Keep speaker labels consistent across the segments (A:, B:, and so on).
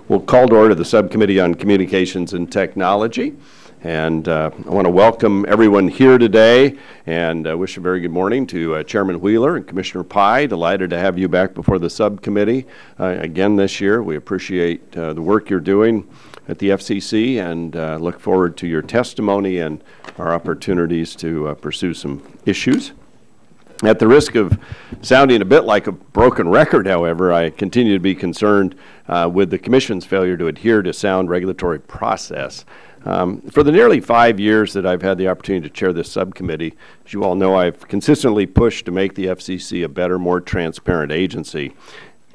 A: We'll call to order the Subcommittee on Communications and Technology. And I want to welcome everyone here today and wish a very good morning to Chairman Wheeler and Commissioner Pai. Delighted to have you back before the subcommittee again this year. We appreciate the work you're doing at the FCC and look forward to your testimony and our opportunities to pursue some issues. At the risk of sounding a bit like a broken record, however, I continue to be concerned with the Commission's failure to adhere to sound regulatory process. For the nearly 5 years that I've had the opportunity to chair this subcommittee, as you all know, I've consistently pushed to make the FCC a better, more transparent agency.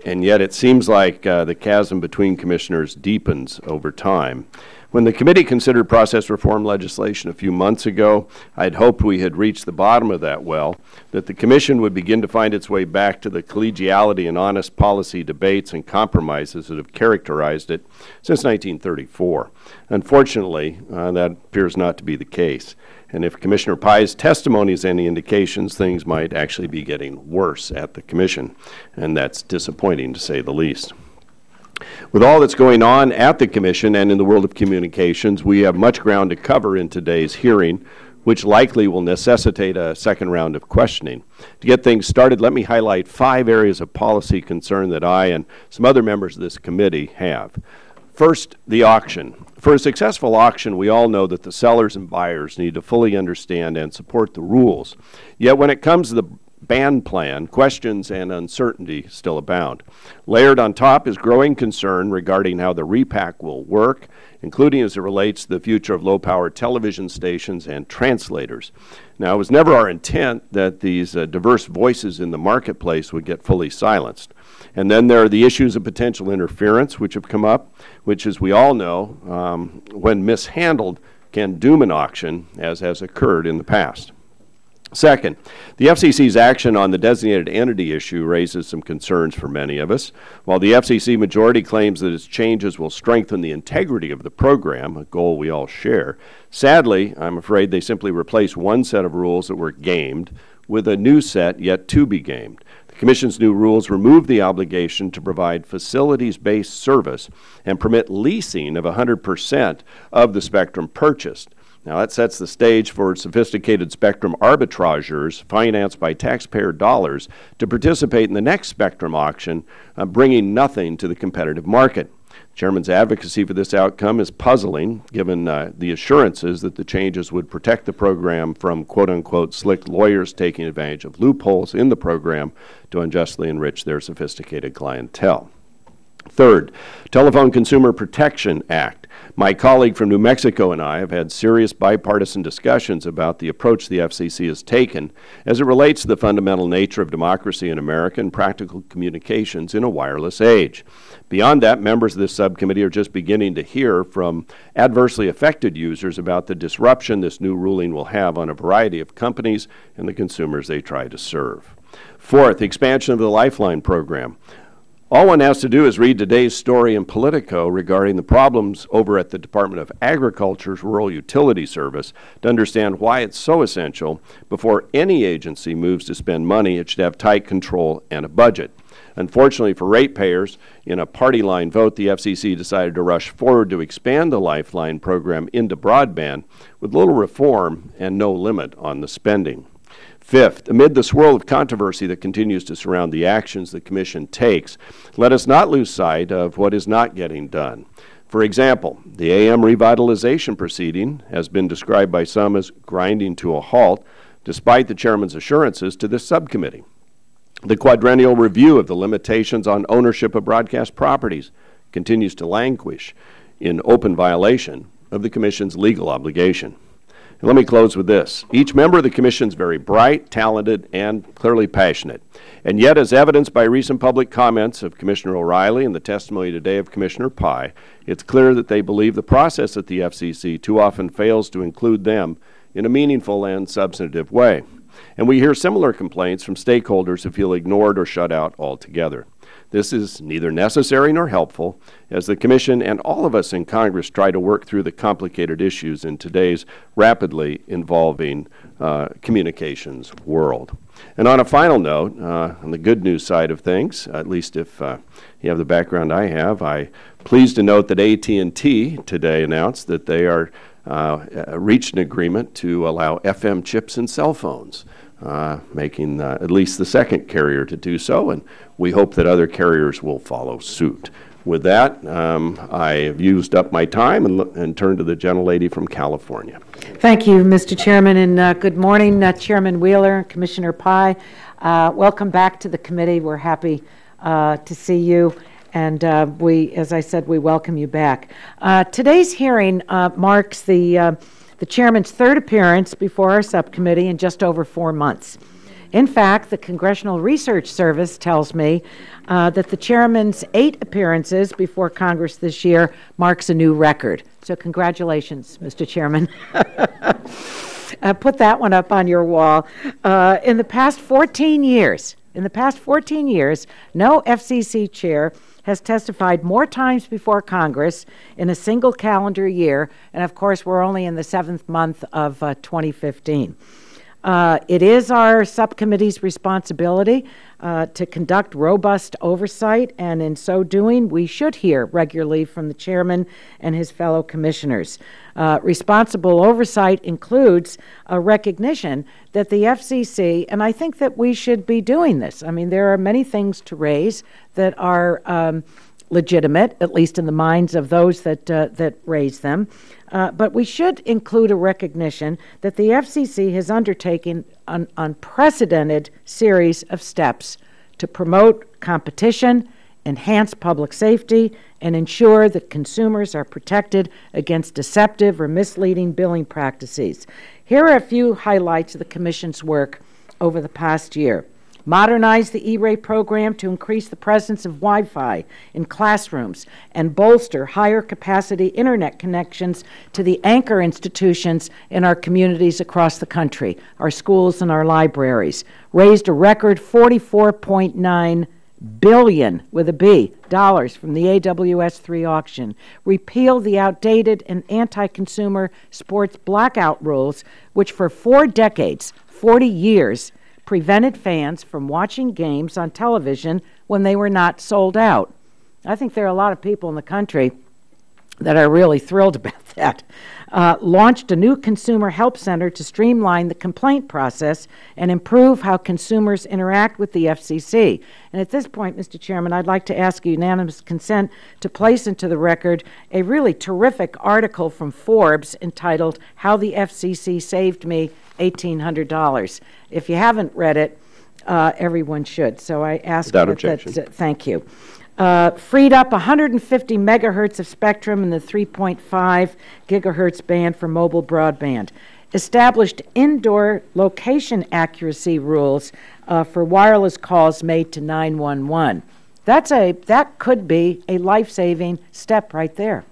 A: And yet it seems like the chasm between commissioners deepens over time. When the committee considered process reform legislation a few months ago, I'd hoped we had reached the bottom of that well, that the Commission would begin to find its way back to the collegiality and honest policy debates and compromises that have characterized it since 1934. Unfortunately, that appears not to be the case. And if Commissioner Pai's testimony is any indications, things might actually be getting worse at the Commission, and that's disappointing to say the least. With all that's going on at the Commission and in the world of communications, we have much ground to cover in today's hearing, which likely will necessitate a second round of questioning. To get things started, let me highlight 5 areas of policy concern that I and some other members of this committee have. First, the auction. For a successful auction, we all know that the sellers and buyers need to fully understand and support the rules. Yet when it comes to the ban plan, questions and uncertainty still abound. Layered on top is growing concern regarding how the repack will work, including as it relates to the future of low-power television stations and translators. Now, it was never our intent that these diverse voices in the marketplace would get fully silenced. And then there are the issues of potential interference, which have come up, which, as we all know, when mishandled, can doom an auction, as has occurred in the past. Second, the FCC's action on the designated entity issue raises some concerns for many of us. While the FCC majority claims that its changes will strengthen the integrity of the program, a goal we all share, sadly, I'm afraid they simply replace one set of rules that were gamed with a new set yet to be gamed. The Commission's new rules remove the obligation to provide facilities-based service and permit leasing of 100% of the spectrum purchased. Now, that sets the stage for sophisticated spectrum arbitrageurs financed by taxpayer dollars to participate in the next spectrum auction, bringing nothing to the competitive market. Chairman's advocacy for this outcome is puzzling, given the assurances that the changes would protect the program from quote-unquote slick lawyers taking advantage of loopholes in the program to unjustly enrich their sophisticated clientele. Third, Telephone Consumer Protection Act. My colleague from New Mexico and I have had serious bipartisan discussions about the approach the FCC has taken as it relates to the fundamental nature of democracy in America and practical communications in a wireless age. Beyond that, members of this subcommittee are just beginning to hear from adversely affected users about the disruption this new ruling will have on a variety of companies and the consumers they try to serve. Fourth, expansion of the Lifeline program. All one has to do is read today's story in Politico regarding the problems over at the Department of Agriculture's Rural Utility Service to understand why it's so essential. Before any agency moves to spend money, it should have tight control and a budget. Unfortunately for ratepayers, in a party line vote, the FCC decided to rush forward to expand the Lifeline program into broadband with little reform and no limit on the spending. Fifth, amid the swirl of controversy that continues to surround the actions the Commission takes, let us not lose sight of what is not getting done. For example, the AM revitalization proceeding has been described by some as grinding to a halt, despite the Chairman's assurances to this subcommittee. The quadrennial review of the limitations on ownership of broadcast properties continues to languish in open violation of the Commission's legal obligation. And let me close with this. Each member of the Commission is very bright, talented, and clearly passionate. And yet, as evidenced by recent public comments of Commissioner O'Reilly and the testimony today of Commissioner Pai, it's clear that they believe the process at the FCC too often fails to include them in a meaningful and substantive way. And we hear similar complaints from stakeholders who feel ignored or shut out altogether. This is neither necessary nor helpful as the Commission and all of us in Congress try to work through the complicated issues in today's rapidly evolving communications world. And on a final note, on the good news side of things, at least if you have the background I have, I'm pleased to note that AT&T today announced that they are reached an agreement to allow FM chips in cell phones, making at least the second carrier to do so, and we hope that other carriers will follow suit. With that, I have used up my time and turn to the gentlelady from California.
B: Thank you, Mr. Chairman, and good morning, Chairman Wheeler and Commissioner Pai. Welcome back to the committee. We're happy to see you, and as I said, we welcome you back. Today's hearing marks the Chairman's third appearance before our subcommittee in just over 4 months. In fact, the Congressional Research Service tells me that the Chairman's 8 appearances before Congress this year marks a new record. So congratulations, Mr. Chairman. Put that one up on your wall. In the past 14 years, no FCC chair has testified more times before Congress in a single calendar year, and of course we're only in the 7th month of 2015. It is our subcommittee's responsibility to conduct robust oversight, and in so doing, we should hear regularly from the chairman and his fellow commissioners. Responsible oversight includes a recognition that the FCC, and I think that we should be doing this. I mean, there are many things to raise that are legitimate, at least in the minds of those that raise them. But we should include a recognition that the FCC has undertaken an unprecedented series of steps to promote competition, enhance public safety, and ensure that consumers are protected against deceptive or misleading billing practices. Here are a few highlights of the Commission's work over the past year. Modernize the E-Ray program to increase the presence of Wi-Fi in classrooms and bolster higher capacity Internet connections to the anchor institutions in our communities across the country, our schools and our libraries. Raised a record $44.9 billion with a B dollars from the AWS-3 auction. Repealed the outdated and anti-consumer sports blackout rules, which for 4 decades, 40 years, prevented fans from watching games on television when they were not sold out. I think there are a lot of people in the country that are really thrilled about that. Launched a new consumer help center to streamline the complaint process and improve how consumers interact with the FCC. And at this point, Mr. Chairman, I'd like to ask unanimous consent to place into the record a really terrific article from Forbes entitled, "How the FCC Saved Me $1,800. If you haven't read it, everyone should. So I ask
A: without objection.
B: Thank you. Freed up 150 megahertz of spectrum in the 3.5 gigahertz band for mobile broadband. Established indoor location accuracy rules for wireless calls made to 911. That could be a life-saving step right there.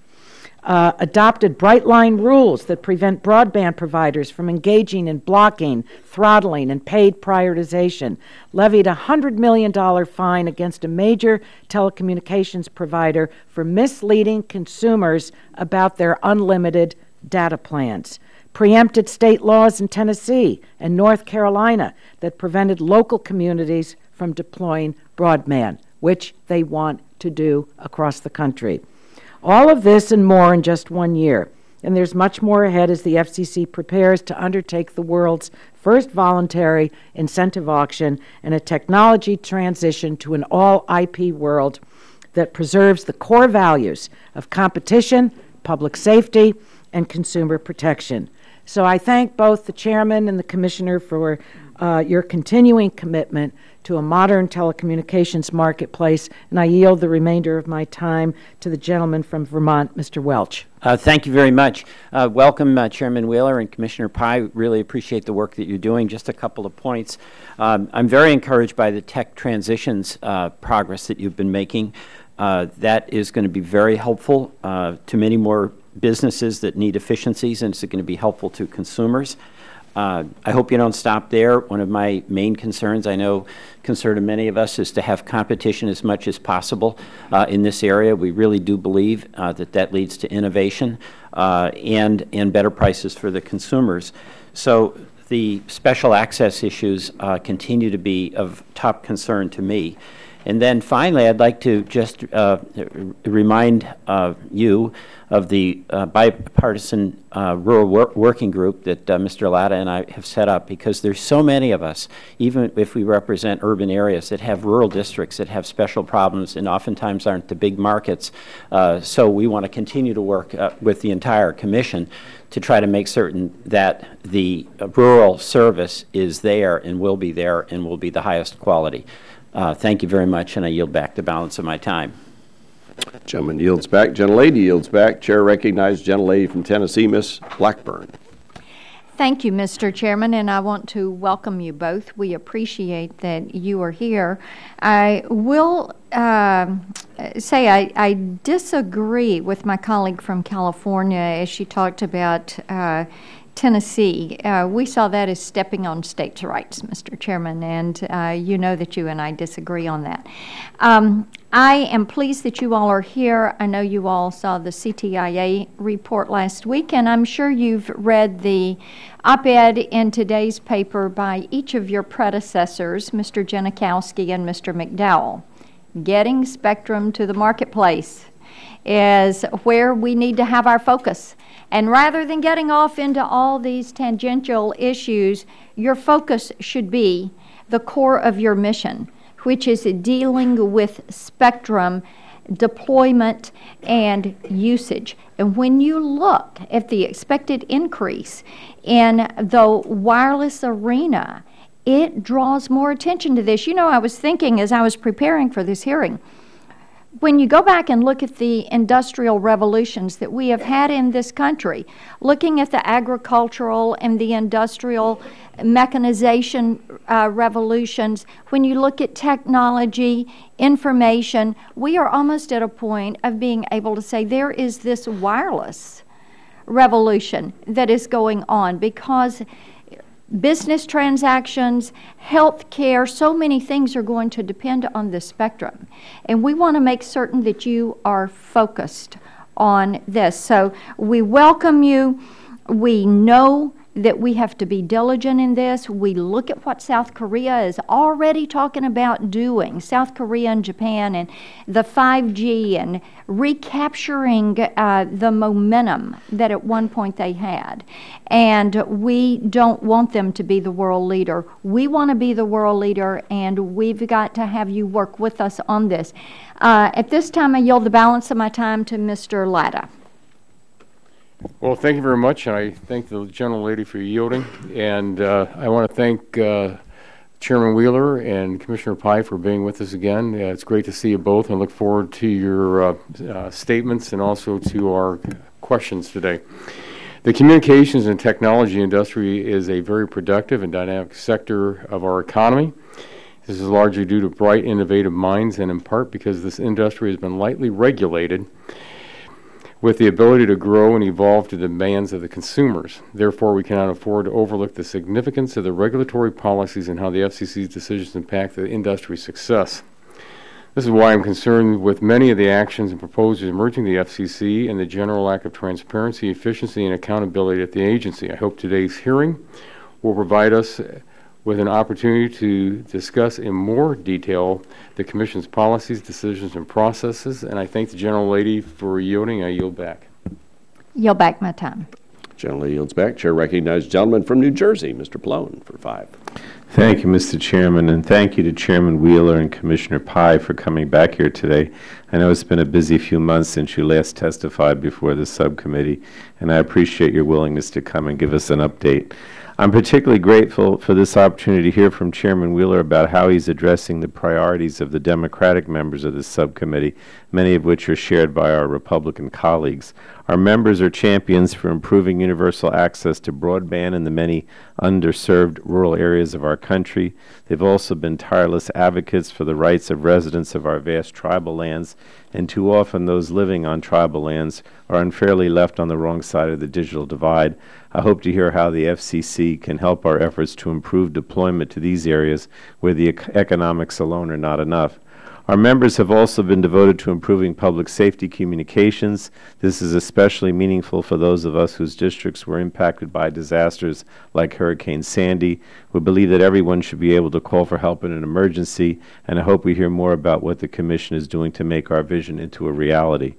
B: Adopted bright line rules that prevent broadband providers from engaging in blocking, throttling, and paid prioritization. Levied a $100 million fine against a major telecommunications provider for misleading consumers about their unlimited data plans. Preempted state laws in Tennessee and North Carolina that prevented local communities from deploying broadband, which they want to do across the country. All of this and more in just 1 year. And there's much more ahead as the FCC prepares to undertake the world's first voluntary incentive auction and a technology transition to an all-IP world that preserves the core values of competition, public safety, and consumer protection. So I thank both the Chairman and the Commissioner for your continuing commitment to a modern telecommunications marketplace, and I yield the remainder of my time to the gentleman from Vermont, Mr. Welch.
C: Thank you very much. Welcome, Chairman Wheeler and Commissioner Pai. Really appreciate the work that you're doing. Just a couple of points. I'm very encouraged by the tech transitions progress that you've been making. That is going to be very helpful to many more businesses that need efficiencies, and it's going to be helpful to consumers. I hope you don't stop there. One of my main concerns, I know concern of many of us, is to have competition as much as possible in this area. We really do believe that leads to innovation and better prices for the consumers. So the special access issues continue to be of top concern to me. And then finally, I'd like to just remind you of the bipartisan rural working group that Mr. Latta and I have set up, because there's so many of us, even if we represent urban areas, that have rural districts that have special problems and oftentimes aren't the big markets. So we want to continue to work with the entire commission to try to make certain that the rural service is there and will be the highest quality. Thank you very much, and I yield back the balance of my time.
A: Gentleman yields back. Gentlelady yields back. Chair recognizes Gentlelady from Tennessee, Ms. Blackburn.
D: Thank you, Mr. Chairman, and I want to welcome you both. We appreciate that you are here. I will say I disagree with my colleague from California as she talked about Tennessee. We saw that as stepping on states' rights, Mr. Chairman, and you know that you and I disagree on that. I am pleased that you all are here. I know you all saw the CTIA report last week, and I'm sure you've read the op-ed in today's paper by each of your predecessors, Mr. Janikowski and Mr. McDowell. Getting spectrum to the marketplace is where we need to have our focus. And rather than getting off into all these tangential issues, your focus should be the core of your mission, which is dealing with spectrum deployment and usage. And when you look at the expected increase in the wireless arena, it draws more attention to this. You know, I was thinking as I was preparing for this hearing, when you go back and look at the industrial revolutions that we have had in this country, looking at the agricultural and the industrial mechanization revolutions, when you look at technology, information, we are almost at a point of being able to say there is this wireless revolution that is going on, because business transactions, health care, so many things are going to depend on the spectrum. And we want to make certain that you are focused on this. So we welcome you. We know that we have to be diligent in this. We look at what South Korea is already talking about doing, South Korea and Japan, and the 5G, and recapturing the momentum that at one point they had. And we don't want them to be the world leader. We want to be the world leader, and we've got to have you work with us on this. At this time, I yield the balance of my time to Mr. Latta.
E: Well, thank you very much, and I thank the gentlelady for yielding. And I want to thank Chairman Wheeler and Commissioner Pye for being with us again. It's great to see you both, and I look forward to your statements and also to our questions today. The communications and technology industry is a very productive and dynamic sector of our economy. This is largely due to bright, innovative minds, and in part because this industry has been lightly regulated with the ability to grow and evolve to the demands of the consumers. Therefore, we cannot afford to overlook the significance of the regulatory policies and how the FCC's decisions impact the industry's success. This is why I'm concerned with many of the actions and proposals emerging from the FCC and the general lack of transparency, efficiency, and accountability at the agency. I hope today's hearing will provide us with an opportunity to discuss in more detail the Commission's policies, decisions, and processes. And I thank the gentlelady for yielding. I yield back.
D: Yield back my time.
A: Gentlelady yields back. Chair recognizes gentleman from New Jersey, Mr. Plone, for 5.
F: Thank you, Mr. Chairman, and thank you to Chairman Wheeler and Commissioner Pye for coming back here today. I know it's been a busy few months since you last testified before the subcommittee, and I appreciate your willingness to come and give us an update. I'm particularly grateful for this opportunity to hear from Chairman Wheeler about how he's addressing the priorities of the Democratic members of this subcommittee, many of which are shared by our Republican colleagues. Our members are champions for improving universal access to broadband and the many underserved rural areas of our country. They've also been tireless advocates for the rights of residents of our vast tribal lands, and too often those living on tribal lands are unfairly left on the wrong side of the digital divide. I hope to hear how the FCC can help our efforts to improve deployment to these areas where the economics alone are not enough. Our members have also been devoted to improving public safety communications. This is especially meaningful for those of us whose districts were impacted by disasters like Hurricane Sandy. We believe that everyone should be able to call for help in an emergency, and I hope we hear more about what the Commission is doing to make our vision into a reality.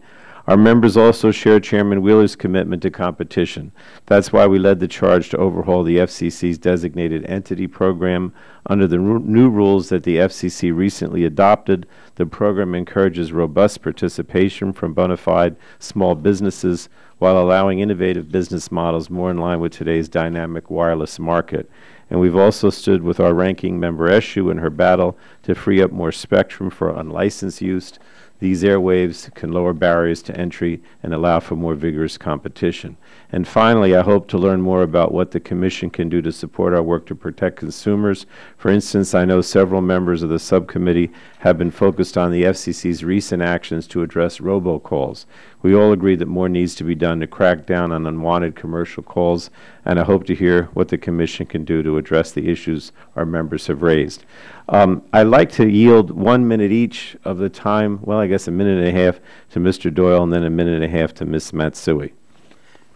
F: Our members also share Chairman Wheeler's commitment to competition. That's why we led the charge to overhaul the FCC's designated entity program. Under the new rules that the FCC recently adopted, the program encourages robust participation from bona fide small businesses while allowing innovative business models more in line with today's dynamic wireless market. And we've also stood with our ranking member Eshu in her battle to free up more spectrum for unlicensed use. These airwaves can lower barriers to entry and allow for more vigorous competition. And finally, I hope to learn more about what the Commission can do to support our work to protect consumers. For instance, I know several members of the subcommittee have been focused on the FCC's recent actions to address robocalls. We all agree that more needs to be done to crack down on unwanted commercial calls, and I hope to hear what the Commission can do to address the issues our members have raised. I'd like to yield 1 minute each of the time, well, I guess a minute and a half to Mr. Doyle and then a minute and a half to Ms. Matsui.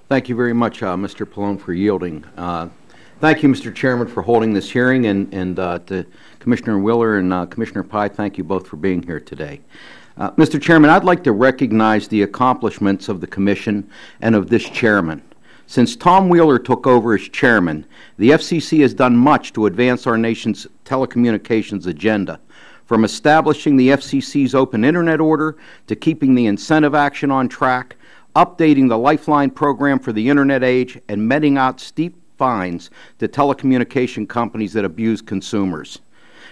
G: Thank you very much, Mr. Pallone, for yielding. Thank you, Mr. Chairman, for holding this hearing, and to Commissioner Wheeler and Commissioner Pai, thank you both for being here today. Mr. Chairman, I'd like to recognize the accomplishments of the Commission and of this Chairman. Since Tom Wheeler took over as Chairman, the FCC has done much to advance our nation's telecommunications agenda, from establishing the FCC's Open Internet Order to keeping the incentive action on track, updating the Lifeline program for the Internet age, and meting out steep fines to telecommunication companies that abuse consumers.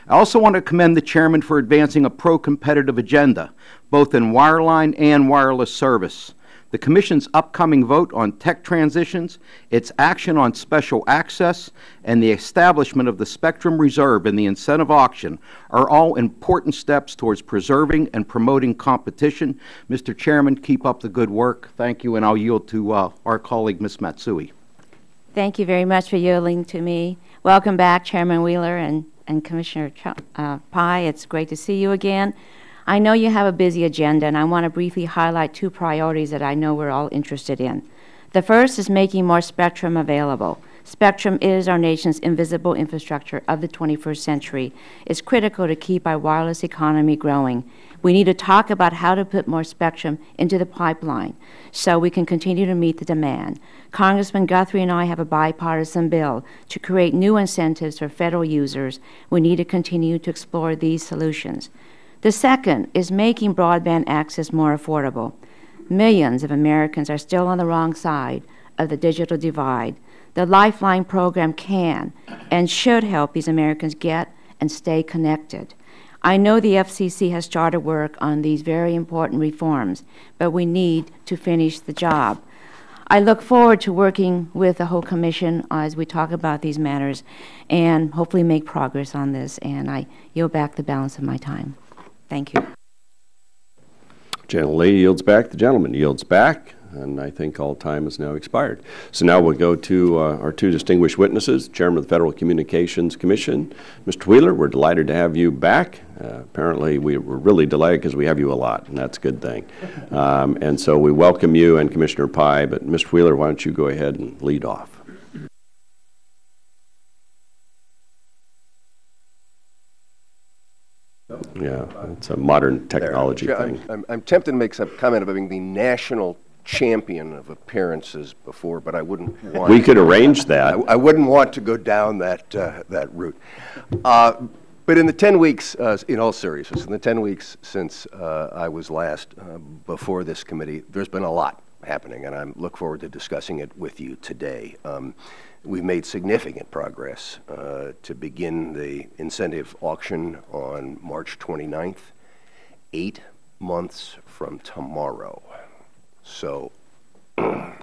G: I also want to commend the Chairman for advancing a pro-competitive agenda, both in wireline and wireless service. The Commission's upcoming vote on tech transitions, its action on special access, and the establishment of the Spectrum Reserve and the incentive auction are all important steps towards preserving and promoting competition. Mr. Chairman, keep up the good work. Thank you, and I'll yield to our colleague, Ms. Matsui.
H: Thank you very much for yielding to me. Welcome back, Chairman Wheeler and Commissioner Pai. It's great to see you again. I know you have a busy agenda, and I want to briefly highlight two priorities that I know we're all interested in. The first is making more spectrum available. Spectrum is our nation's invisible infrastructure of the 21st century. It's critical to keep our wireless economy growing. We need to talk about how to put more spectrum into the pipeline so we can continue to meet the demand. Congressman Guthrie and I have a bipartisan bill to create new incentives for federal users. We need to continue to explore these solutions. The second is making broadband access more affordable. Millions of Americans are still on the wrong side of the digital divide. The Lifeline program can and should help these Americans get and stay connected. I know the FCC has started work on these very important reforms, but we need to finish the job. I look forward to working with the whole Commission as we talk about these matters and hopefully make progress on this, and I yield back the balance of my time. Thank you.
A: Gentlelady yields back. The gentleman yields back. And I think all time has now expired. So now we'll go to our two distinguished witnesses, Chairman of the Federal Communications Commission, Mr. Wheeler. We're delighted to have you back. Apparently, we're really delighted because we have you a lot, and that's a good thing. And so we welcome you and Commissioner Pai. But Mr. Wheeler, why don't you go ahead and lead off? Yeah, it's a modern technology thing.
I: I'm tempted to make some comment about being the national champion of appearances before, but I wouldn't want.
A: We could arrange that.
I: I wouldn't want to go down that route. But in the 10 weeks, in all seriousness, in the 10 weeks since I was last before this committee, there's been a lot happening, and I look forward to discussing it with you today. We've made significant progress to begin the incentive auction on March 29th, 8 months from tomorrow. So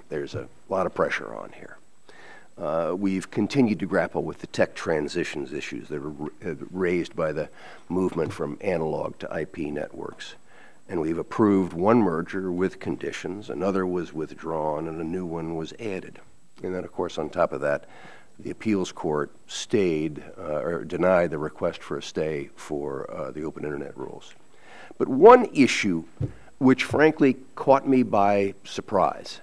I: there's a lot of pressure on here. we've continued to grapple with the tech transitions issues that are raised by the movement from analog to IP networks. And we've approved one merger with conditions, another was withdrawn, and a new one was added. And then, of course, on top of that, the appeals court stayed or denied the request for a stay for the open internet rules. But one issue which frankly caught me by surprise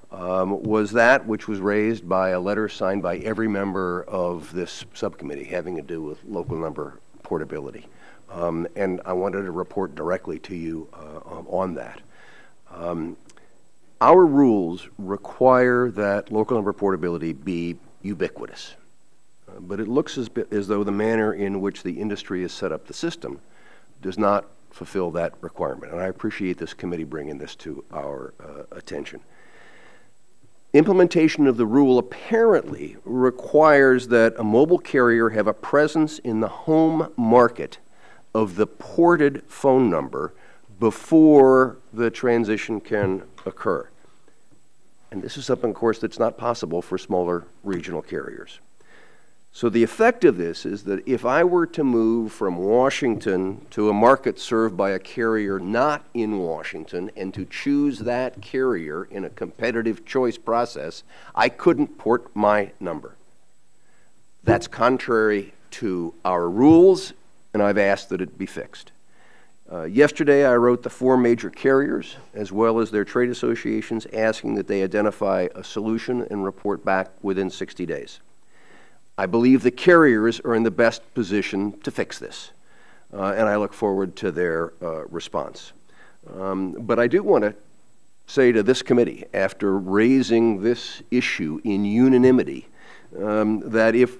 I: was that which was raised by a letter signed by every member of this subcommittee having to do with local number portability. And I wanted to report directly to you on that. Our rules require that local number portability be ubiquitous. But it looks as though the manner in which the industry has set up the system does not fulfill that requirement. And I appreciate this committee bringing this to our attention. Implementation of the rule apparently requires that a mobile carrier have a presence in the home market of the ported phone number before the transition can occur. And this is something, of course, that's not possible for smaller regional carriers. So the effect of this is that if I were to move from Washington to a market served by a carrier not in Washington and to choose that carrier in a competitive choice process, I couldn't port my number. That's contrary to our rules, and I've asked that it be fixed. Yesterday, I wrote the 4 major carriers, as well as their trade associations, asking that they identify a solution and report back within 60 days. I believe the carriers are in the best position to fix this, and I look forward to their response. But I do want to say to this committee, after raising this issue in unanimity, that if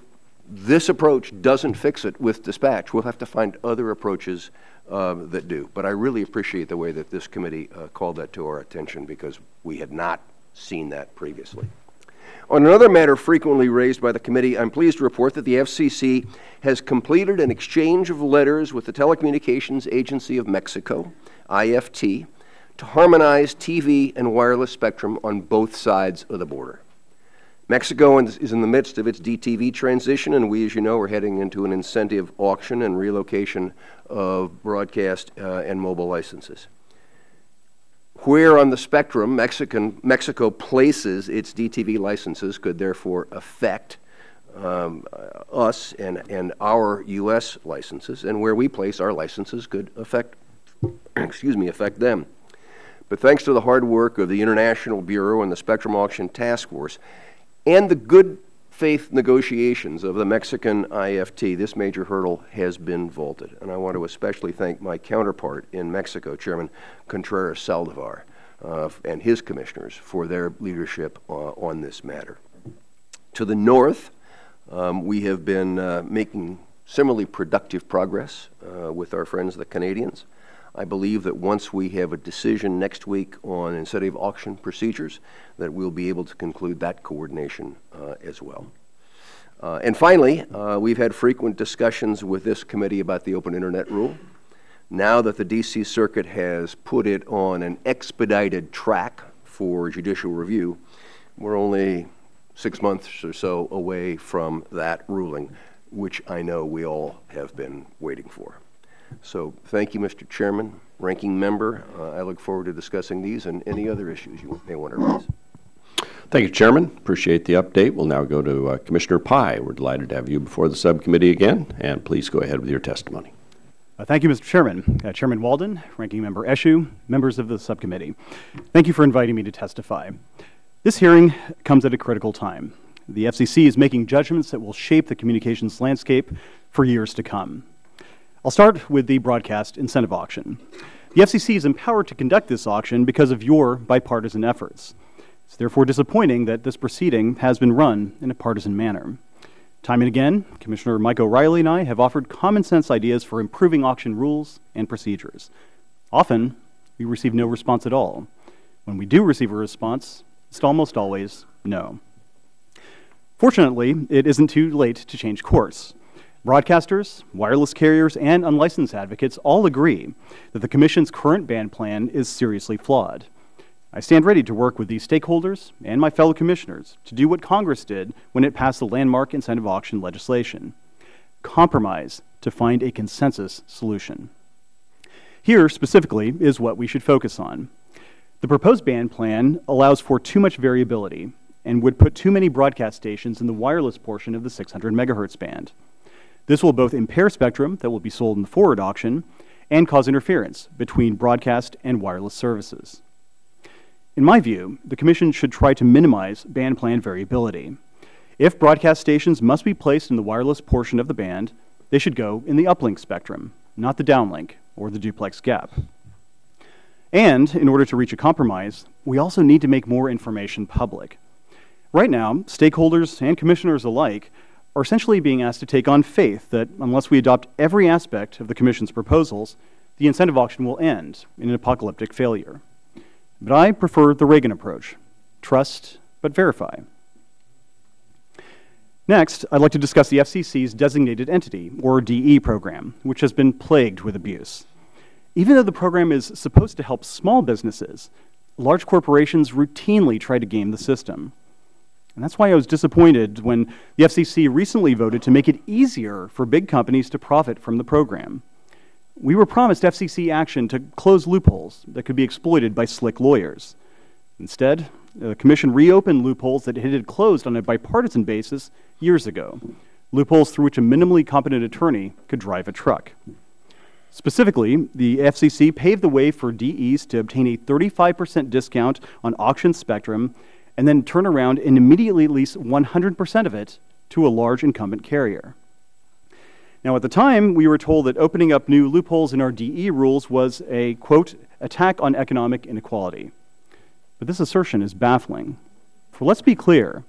I: this approach doesn't fix it with dispatch, we'll have to find other approaches that do. But I really appreciate the way that this committee called that to our attention, because we had not seen that previously. On another matter frequently raised by the committee, I'm pleased to report that the FCC has completed an exchange of letters with the Telecommunications Agency of Mexico, IFT, to harmonize TV and wireless spectrum on both sides of the border. Mexico is in the midst of its DTV transition, and we, as you know, are heading into an incentive auction and relocation of broadcast and mobile licenses. Where on the spectrum Mexico places its DTV licenses could therefore affect us and our U.S. licenses, and where we place our licenses could affect, affect them. But thanks to the hard work of the International Bureau and the Spectrum Auction Task Force, and the good faith negotiations of the Mexican IFT, this major hurdle has been vaulted. And I want to especially thank my counterpart in Mexico, Chairman Contreras Saldivar, and his commissioners for their leadership on this matter. To the north, we have been making similarly productive progress with our friends the Canadians. I believe that once we have a decision next week on incentive auction procedures, that we'll be able to conclude that coordination as well. And finally, we've had frequent discussions with this committee about the open internet rule. Now that the D.C. Circuit has put it on an expedited track for judicial review, we're only 6 months or so away from that ruling, which I know we all have been waiting for. So thank you, Mr. Chairman, Ranking Member. I look forward to discussing these and any other issues you may want to raise.
A: Thank you, Chairman. Appreciate the update. We'll now go to Commissioner Pai. We're delighted to have you before the subcommittee again, and please go ahead with your testimony.
J: Thank you, Mr. Chairman. Chairman Walden, Ranking Member Eshoo, members of the subcommittee. Thank you for inviting me to testify. This hearing comes at a critical time. The FCC is making judgments that will shape the communications landscape for years to come. I'll start with the broadcast incentive auction. The FCC is empowered to conduct this auction because of your bipartisan efforts. It's therefore disappointing that this proceeding has been run in a partisan manner. Time and again, Commissioner Mike O'Reilly and I have offered common sense ideas for improving auction rules and procedures. Often, we receive no response at all. When we do receive a response, it's almost always no. Fortunately, it isn't too late to change course. Broadcasters, wireless carriers, and unlicensed advocates all agree that the Commission's current ban plan is seriously flawed. I stand ready to work with these stakeholders and my fellow commissioners to do what Congress did when it passed the landmark incentive auction legislation: compromise to find a consensus solution. Here, specifically, is what we should focus on. The proposed band plan allows for too much variability and would put too many broadcast stations in the wireless portion of the 600 megahertz band. This will both impair spectrum that will be sold in the forward auction and cause interference between broadcast and wireless services. In my view, the Commission should try to minimize band plan variability. If broadcast stations must be placed in the wireless portion of the band, they should go in the uplink spectrum, not the downlink or the duplex gap. And in order to reach a compromise, we also need to make more information public. Right now, stakeholders and commissioners alike are essentially being asked to take on faith that unless we adopt every aspect of the Commission's proposals, the incentive auction will end in an apocalyptic failure. But I prefer the Reagan approach: trust but verify. Next, I'd like to discuss the FCC's Designated Entity, or DE program, which has been plagued with abuse. Even though the program is supposed to help small businesses, large corporations routinely try to game the system. And that's why I was disappointed when the FCC recently voted to make it easier for big companies to profit from the program. We were promised FCC action to close loopholes that could be exploited by slick lawyers. Instead, the Commission reopened loopholes that it had closed on a bipartisan basis years ago, loopholes through which a minimally competent attorney could drive a truck. Specifically, the FCC paved the way for DEs to obtain a 35% discount on auction spectrum and then turn around and immediately lease 100% of it to a large incumbent carrier. Now, at the time, we were told that opening up new loopholes in our DE rules was a, quote, attack on economic inequality. But this assertion is baffling. For let's be clear,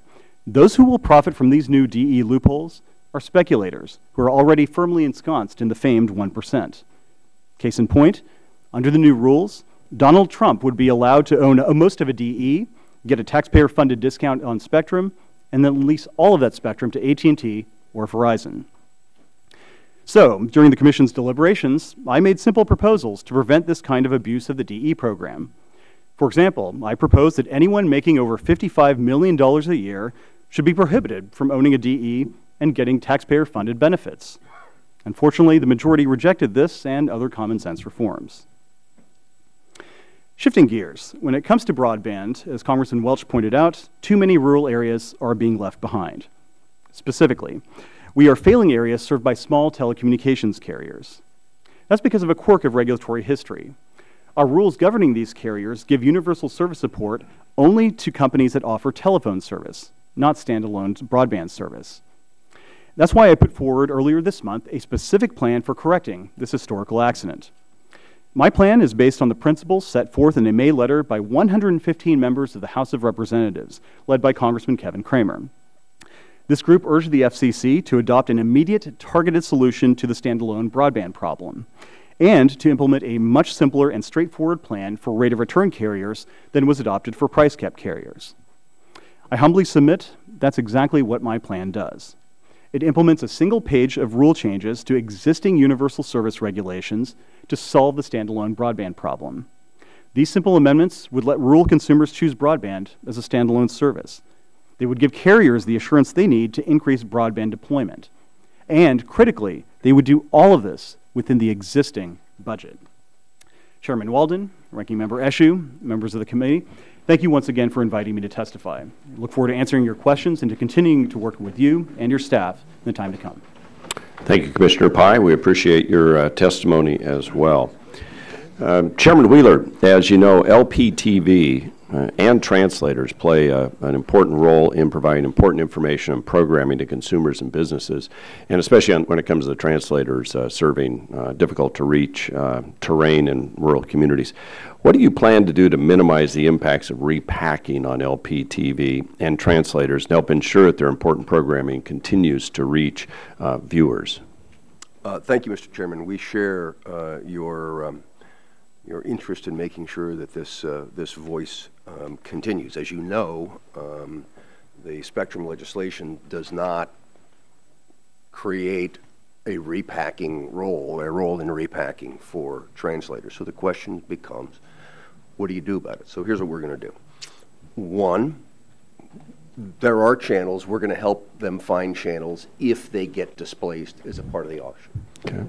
J: those who will profit from these new DE loopholes are speculators who are already firmly ensconced in the famed 1%. Case in point, under the new rules, Donald Trump would be allowed to own most of a DE, get a taxpayer-funded discount on spectrum, and then lease all of that spectrum to AT&T or Verizon. So, during the Commission's deliberations, I made simple proposals to prevent this kind of abuse of the DE program. For example, I proposed that anyone making over $55 million a year should be prohibited from owning a DE and getting taxpayer-funded benefits. Unfortunately, the majority rejected this and other common-sense reforms. Shifting gears, when it comes to broadband, as Congressman Welch pointed out, too many rural areas are being left behind. Specifically, we are failing areas served by small telecommunications carriers. That's because of a quirk of regulatory history. Our rules governing these carriers give universal service support only to companies that offer telephone service, not standalone broadband service. That's why I put forward earlier this month a specific plan for correcting this historical accident. My plan is based on the principles set forth in a May letter by 115 members of the House of Representatives, led by Congressman Kevin Cramer. This group urged the FCC to adopt an immediate, targeted solution to the standalone broadband problem, and to implement a much simpler and straightforward plan for rate of return carriers than was adopted for price cap carriers. I humbly submit that's exactly what my plan does. It implements a single page of rule changes to existing universal service regulations to solve the standalone broadband problem. These simple amendments would let rural consumers choose broadband as a standalone service. They would give carriers the assurance they need to increase broadband deployment. And, critically, they would do all of this within the existing budget. Chairman Walden, Ranking Member Eshoo, members of the committee, thank you once again for inviting me to testify. I look forward to answering your questions and to continuing to work with you and your staff in the time to come.
A: Thank you, Commissioner Pai. We appreciate your testimony as well. Chairman Wheeler, as you know, LPTV and translators play an important role in providing important information and programming to consumers and businesses, and especially when it comes to the translators serving difficult-to-reach terrain in rural communities. What do you plan to do to minimize the impacts of repacking on LPTV and translators and help ensure that their important programming continues to reach viewers?
I: Thank you, Mr. Chairman. We share your interest in making sure that this voice continues. As you know, the spectrum legislation does not create a role in repacking for translators. So the question becomes, what do you do about it? So here's what we're going to do. One, there are channels. We're going to help them find channels if they get displaced as a part of the auction.
A: Okay.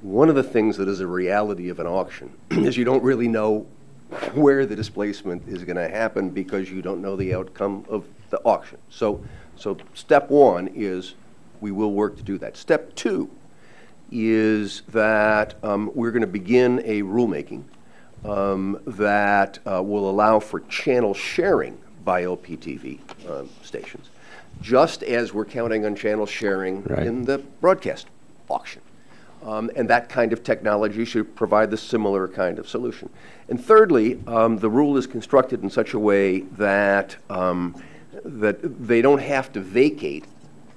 I: One of the things that is a reality of an auction is you don't really know where the displacement is going to happen because you don't know the outcome of the auction. So step one is we will work to do that. Step two is that we're going to begin a rulemaking that will allow for channel sharing by OPTV stations, just as we're counting on channel sharing in the broadcast auction. And that kind of technology should provide the similar kind of solution. And thirdly, the rule is constructed in such a way that, that they don't have to vacate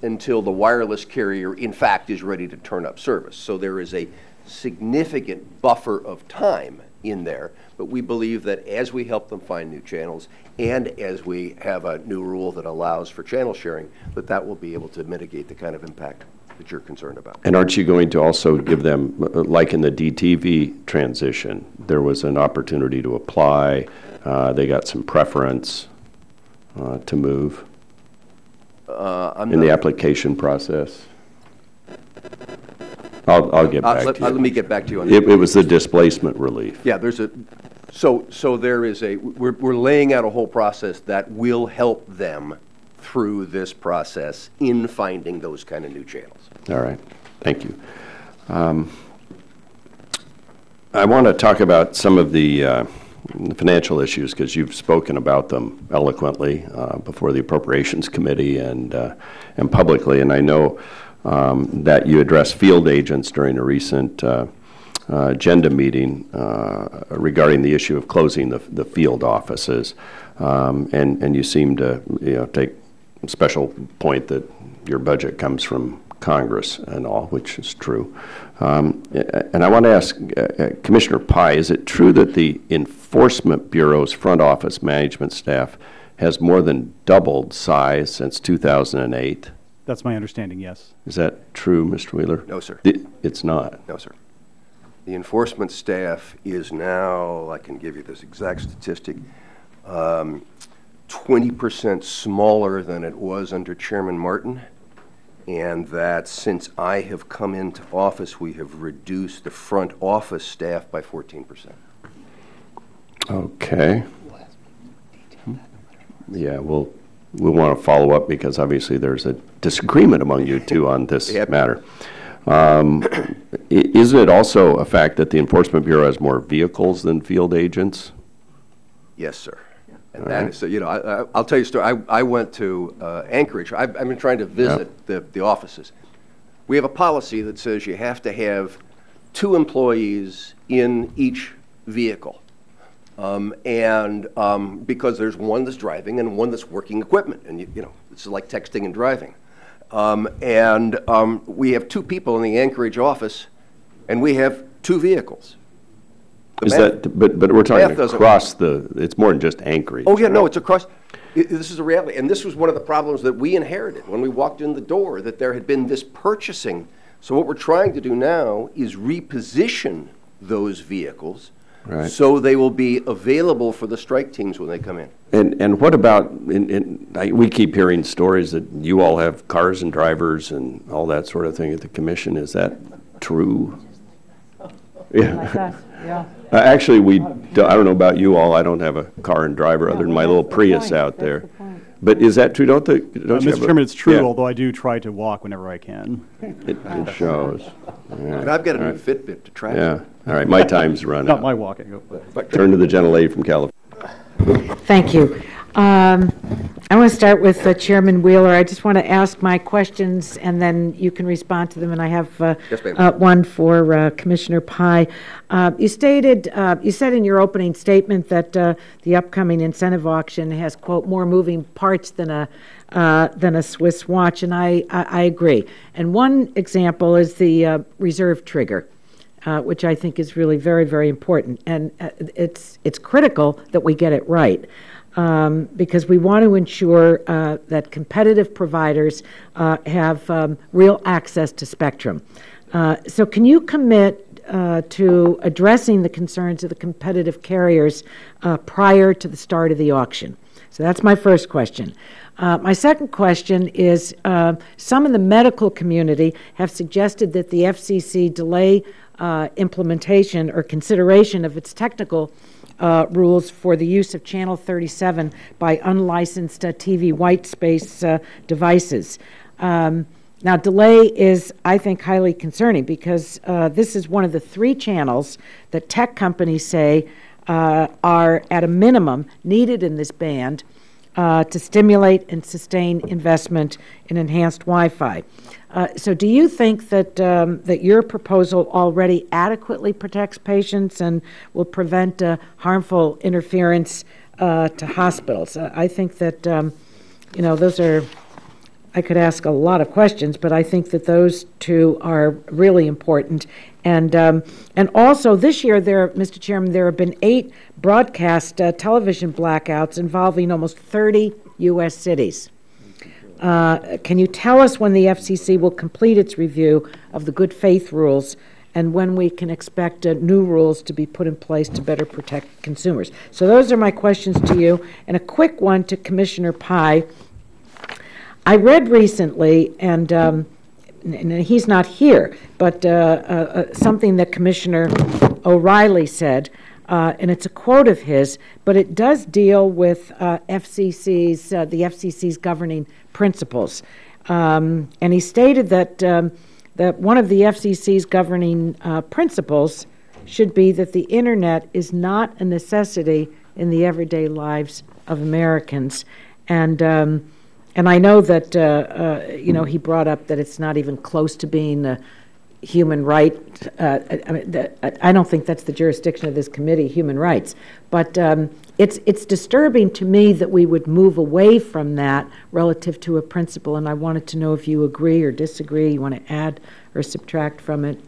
I: until the wireless carrier, in fact, is ready to turn up service. So there is a significant buffer of time in there, but we believe that as we help them find new channels and as we have a new rule that allows for channel sharing, that will be able to mitigate the kind of impact that you're concerned about.
A: And aren't you going to also give them, like in the DTV transition, there was an opportunity to apply, they got some preference to move in the application process? I'll get back to you.
I: Let me get back to you on that.
A: It was the displacement relief.
I: Yeah, there's a, so there is a, we're laying out a whole process that will help them through this process in finding those kind of new channels.
A: All right, thank you. I want to talk about some of the financial issues because you've spoken about them eloquently before the Appropriations Committee and publicly, and I know that you addressed field agents during a recent agenda meeting regarding the issue of closing the field offices, and you seem to take special point that your budget comes from Congress and all, which is true. And I want to ask Commissioner Pai, is it true that the Enforcement Bureau's front office management staff has more than doubled size since 2008?
J: That's my understanding, yes.
A: Is that true, Mr. Wheeler?
I: No, sir.
A: It's not?
I: No, sir. The enforcement staff is now, I can give you this exact statistic, 20% smaller than it was under Chairman Martin, and that since I have come into office, we have reduced the front office staff by 14%.
A: Okay. Yeah, we'll want to follow up because obviously there's a disagreement among you two on this matter. Isn't it also a fact that the Enforcement Bureau has more vehicles than field agents?
I: Yes, sir. And that is, you know, I'll tell you a story. I went to Anchorage. I've been trying to visit the offices. We have a policy that says you have to have 2 employees in each vehicle. Because there's one that's driving and one that's working equipment. And, you know, it's like texting and driving. We have 2 people in the Anchorage office, and we have 2 vehicles.
A: Is that, but we're talking across it's more than just Anchorage.
I: Oh, yeah, no, it's across. This is a reality. And this was one of the problems that we inherited when we walked in the door, that there had been this purchasing. So what we're trying to do now is reposition those vehicles so they will be available for the strike teams when they come in.
A: And what about, we keep hearing stories that you all have cars and drivers and all that sort of thing at the commission. Is that true? Yeah.
B: Like us, yeah.
A: Actually, I don't know about you all. I don't have a car and driver other than my little Prius out there. But is that true? Don't you
J: Mr. Chairman, it's true, although I do try to walk whenever I can.
A: It shows.
I: And I've got a new Fitbit to track.
A: Yeah. All right. My time's run
J: Not
A: out.
J: my walking.
A: Turn to the gentlelady from California.
B: Thank you. I want to start with Chairman Wheeler. I just want to ask my questions, and then you can respond to them. And I have one for Commissioner Pai. You said in your opening statement that the upcoming incentive auction has, quote, more moving parts than a Swiss watch, and I agree. And one example is the reserve trigger. Which I think is really very, very important. And it's critical that we get it right because we want to ensure that competitive providers have real access to spectrum. So can you commit to addressing the concerns of the competitive carriers prior to the start of the auction? So that's my first question. My second question is, some in the medical community have suggested that the FCC delay implementation or consideration of its technical rules for the use of Channel 37 by unlicensed TV white space devices. Now, delay is, I think, highly concerning because this is one of the 3 channels that tech companies say are, at a minimum, needed in this band to stimulate and sustain investment in enhanced Wi-Fi. So do you think that, that your proposal already adequately protects patients and will prevent harmful interference to hospitals? I think that, you know, those are, I could ask a lot of questions, but I think that those 2 are really important. And also this year, Mr. Chairman, there have been 8 broadcast television blackouts involving almost 30 U.S. cities. Can you tell us when the FCC will complete its review of the good faith rules and when we can expect new rules to be put in place to better protect consumers? So those are my questions to you. And a quick one to Commissioner Pai. I read recently, and he's not here, but something that Commissioner O'Reilly said, and it's a quote of his, but it does deal with the FCC's governing principles. And he stated that that one of the FCC's governing principles should be that the internet is not a necessity in the everyday lives of Americans. And I know that, you know, he brought up that it's not even close to being a human right. I don't think that's the jurisdiction of this committee, human rights. But it's disturbing to me that we would move away from that relative to a principle, and I wanted to know if you agree or disagree, you want to add or subtract from it.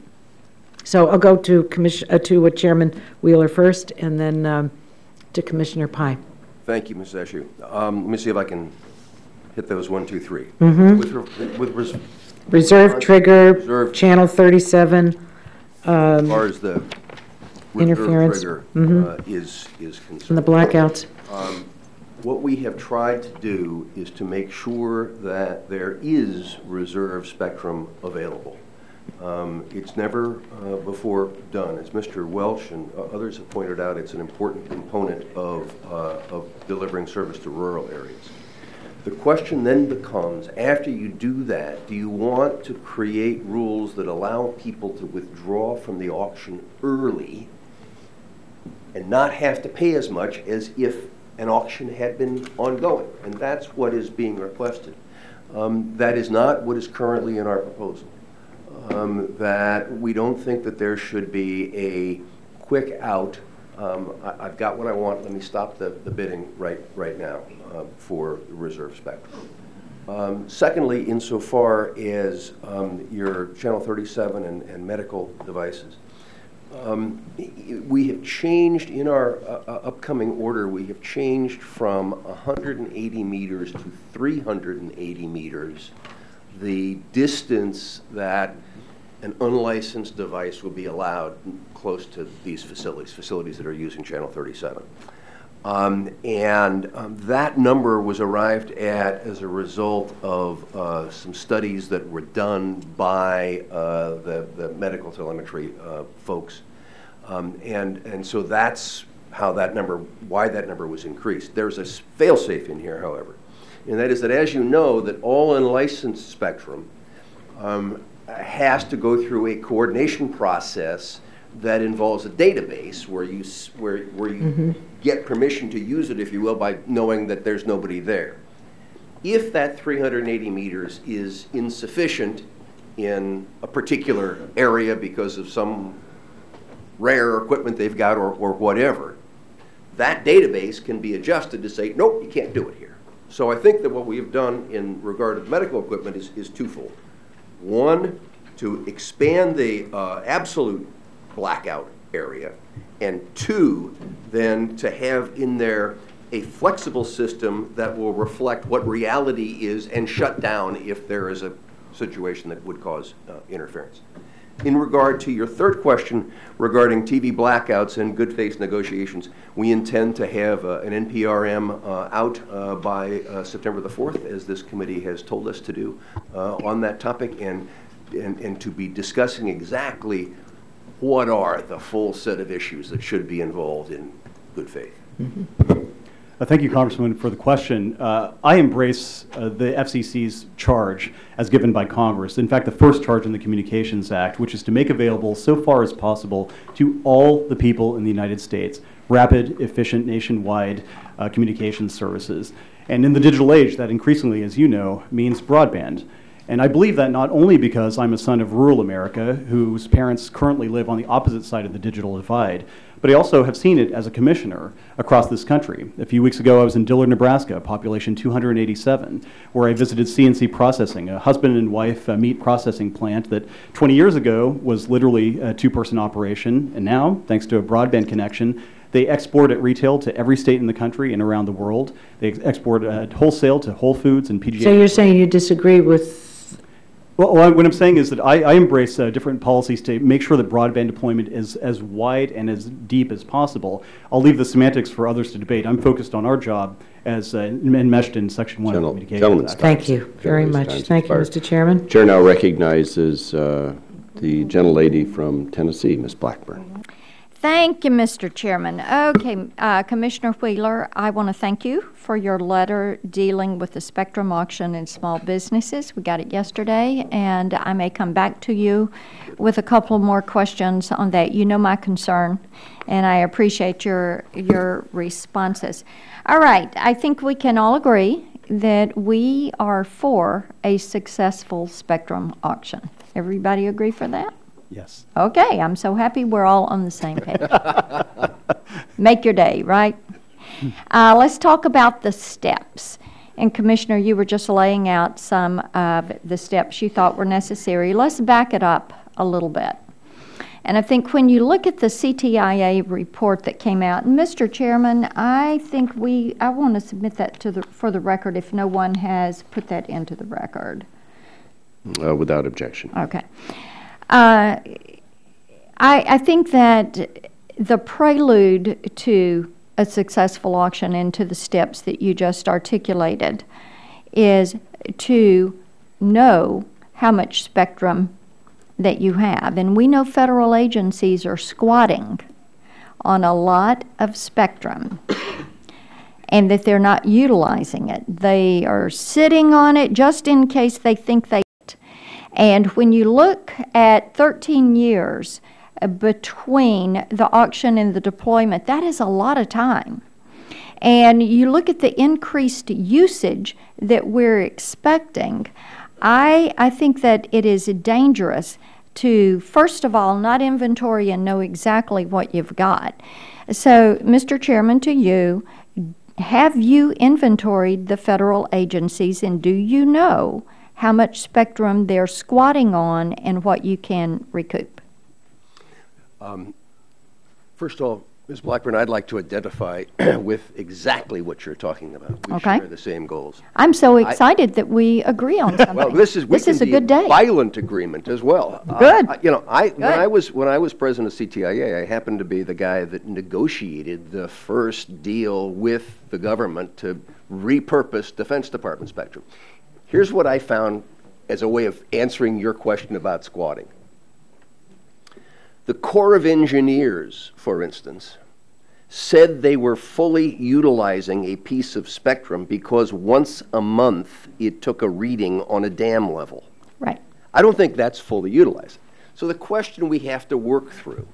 B: So I'll go to Chairman Wheeler first, and then to Commissioner Pai.
I: Thank you, Ms. Eshoo. Let me see if I can hit those 1, 2, 3.
B: Mm-hmm. Reserve trigger, Channel 37.
I: As far as the
B: interference
I: trigger is concerned.
B: And the blackouts.
I: What we have tried to do is to make sure that there is reserve spectrum available. It's never before done. As Mr. Welch and others have pointed out, it's an important component of delivering service to rural areas. The question then becomes, after you do that, do you want to create rules that allow people to withdraw from the auction early and not have to pay as much as if an auction had been ongoing? And that's what is being requested. That is not what is currently in our proposal. That we don't think that there should be a quick out. I've got what I want. Let me stop the bidding right now for the reserve spectrum. Secondly, insofar as your Channel 37 and medical devices, we have changed in our upcoming order. We have changed from 180 meters to 380 meters the distance that an unlicensed device will be allowed close to these facilities that are using Channel 37. That number was arrived at as a result of some studies that were done by the medical telemetry folks. And so that's how that number, why that number was increased. There's a fail-safe in here, however, and that is that, as you know, that all unlicensed spectrum has to go through a coordination process that involves a database where you get permission to use it, if you will, by knowing that there's nobody there. If that 380 meters is insufficient in a particular area because of some rare equipment they've got or whatever, that database can be adjusted to say, nope, you can't do it here. So I think that what we have done in regard to medical equipment is twofold. One, to expand the absolute blackout area, and two, then to have in there a flexible system that will reflect what reality is and shut down if there is a situation that would cause interference. In regard to your third question regarding TV blackouts and good faith negotiations, we intend to have an NPRM out by September the 4th, as this committee has told us to do on that topic, and to be discussing exactly what are the full set of issues that should be involved in good faith.
J: Mm-hmm. Thank you, Congressman, for the question. I embrace the FCC's charge as given by Congress. In fact, the first charge in the Communications Act, which is to make available, so far as possible, to all the people in the United States, rapid, efficient, nationwide communications services. And in the digital age, that increasingly, as you know, means broadband. And I believe that not only because I'm a son of rural America, whose parents currently live on the opposite side of the digital divide, but I also have seen it as a commissioner across this country. A few weeks ago, I was in Dillard, Nebraska, population 287, where I visited CNC Processing, a husband and wife meat processing plant that 20 years ago was literally a two-person operation, and now, thanks to a broadband connection, they export at retail to every state in the country and around the world. They export at wholesale to Whole Foods and PGA.
B: So you're saying you disagree with?
J: Well, what I'm saying is that I embrace different policies to make sure that broadband deployment is as wide and as deep as possible. I'll leave the semantics for others to debate. I'm focused on our job as enmeshed in Section 1 of the Communications Act.
B: Thank you very much. Thank you, Mr. Chairman.
A: Chair now recognizes the gentlelady from Tennessee, Ms. Blackburn.
D: Thank you, Mr. Chairman. Okay, Commissioner Wheeler, I want to thank you for your letter dealing with the spectrum auction in small businesses. We got it yesterday, and I may come back to you with a couple more questions on that. You know my concern, and I appreciate your responses. All right, I think we can all agree that we are for a successful spectrum auction. Everybody agree for that?
J: Yes.
D: Okay, I'm so happy we're all on the same page. Make your day, right? Let's talk about the steps. And Commissioner, you were just laying out some of the steps you thought were necessary. Let's back it up a little bit. And I think when you look at the CTIA report that came out, and Mr. Chairman, I think I want to submit that for the record if no one has put that into the record.
A: Without objection.
D: Okay. I think that the prelude to a successful auction and to the steps that you just articulated is to know how much spectrum that you have. And we know federal agencies are squatting on a lot of spectrum and that they're not utilizing it. They are sitting on it just in case they think they. And when you look at 13 years between the auction and the deployment, that is a lot of time. And you look at the increased usage that we're expecting, I think that it is dangerous to, first of all, not inventory and know exactly what you've got. So, Mr. Chairman, to you, have you inventoried the federal agencies, and do you know how much spectrum they're squatting on and what you can recoup?
I: First of all, Ms. Blackburn, I'd like to identify with exactly what you're talking about. We share the same goals.
D: I'm so excited that we agree on something.
I: Well, this is a
D: good day.
I: Violent agreement as well.
D: Good.
I: When I was president of CTIA, I happened to be the guy that negotiated the first deal with the government to repurpose Defense Department spectrum. Here's what I found as a way of answering your question about squatting. The Corps of Engineers, for instance, said they were fully utilizing a piece of spectrum because once a month it took a reading on a dam level.
D: Right.
I: I don't think that's fully utilized. So the question we have to work through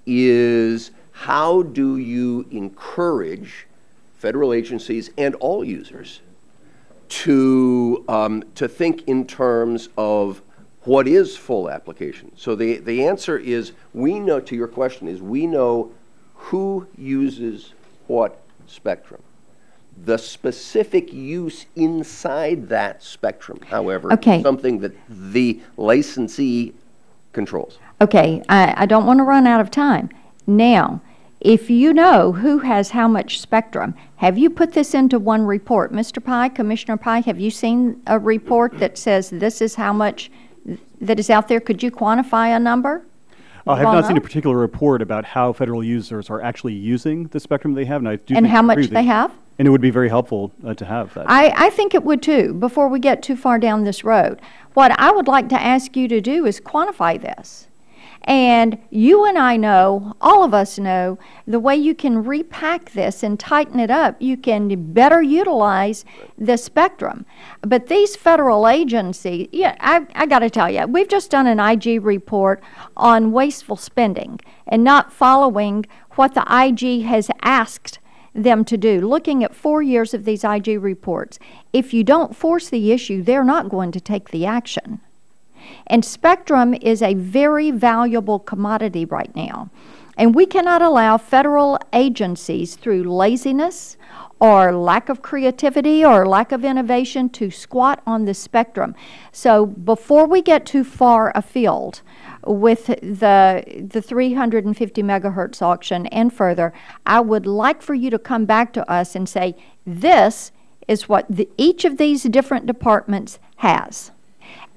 I: is, how do you encourage federal agencies and all users to think in terms of what is full application? So the answer is, we know, to your question, is we know who uses what spectrum. The specific use inside that spectrum, however, is something that the licensee controls.
D: Okay, I don't want to run out of time. Now, if you know who has how much spectrum, have you put this into one report? Mr. Pye, Commissioner Pye, have you seen a report that says this is how much that is out there? Could you quantify a number?
J: I have
D: Well,
J: not seen
D: no.
J: a particular report about how federal users are actually using the spectrum they have, and I do
D: And
J: think
D: how
J: I
D: much
J: agree
D: they have?
J: And it would be very helpful to have that.
D: I think it would too, before we get too far down this road. What I would like to ask you to do is quantify this. And you and I know, all of us know, the way you can repack this and tighten it up, you can better utilize the spectrum. But these federal agencies, yeah, I got to tell you, we've just done an IG report on wasteful spending and not following what the IG has asked them to do, looking at 4 years of these IG reports. If you don't force the issue, they're not going to take the action. And spectrum is a very valuable commodity right now. And we cannot allow federal agencies, through laziness or lack of creativity or lack of innovation, to squat on the spectrum. So before we get too far afield with the 350 megahertz auction and further, I would like for you to come back to us and say, this is what each of these different departments has.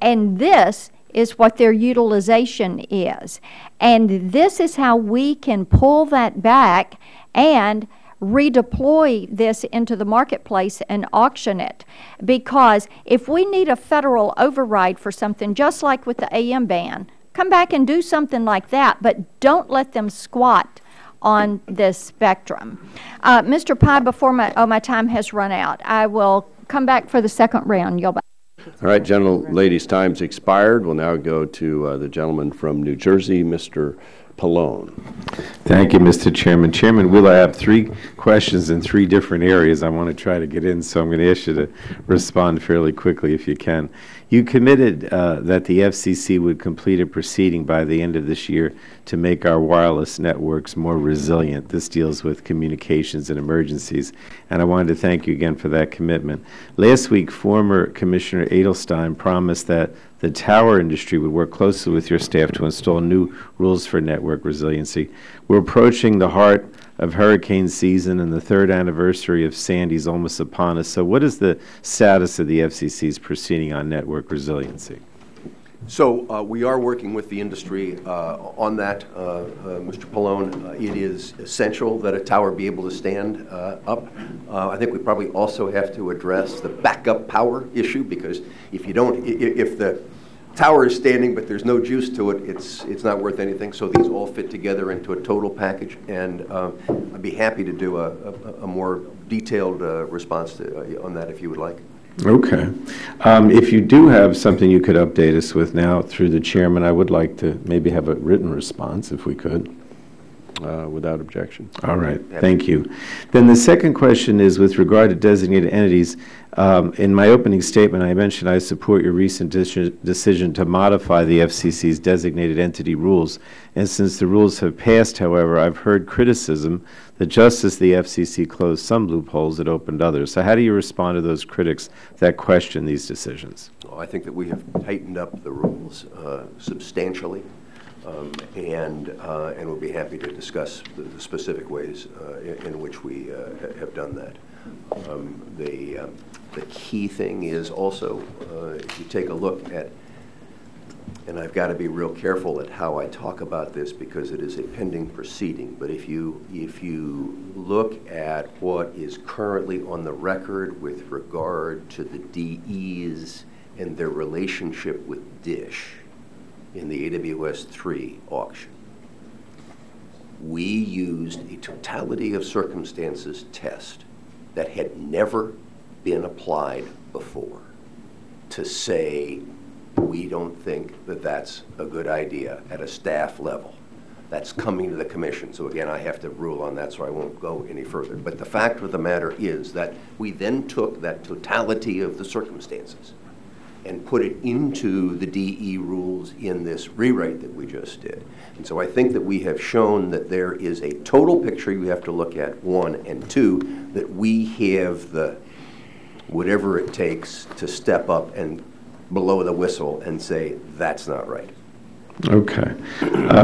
D: And this is what their utilization is. And this is how we can pull that back and redeploy this into the marketplace and auction it. Because if we need a federal override for something, just like with the AM ban, come back and do something like that, but don't let them squat on this spectrum. Mr. Pye, before my time has run out, I will come back for the second round. Yield back.
A: All right, ladies, time's expired. We'll now go to the gentleman from New Jersey, Mr. Pallone.
F: Thank you, Mr. Chairman. Chairman Wheeler, I have 3 questions in 3 different areas I want to try to get in, so I'm going to ask you to respond fairly quickly if you can. You committed that the FCC would complete a proceeding by the end of this year to make our wireless networks more resilient. This deals with communications and emergencies, and I wanted to thank you again for that commitment. Last week, former Commissioner Edelstein promised that the tower industry would work closely with your staff to install new rules for network resiliency. We're approaching the heart of hurricane season, and the 3rd anniversary of Sandy's almost upon us. So what is the status of the FCC's proceeding on network resiliency?
I: So we are working with the industry on that, Mr. Pallone. It is essential that a tower be able to stand up. I think we probably also have to address the backup power issue, because if you don't, if the tower is standing but there's no juice to it, it's not worth anything. So these all fit together into a total package, and I'd be happy to do a more detailed response on that if you would like.
F: Okay. If you do have something you could update us with now through the chairman, I would like to maybe have a written response if we could.
A: Without objection.
F: All right. Thank you. Then the second question is with regard to designated entities. In my opening statement, I mentioned I support your recent decision to modify the FCC's designated entity rules. And since the rules have passed, however, I've heard criticism that just as the FCC closed some loopholes, it opened others. So how do you respond to those critics that question these decisions?
I: Well, I think that we have tightened up the rules substantially. And we'll be happy to discuss the specific ways in which we have done that. The key thing is also, if you take a look at, and I've got to be real careful at how I talk about this because it is a pending proceeding, but if you look at what is currently on the record with regard to the DEs and their relationship with DISH, in the AWS-3 auction, we used a totality of circumstances test that had never been applied before to say we don't think that that's a good idea at a staff level. That's coming to the commission. So again, I have to rule on that, so I won't go any further. But the fact of the matter is that we then took that totality of the circumstances and put it into the DE rules in this rewrite that we just did. And so I think that we have shown that there is a total picture you have to look at, 1, and 2, that we have the whatever it takes to step up and blow the whistle and say, that's not right.
F: Okay.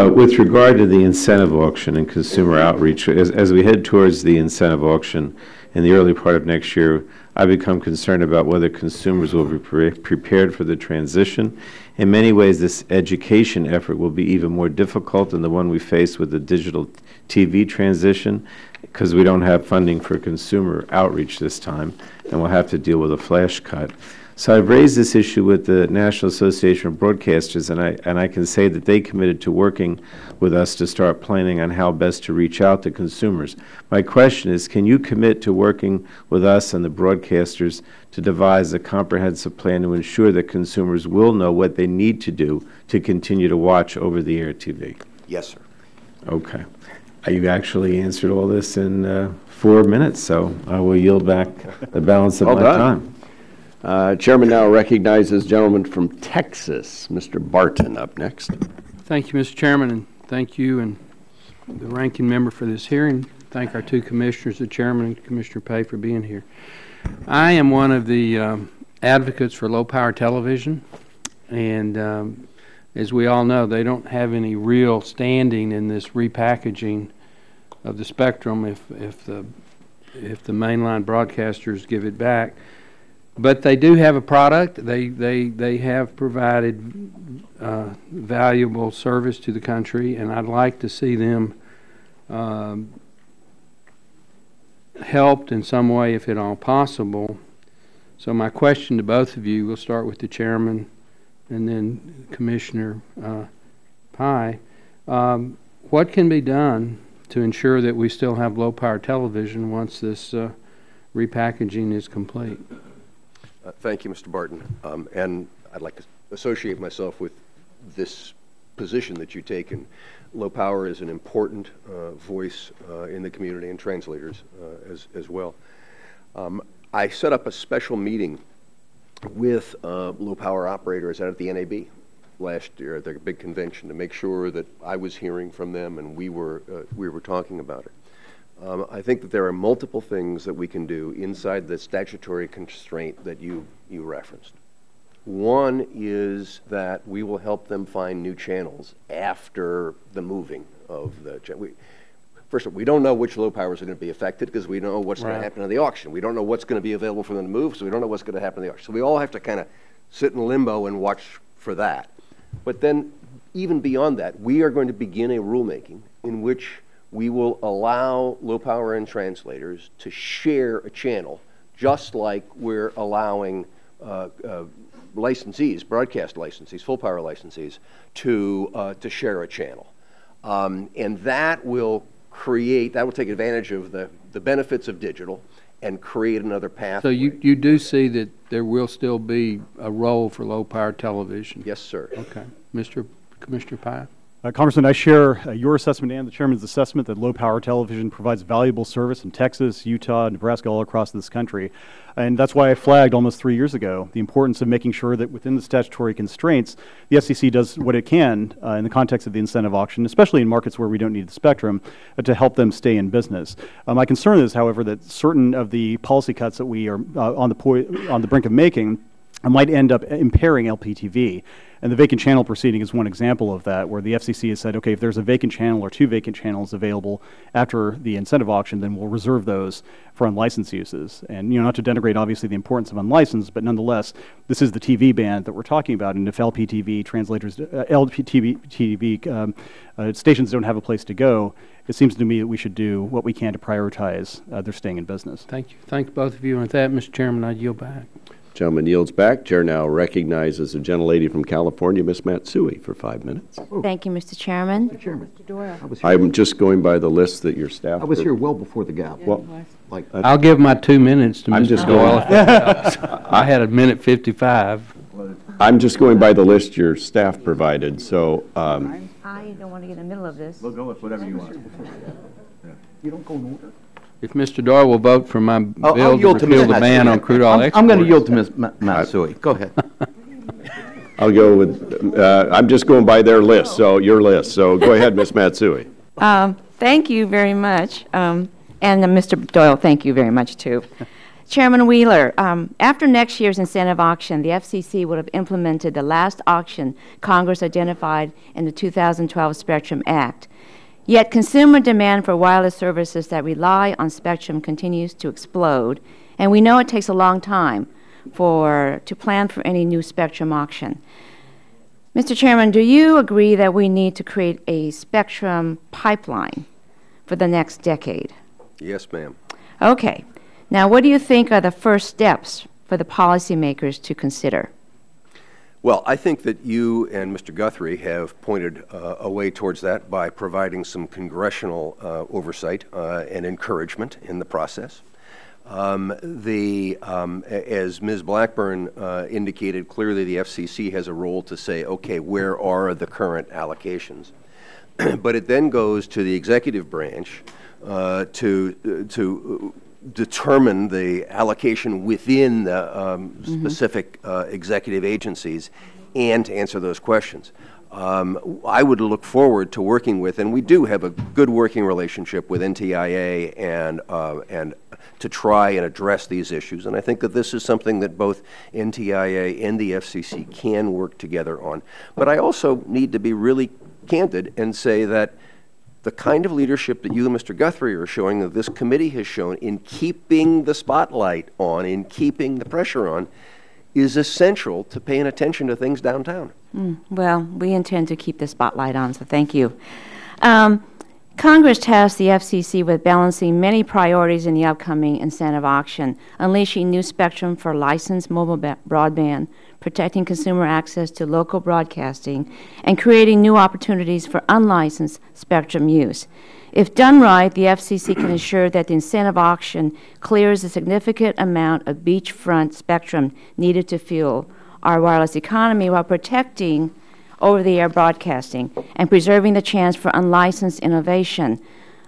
F: With regard to the incentive auction and consumer outreach, as we head towards the incentive auction in the early part of next year, I become concerned about whether consumers will be prepared for the transition. In many ways, this education effort will be even more difficult than the one we face with the digital TV transition, because we don't have funding for consumer outreach this time, and we'll have to deal with a flash cut. So I've raised this issue with the National Association of Broadcasters, and I can say that they committed to working with us to start planning on how best to reach out to consumers. My question is, can you commit to working with us and the broadcasters to devise a comprehensive plan to ensure that consumers will know what they need to do to continue to watch over-the-air TV?
I: Yes, sir.
F: Okay. You've actually answered all this in 4 minutes, so I will yield back the balance of
A: Well
F: my
A: done.
F: time.
A: Chairman now recognizes gentleman from Texas, Mr. Barton, up next.
K: Thank you, Mr. Chairman, and thank you and the ranking member for this hearing. Thank our two commissioners, the chairman and Commissioner Pay, for being here. I am one of the advocates for low-power television, and as we all know, they don't have any real standing in this repackaging of the spectrum if the mainline broadcasters give it back. But they do have a product. They have provided valuable service to the country, and I'd like to see them helped in some way, if at all possible. So my question to both of you, we'll start with the chairman and then Commissioner Pye. What can be done to ensure that we still have low-power television once this repackaging is complete?
I: Thank you, Mr. Barton. And I'd like to associate myself with this position that you take. And low power is an important voice in the community, and translators as well. I set up a special meeting with low power operators out at the NAB last year at the big convention to make sure that I was hearing from them and we were talking about it. I think that there are multiple things that we can do inside the statutory constraint that you referenced. One is that we will help them find new channels after the moving of the channel. First of all, we don't know which low powers are going to be affected because we don't know what's going to happen in the auction. We don't know what's going to be available for them to move, so we don't know what's going to happen in the auction. So we all have to kind of sit in limbo and watch for that. But then, even beyond that, we are going to begin a rulemaking in which we will allow low power and translators to share a channel, just like we're allowing licensees, broadcast licensees, full power licensees, to share a channel. And that will take advantage of the benefits of digital and create another pathway.
K: So you do see that there will still be a role for low power television?
I: Yes, sir.
K: Okay. Commissioner Pye?
J: Congressman, I share your assessment and the chairman's assessment that low-power television provides valuable service in Texas, Utah, Nebraska, all across this country. And that's why I flagged almost 3 years ago the importance of making sure that within the statutory constraints, the FCC does what it can in the context of the incentive auction, especially in markets where we don't need the spectrum, to help them stay in business. My concern is, however, that certain of the policy cuts that we are on the brink of making might end up impairing LPTV. And the vacant channel proceeding is one example of that, where the FCC has said, okay, if there's a vacant channel or two vacant channels available after the incentive auction, then we'll reserve those for unlicensed uses. And, not to denigrate, obviously, the importance of unlicensed, but nonetheless, this is the TV band that we're talking about. And if LPTV stations don't have a place to go, it seems to me that we should do what we can to prioritize their staying in business.
K: Thank you. Thank both of you. And with that, Mr. Chairman, I yield back.
A: Gentleman yields back. Chair now recognizes a gentlelady from California, Ms. Matsui, for 5 minutes.
H: Thank you, Mr. Chairman.
G: Mr. Chairman,
A: I'm just going by the list that your staff...
G: I was here well before the gap.
A: Well,
K: I'll give my 2 minutes to
A: I'm
K: Mr.
A: just
K: Doyle. I had a minute 55.
A: I'm just going by the list your staff provided, so...
H: I don't want to get in the middle of this.
I: We'll go with whatever you want.
G: You don't go in order?
K: If Mr. Doyle will vote for my bill
G: I'll
K: to
G: yield to
K: repeal
G: Ms.
K: the ban on crude oil exports.
G: I'm going to yield to Ms. Matsui. Go ahead.
A: I'll go with... I'm just going by their list, so your list. So go ahead, Ms. Matsui.
H: Thank you very much. And Mr. Doyle, thank you very much, too. Chairman Wheeler, after next year's incentive auction, the FCC would have implemented the last auction Congress identified in the 2012 Spectrum Act. Yet consumer demand for wireless services that rely on spectrum continues to explode, And we know it takes a long time to plan for any new spectrum auction. Mr. Chairman, do you agree that we need to create a spectrum pipeline for the next decade?
I: Yes, ma'am.
H: Okay. Now, what do you think are the first steps for the policymakers to consider?
I: Well, I think that you and Mr. Guthrie have pointed a way towards that by providing some congressional oversight and encouragement in the process. As Ms. Blackburn indicated, clearly the FCC has a role to say, okay, where are the current allocations? But it then goes to the executive branch to determine the allocation within the specific executive agencies and to answer those questions. I would look forward to working with, and we do have a good working relationship with NTIA and to try and address these issues. And I think that this is something that both NTIA and the FCC can work together on. But I also need to be really candid and say that the kind of leadership that you and Mr. Guthrie are showing, that this committee has shown in keeping the spotlight on, in keeping the pressure on, is essential to paying attention to things downtown.
H: Well, we intend to keep the spotlight on, so thank you. Congress tasked the FCC with balancing many priorities in the upcoming incentive auction, unleashing new spectrum for licensed mobile broadband, protecting consumer access to local broadcasting, and creating new opportunities for unlicensed spectrum use. If done right, the FCC can ensure that the incentive auction clears a significant amount of beachfront spectrum needed to fuel our wireless economy while protecting over-the-air broadcasting and preserving the chance for unlicensed innovation.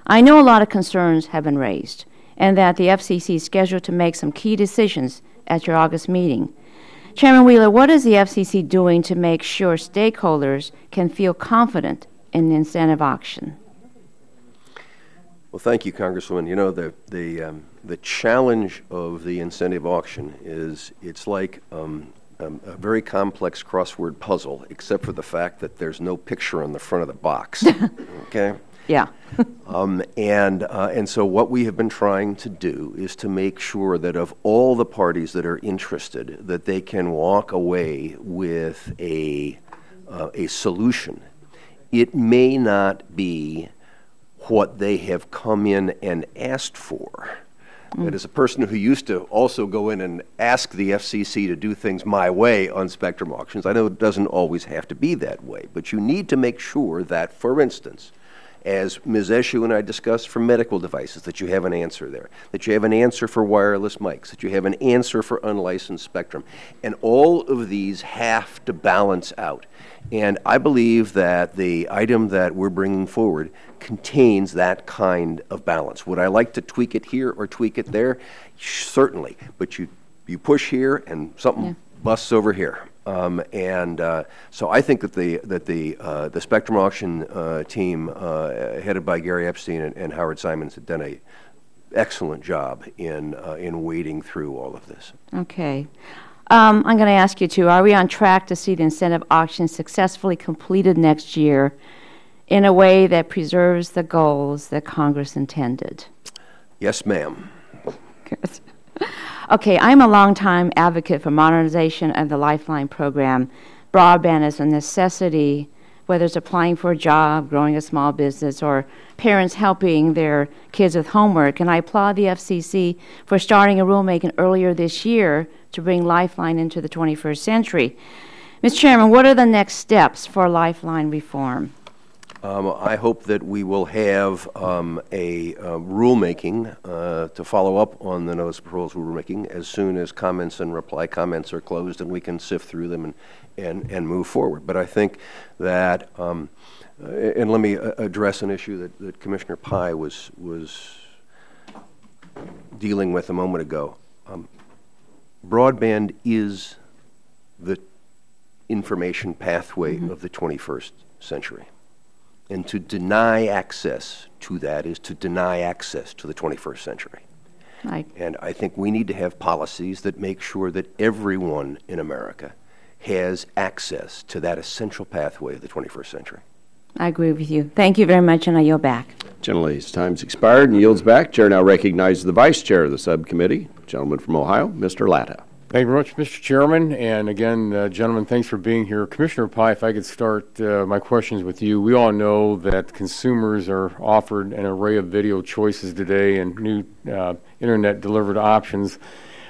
H: I know a lot of concerns have been raised, and that the FCC is scheduled to make some key decisions at your August meeting. Chairman Wheeler, what is the FCC doing to make sure stakeholders can feel confident in the incentive auction?
I: Well, thank you, Congresswoman. You know, the challenge of the incentive auction is it's like a very complex crossword puzzle, except for the fact that there's no picture on the front of the box. Okay?
H: Yeah.
I: And so what we have been trying to do is to make sure that of all the parties that are interested, that they can walk away with a solution. It may not be what they have come in and asked for. But as a person who used to also go in and ask the FCC to do things my way on spectrum auctions, I know it doesn't always have to be that way, but you need to make sure that, for instance, as Ms. Eshu and I discussed for medical devices, that you have an answer there, that you have an answer for wireless mics, that you have an answer for unlicensed spectrum. And all of these have to balance out. And I believe that the item that we're bringing forward contains that kind of balance. Would I like to tweak it here or tweak it there? Certainly. But you push here and something busts over here. So I think that the spectrum auction team, headed by Gary Epstein and Howard Simons, have done an excellent job in wading through all of this.
H: Okay. I'm going to ask you too, are we on track to see the incentive auction successfully completed next year in a way that preserves the goals that Congress intended?
I: Yes, ma'am.
H: Good. Okay, I'm a longtime advocate for modernization of the Lifeline program. Broadband is a necessity, whether it's applying for a job, growing a small business, or parents helping their kids with homework. And I applaud the FCC for starting a rulemaking earlier this year to bring Lifeline into the 21st century. Mr. Chairman, what are the next steps for Lifeline reform?
I: I hope that we will have a rulemaking to follow up on the notice of proposal rulemaking as soon as comments and reply comments are closed and we can sift through them and move forward. But I think that, and let me address an issue that Commissioner Pai was dealing with a moment ago. Broadband is the information pathway of the 21st century. And to deny access to that is to deny access to the 21st century.
H: Right.
I: And I think we need to have policies that make sure that everyone in America has access to that essential pathway of the 21st century.
H: I agree with you. Thank you very much, and I yield back.
A: Gentlelady's time's expired and yields back. Chair now recognizes the Vice Chair of the subcommittee. Gentleman from Ohio, Mr. Latta.
E: Thank you very much, Mr. Chairman. And again, gentlemen, thanks for being here. Commissioner Pai, if I could start my questions with you. We all know that consumers are offered an array of video choices today, and new internet-delivered options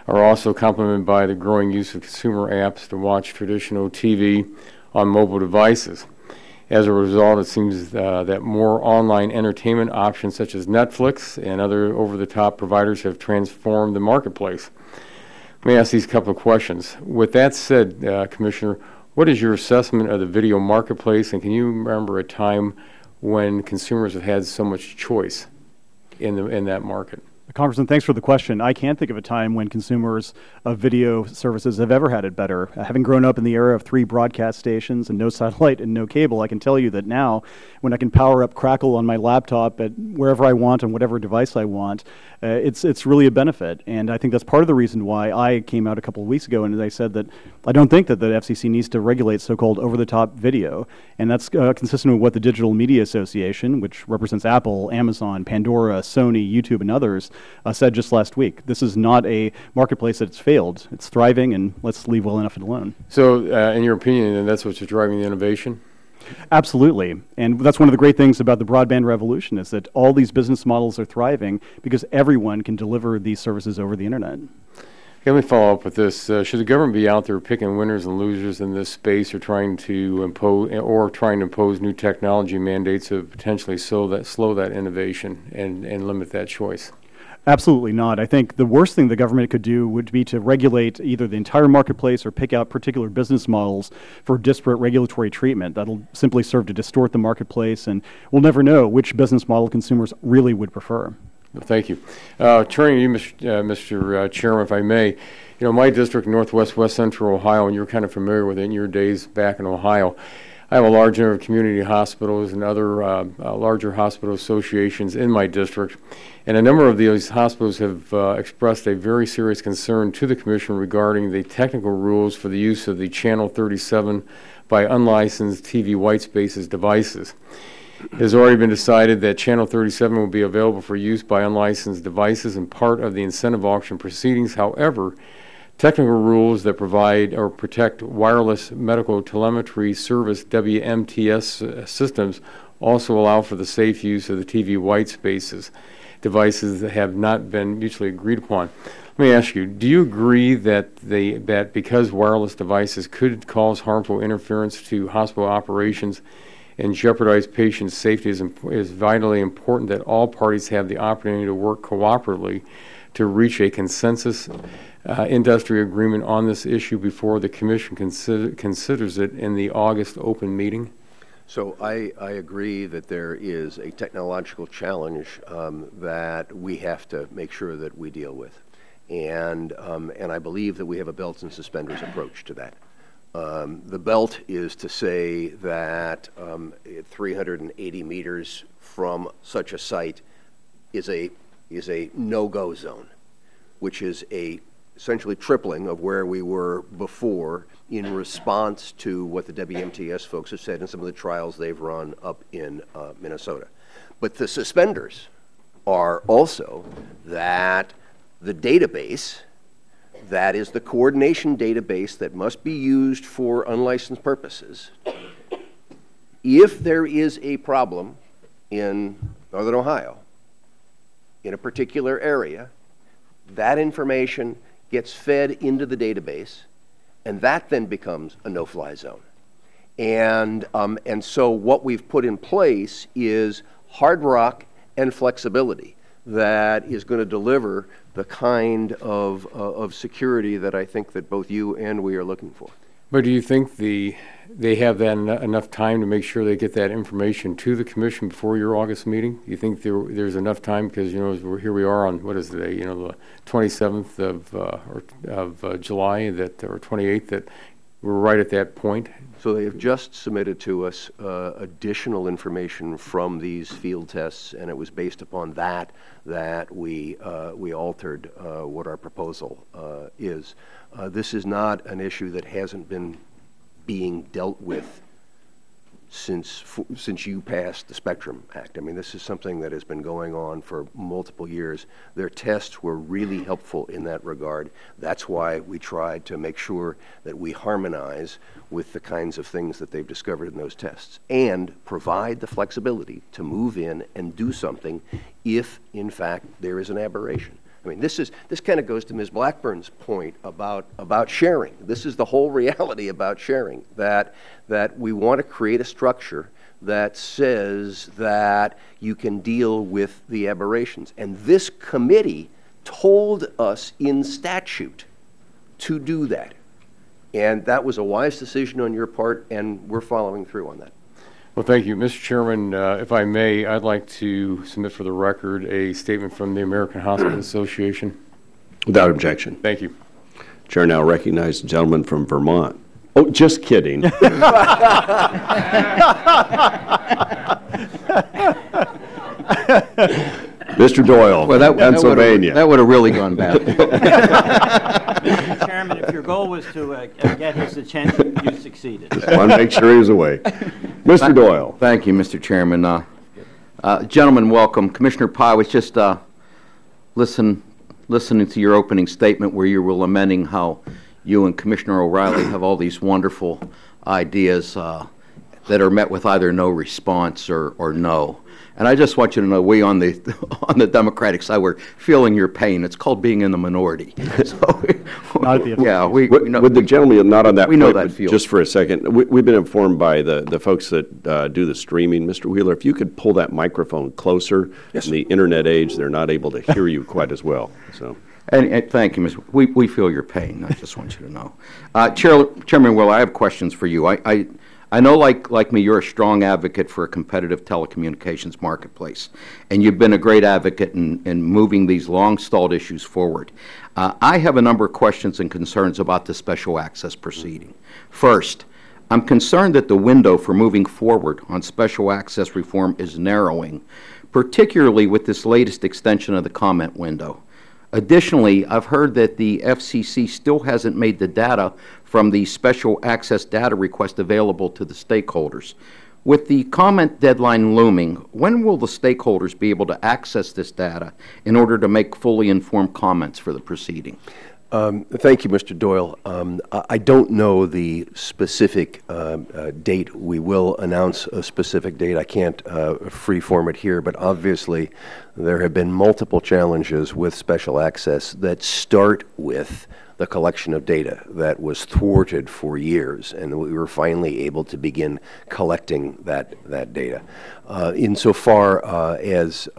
E: are also complemented by the growing use of consumer apps to watch traditional TV on mobile devices. As a result, it seems that more online entertainment options such as Netflix and other over-the-top providers have transformed the marketplace. Let me ask these couple of questions. With that said, Commissioner, what is your assessment of the video marketplace, and can you remember a time when consumers have had so much choice in that market?
J: Congressman, thanks for the question. I can't think of a time when consumers of video services have ever had it better. Having grown up in the era of 3 broadcast stations and no satellite and no cable, I can tell you that now, when I can power up Crackle on my laptop at wherever I want on whatever device I want, it's really a benefit. And I think that's part of the reason why I came out a couple of weeks ago and I said that I don't think that the FCC needs to regulate so-called over-the-top video. And that's consistent with what the Digital Media Association, which represents Apple, Amazon, Pandora, Sony, YouTube, and others, said just last week. This is not a marketplace that's failed. It's thriving, and let's leave well enough alone.
E: So, in your opinion, then that's what's driving the innovation?
J: Absolutely. And that's one of the great things about the broadband revolution is that all these business models are thriving because everyone can deliver these services over the internet.
E: Okay, let me follow up with this. Should the government be out there picking winners and losers in this space, or trying to impose new technology mandates to potentially slow that innovation and limit that choice?
J: Absolutely not. I think the worst thing the government could do would be to regulate either the entire marketplace or pick out particular business models for disparate regulatory treatment. That'll simply serve to distort the marketplace, and we'll never know which business model consumers really would prefer.
E: Well, thank you. Turning to you, Mr. Chairman, if I may, my district, Northwest West Central Ohio, and you're kind of familiar with it in your days back in Ohio. I have a large number of community hospitals and other larger hospital associations in my district, and a number of these hospitals have expressed a very serious concern to the Commission regarding the technical rules for the use of the Channel 37 by unlicensed TV white spaces devices. It has already been decided that Channel 37 will be available for use by unlicensed devices and part of the incentive auction proceedings. However, technical rules that provide or protect wireless medical telemetry service WMTS systems also allow for the safe use of the TV white spaces devices that have not been mutually agreed upon. Let me ask you, do you agree that because wireless devices could cause harmful interference to hospital operations and jeopardize patient safety, is vitally important that all parties have the opportunity to work cooperatively to reach a consensus industry agreement on this issue before the Commission considers it in the August open meeting?
I: So I agree that there is a technological challenge that we have to make sure that we deal with. And I believe that we have a belts and suspenders approach to that. The belt is to say that 380 meters from such a site is a no-go zone, which is essentially tripling of where we were before in response to what the WMTS folks have said in some of the trials they've run up in Minnesota. But the suspenders are also that the database, that is the coordination database that must be used for unlicensed purposes, if there is a problem in Northern Ohio, in a particular area, that information gets fed into the database, and that then becomes a no-fly zone. And so what we've put in place is hard rock and flexibility that is going to deliver the kind of security that I think that both you and we are looking for.
E: But do you think they have then enough time to make sure they get that information to the Commission before your August meeting? Do you think there's enough time? Because here we are on, what is today? The 27th of July, or 28th, that we're right at that point.
I: So they have just submitted to us additional information from these field tests, and it was based upon that we altered what our proposal is. This is not an issue that hasn't been being dealt with since you passed the Spectrum Act. I mean, this is something that has been going on for multiple years. Their tests were really helpful in that regard. That's why we tried to make sure that we harmonize with the kinds of things that they've discovered in those tests and provide the flexibility to move in and do something if, in fact, there is an aberration. I mean, this kind of goes to Ms. Blackburn's point about sharing. This is the whole reality about sharing, that we want to create a structure that says that you can deal with the aberrations. And this committee told us in statute to do that. And that was a wise decision on your part, and we're following through on that.
E: Well, thank you. Mr. Chairman, if I may, I'd like to submit for the record a statement from the American Hospital Association.
A: Without objection.
E: Thank you.
A: Chair now recognizes the gentleman from Vermont. Oh, just kidding. Mr. Doyle,
G: Well,
A: Pennsylvania.
G: that would have really gone bad.
C: Mr. Chairman, if your goal was to get his attention, you succeeded.
A: Just want to make sure he was awake. Mr. Doyle.
G: Thank you, Mr. Chairman. Gentlemen, welcome. Commissioner Pai was just listening to your opening statement where you were lamenting how you and Commissioner O'Reilly have all these wonderful ideas that are met with either no response or no. And I just want you to know, we on the Democratic side, we're feeling your pain. It's called being in the minority. So, yeah, we know.
A: With the gentleman, not on that
G: we know
A: point,
G: that
A: but
G: field.
A: just for a second, we've been informed by the folks that do the streaming. Mr. Wheeler, if you could pull that microphone closer.
I: Yes.
A: In the internet age, they're not able to hear you quite as well. So.
G: And thank you, Ms. We feel your pain. I just want you to know. Chairman Will, I have questions for you. I know, like me, you're a strong advocate for a competitive telecommunications marketplace, and you've been a great advocate in moving these long-stalled issues forward. I have a number of questions and concerns about the special access proceeding. First, I'm concerned that the window for moving forward on special access reform is narrowing, particularly with this latest extension of the comment window. Additionally, I've heard that the FCC still hasn't made the data from the special access data request available to the stakeholders. With the comment deadline looming, when will the stakeholders be able to access this data in order to make fully informed comments for the proceeding?
I: Thank you, Mr. Doyle. I don't know the specific date. We will announce a specific date. I can't free-form it here, but obviously there have been multiple challenges with special access that start with the collection of data that was thwarted for years, and we were finally able to begin collecting that data. Insofar as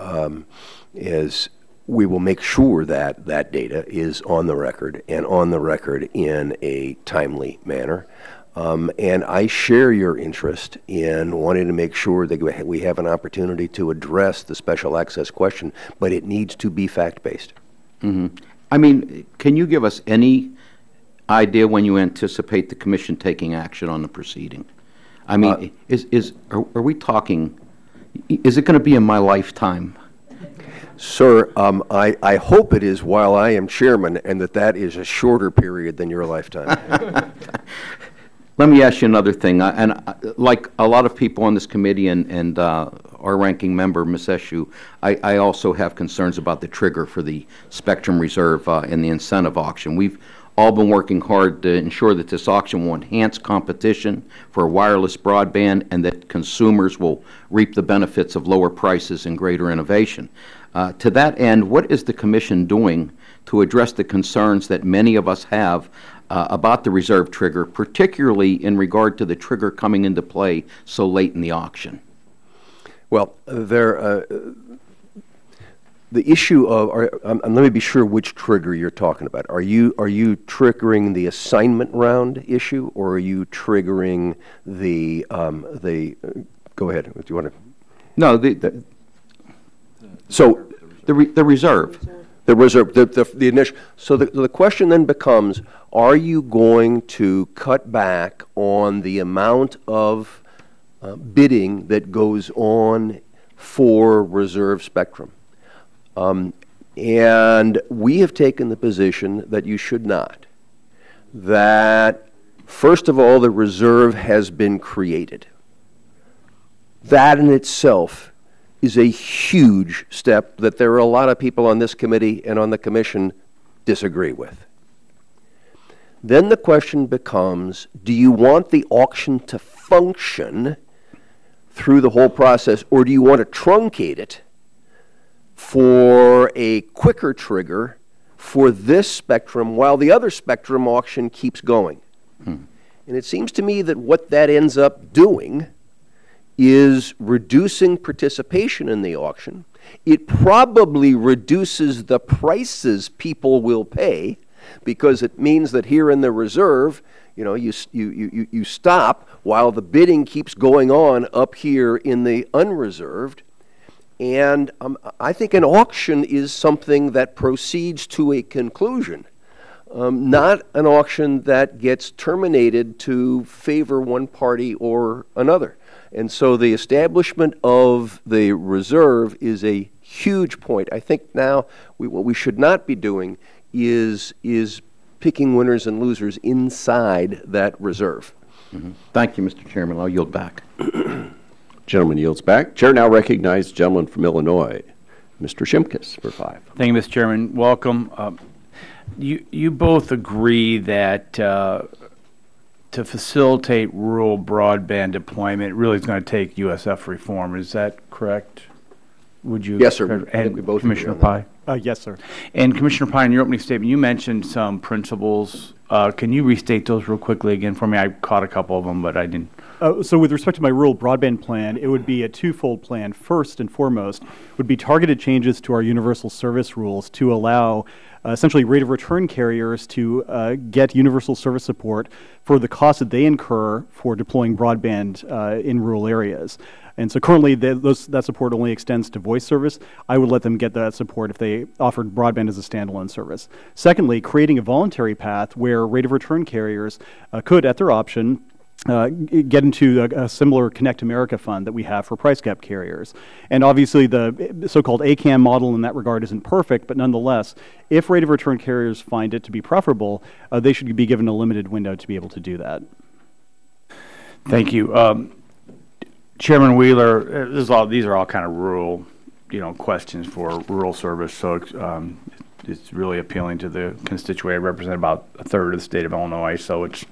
I: we will make sure that that data is on the record, and on the record in a timely manner. And I share your interest in wanting to make sure that we have an opportunity to address the special access question, but it needs to be fact-based.
G: Mm-hmm. I mean, can you give us any idea when you anticipate the Commission taking action on the proceeding? I mean, are we talking, is it going to be in my lifetime?
I: Sir, I hope it is while I am chairman, and that is a shorter period than your lifetime.
G: Let me ask you another thing. Like a lot of people on this committee and our ranking member, Ms. Eshu, I also have concerns about the trigger for the spectrum reserve in the incentive auction. We've all been working hard to ensure that this auction will enhance competition for wireless broadband and that consumers will reap the benefits of lower prices and greater innovation. To that end, what is the Commission doing to address the concerns that many of us have about the reserve trigger, particularly in regard to the trigger coming into play so late in the auction?
I: Well, the issue of, let me be sure which trigger you're talking about. Are you triggering the assignment round issue, or are you triggering the go ahead. Do you want to?
G: No, the reserve.
I: The reserve, the initial. So the question then becomes: are you going to cut back on the amount of bidding that goes on for reserve spectrum? And we have taken the position that you should not. That, first of all, the reserve has been created. That in itself is a huge step that there are a lot of people on this committee and on the commission disagree with. Then the question becomes, do you want the auction to function through the whole process, or do you want to truncate it for a quicker trigger for this spectrum while the other spectrum auction keeps going? And it seems to me that what that ends up doing is reducing participation in the auction. It probably reduces the prices people will pay, because it means that here in the reserve, you know, you stop while the bidding keeps going on up here in the unreserved. And I think an auction is something that proceeds to a conclusion, not an auction that gets terminated to favor one party or another. And so the establishment of the reserve is a huge point. I think now what we should not be doing is picking winners and losers inside that reserve.
G: Thank you, Mr. Chairman. I'll yield back.
A: Gentleman yields back. Chair now recognizes the gentleman from Illinois, Mr. Shimkus, for 5.
L: Thank you, Mr. Chairman. Welcome. You both agree that to facilitate rural broadband deployment really is going to take USF reform. Is that correct? Would you?
I: Yes, sir.
L: And
I: we both
L: Commissioner
I: agree on
L: Pai?
J: Yes, sir.
L: And Commissioner Pai, in your opening statement, you mentioned some principles. Can you restate those real quickly again for me? I caught a couple of them, but I didn't.
J: So with respect to my rural broadband plan, it would be a twofold plan. First and foremost would be targeted changes to our universal service rules to allow essentially rate of return carriers to get universal service support for the costs that they incur for deploying broadband in rural areas. And so currently that support only extends to voice service. I would let them get that support if they offered broadband as a standalone service. Secondly, creating a voluntary path where rate of return carriers could, at their option, get into a similar Connect America fund that we have for price cap carriers. And obviously the so-called ACAM model in that regard isn't perfect, but nonetheless, if rate of return carriers find it to be preferable, they should be given a limited window to be able to do that.
L: Thank you. Chairman Wheeler, these are all kind of rural, questions for rural service, so it's really appealing to the constituent. I represent about a third of the state of Illinois, so it's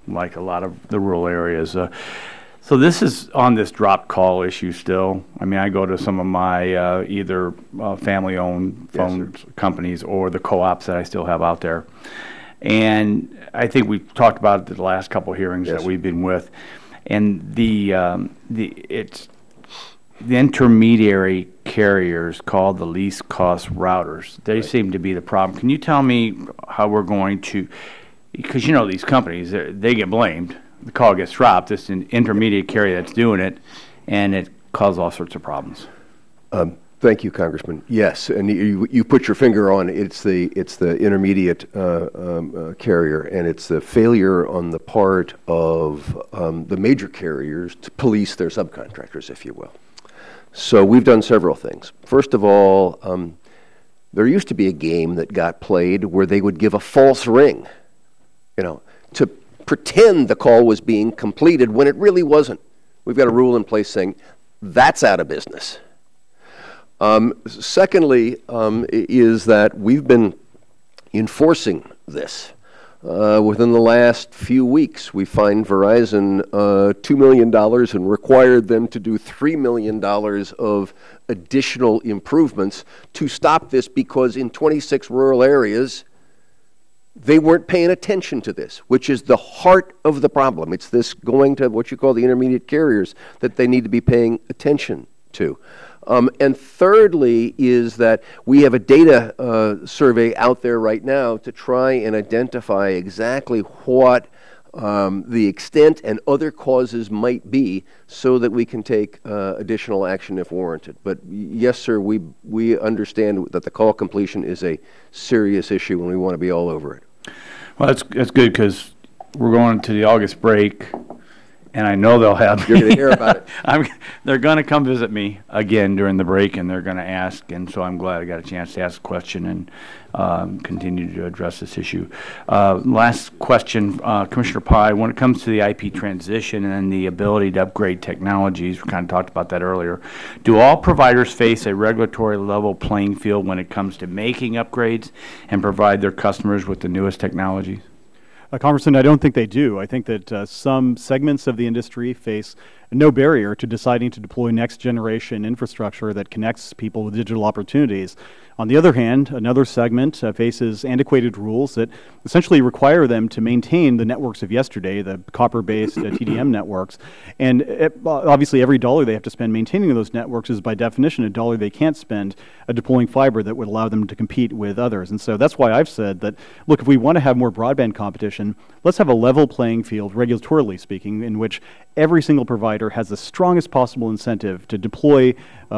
L: like a lot of the rural areas. So this is on this drop call issue still. I mean, I go to some of my either family-owned phone companies or the co-ops that I still have out there. And I think we've talked about it at the last couple of hearings that we've been with. And the intermediary carriers called the least cost routers. They seem to be the problem. Can you tell me how we're going to, because these companies, they get blamed. The call gets dropped. It's an intermediate carrier that's doing it, and it causes all sorts of problems.
I: Thank you, Congressman. Yes, and you put your finger on it. It's the intermediate carrier, and it's the failure on the part of the major carriers to police their subcontractors, if you will. So we've done several things. First of all, there used to be a game that got played where they would give a false ring, to pretend the call was being completed when it really wasn't. We've got a rule in place saying that's out of business. Secondly, is that we've been enforcing this. Within the last few weeks, we fined Verizon $2 million and required them to do $3 million of additional improvements to stop this, because in 26 rural areas, they weren't paying attention to this, which is the heart of the problem. It's this going to what you call the intermediate carriers that they need to be paying attention to. And thirdly is that we have a data survey out there right now to try and identify exactly what the extent and other causes might be, so that we can take additional action if warranted. But yes, sir, we understand that the call completion is a serious issue, and we want to be all over it.
L: Well, that's good, because we're going to the August break, and I know they'll have.
I: You're going to hear about it.
L: They're going to come visit me again during the break, and they're going to ask, and so I'm glad I got a chance to ask a question and continue to address this issue. Last question, Commissioner Pai, when it comes to the IP transition and the ability to upgrade technologies, we kind of talked about that earlier, do all providers face a regulatory level playing field when it comes to making upgrades and provide their customers with the newest technologies?
J: Congressman, I don't think they do. I think that some segments of the industry face no barrier to deciding to deploy next-generation infrastructure that connects people with digital opportunities. On the other hand, another segment faces antiquated rules that essentially require them to maintain the networks of yesterday, the copper-based TDM networks. And obviously, every dollar they have to spend maintaining those networks is by definition a dollar they can't spend deploying fiber that would allow them to compete with others. And so that's why I've said that, look, if we want to have more broadband competition, let's have a level playing field, regulatorily speaking, in which every single provider has the strongest possible incentive to deploy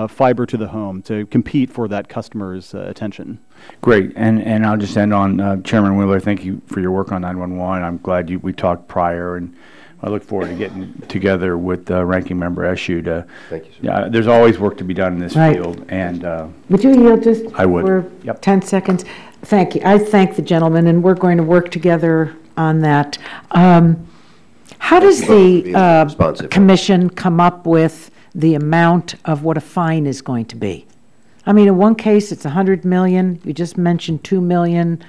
J: fiber to the home to compete for that customer's attention.
L: Great, and I'll just end on Chairman Wheeler. Thank you for your work on 911. I'm glad we talked prior, and I look forward to getting together with Ranking Member Eshoo to.
I: Thank you, sir.
L: Yeah, there's always work to be done in this
B: Right.
L: field, and
B: Would you yield just
L: I would.
B: for
L: Yep.
B: 10 seconds? Thank you. I thank the gentleman, and we're going to work together on that. How does the
I: Responsive.
B: commission come up with the amount of what a fine is going to be? I mean, in one case, it's 100 million. You just mentioned 2 million.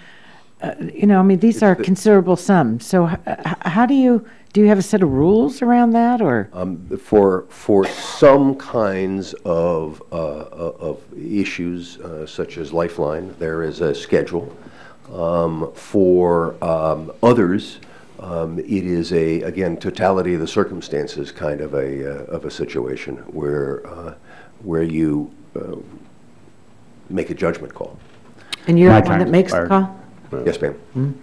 B: You know, I mean, these are considerable sums. So how do you have a set of rules around that, or?
I: For some kinds of issues, such as Lifeline, there is a schedule. For others, it is again, totality of the circumstances kind of a situation where you make a judgment call.
B: And you're
L: My
B: the one that
L: time's
B: makes the
L: expired.
B: call?
I: Yes, ma'am.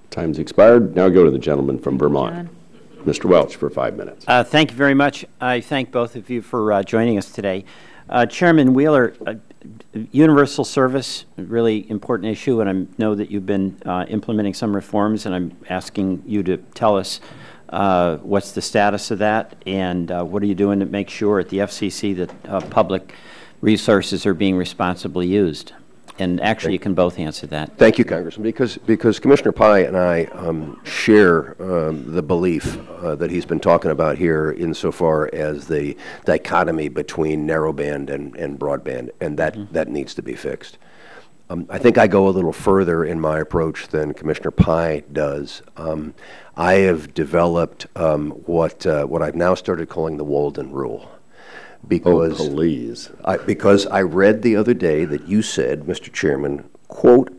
A: Time's expired. Now go to the gentleman from Vermont.
B: John.
A: Mr. Welch for 5 minutes.
C: Thank you very much. I thank both of you for joining us today. Chairman Wheeler, universal service, a really important issue, and I know that you've been implementing some reforms, and I'm asking you to tell us what's the status of that, and what are you doing to make sure at the FCC that public resources are being responsibly used? And actually, you can both answer that.
I: Thank you, Congressman, because Commissioner Pai and I share the belief that he's been talking about here insofar as the dichotomy between narrowband and broadband, and that needs to be fixed. I think I go a little further in my approach than Commissioner Pai does. I have developed what I've now started calling the Walden Rule. Because,
A: please.
I: Because I read the other day that you said, Mr. Chairman, quote,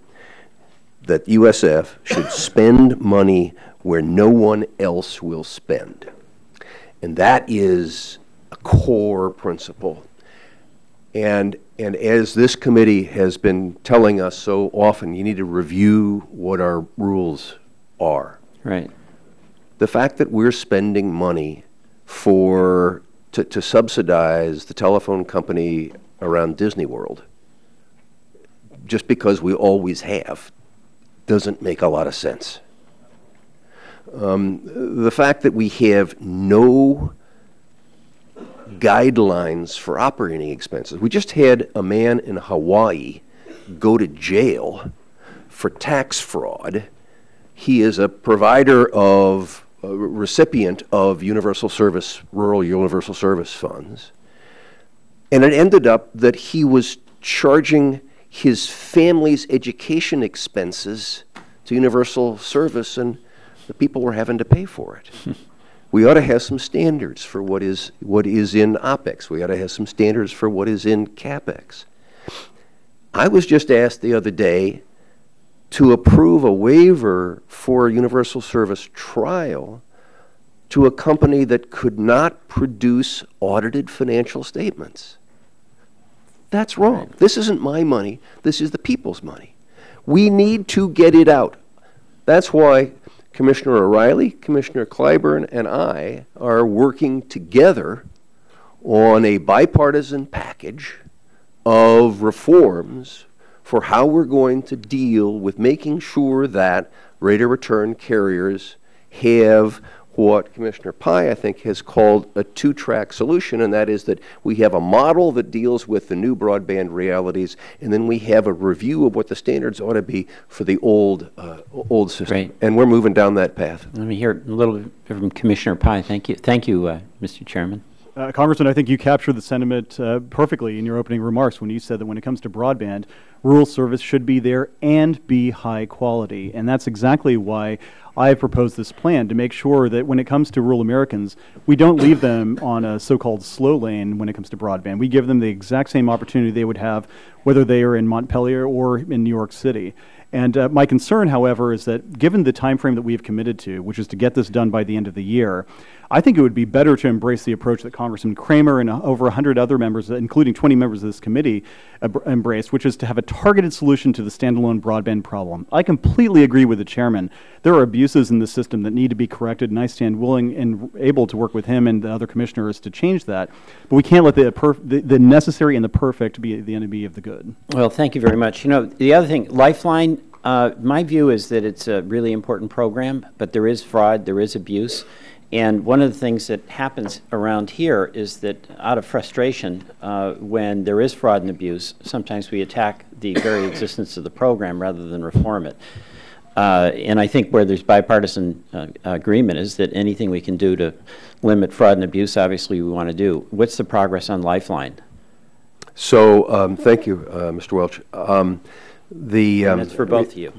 I: that USF should spend money where no one else will spend. And that is a core principle. And as this committee has been telling us so often, you need to review what our rules are.
C: Right.
I: The fact that we're spending money to subsidize the telephone company around Disney World, just because we always have, doesn't make a lot of sense. The fact that we have no guidelines for operating expenses. We just had a man in Hawaii go to jail for tax fraud. He is a provider of recipient of universal service, rural universal service funds. And it ended up that he was charging his family's education expenses to universal service, and the people were having to pay for it. We ought to have some standards for what is in OPEX. We ought to have some standards for what is in CAPEX. I was just asked the other day to approve a waiver for a universal service trial to a company that could not produce audited financial statements. That's wrong. This isn't my money. This is the people's money. We need to get it out. That's why Commissioner O'Reilly, Commissioner Clyburn, and I are working together on a bipartisan package of reforms for how we're going to deal with making sure that rate of return carriers have what Commissioner Pai, I think, has called a two-track solution, and that is that we have a model that deals with the new broadband realities, and then we have a review of what the standards ought to be for the old system.
C: Great.
I: And we're moving down that path.
C: Let me hear a little bit from Commissioner Pai. Thank you. Thank you, Mr. Chairman.
J: Congressman, I think you captured the sentiment perfectly in your opening remarks when you said that when it comes to broadband, rural service should be there and be high quality. And that's exactly why I have proposed this plan, to make sure that when it comes to rural Americans, we don't leave them on a so-called slow lane when it comes to broadband. We give them the exact same opportunity they would have whether they are in Montpelier or in New York City. And my concern, however, is that given the time frame that we have committed to, which is to get this done by the end of the year, I think it would be better to embrace the approach that Congressman Kramer and over 100 other members, including 20 members of this committee, embraced, which is to have a targeted solution to the standalone broadband problem. I completely agree with the chairman. There are abuses in the system that need to be corrected, and I stand willing and able to work with him and the other commissioners to change that. But we can't let the necessary and the perfect be the enemy of the good.
C: Well, thank you very much. You know, the other thing, Lifeline, my view is that it's a really important program, but there is fraud, there is abuse. And one of the things that happens around here is that out of frustration, when there is fraud and abuse, sometimes we attack the very existence of the program rather than reform it. And I think where there's bipartisan agreement is that anything we can do to limit fraud and abuse, obviously we want to do. What's the progress on Lifeline?
I: So thank you, Mr. Welch.
C: That's for both of you.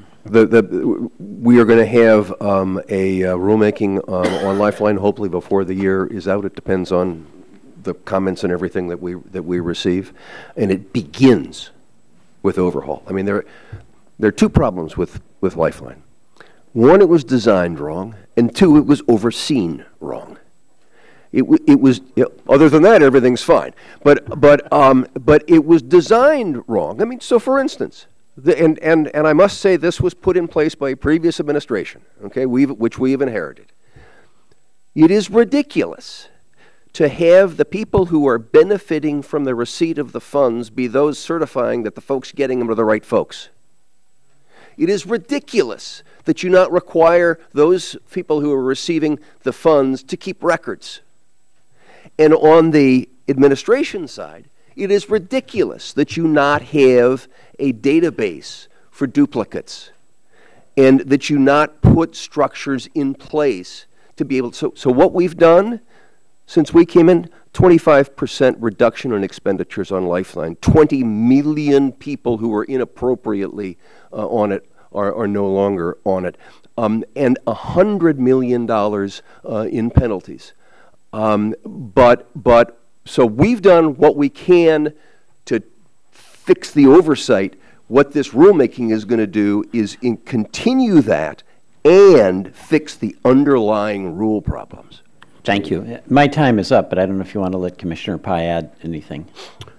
I: We are going to have a rulemaking on Lifeline hopefully before the year is out. It depends on the comments and everything that we receive, and it begins with overhaul. I mean, there are two problems with Lifeline. One, it was designed wrong, and two, it was overseen wrong. It was, other than that, everything's fine. But it was designed wrong. I mean, so for instance. And I must say this was put in place by a previous administration, okay, which we have inherited. It is ridiculous to have the people who are benefiting from the receipt of the funds be those certifying that the folks getting them are the right folks. It is ridiculous that you not require those people who are receiving the funds to keep records. And on the administration side, it is ridiculous that you not have a database for duplicates and that you not put structures in place to be able to. So what we've done since we came in, 25% reduction in expenditures on Lifeline. 20 million people who were inappropriately on it are no longer on it. And $100 million in penalties. So we've done what we can to fix the oversight. What this rulemaking is going to do is continue that and fix the underlying rule problems.
C: Thank you. My time is up, but I don't know if you want to let Commissioner Pai add anything.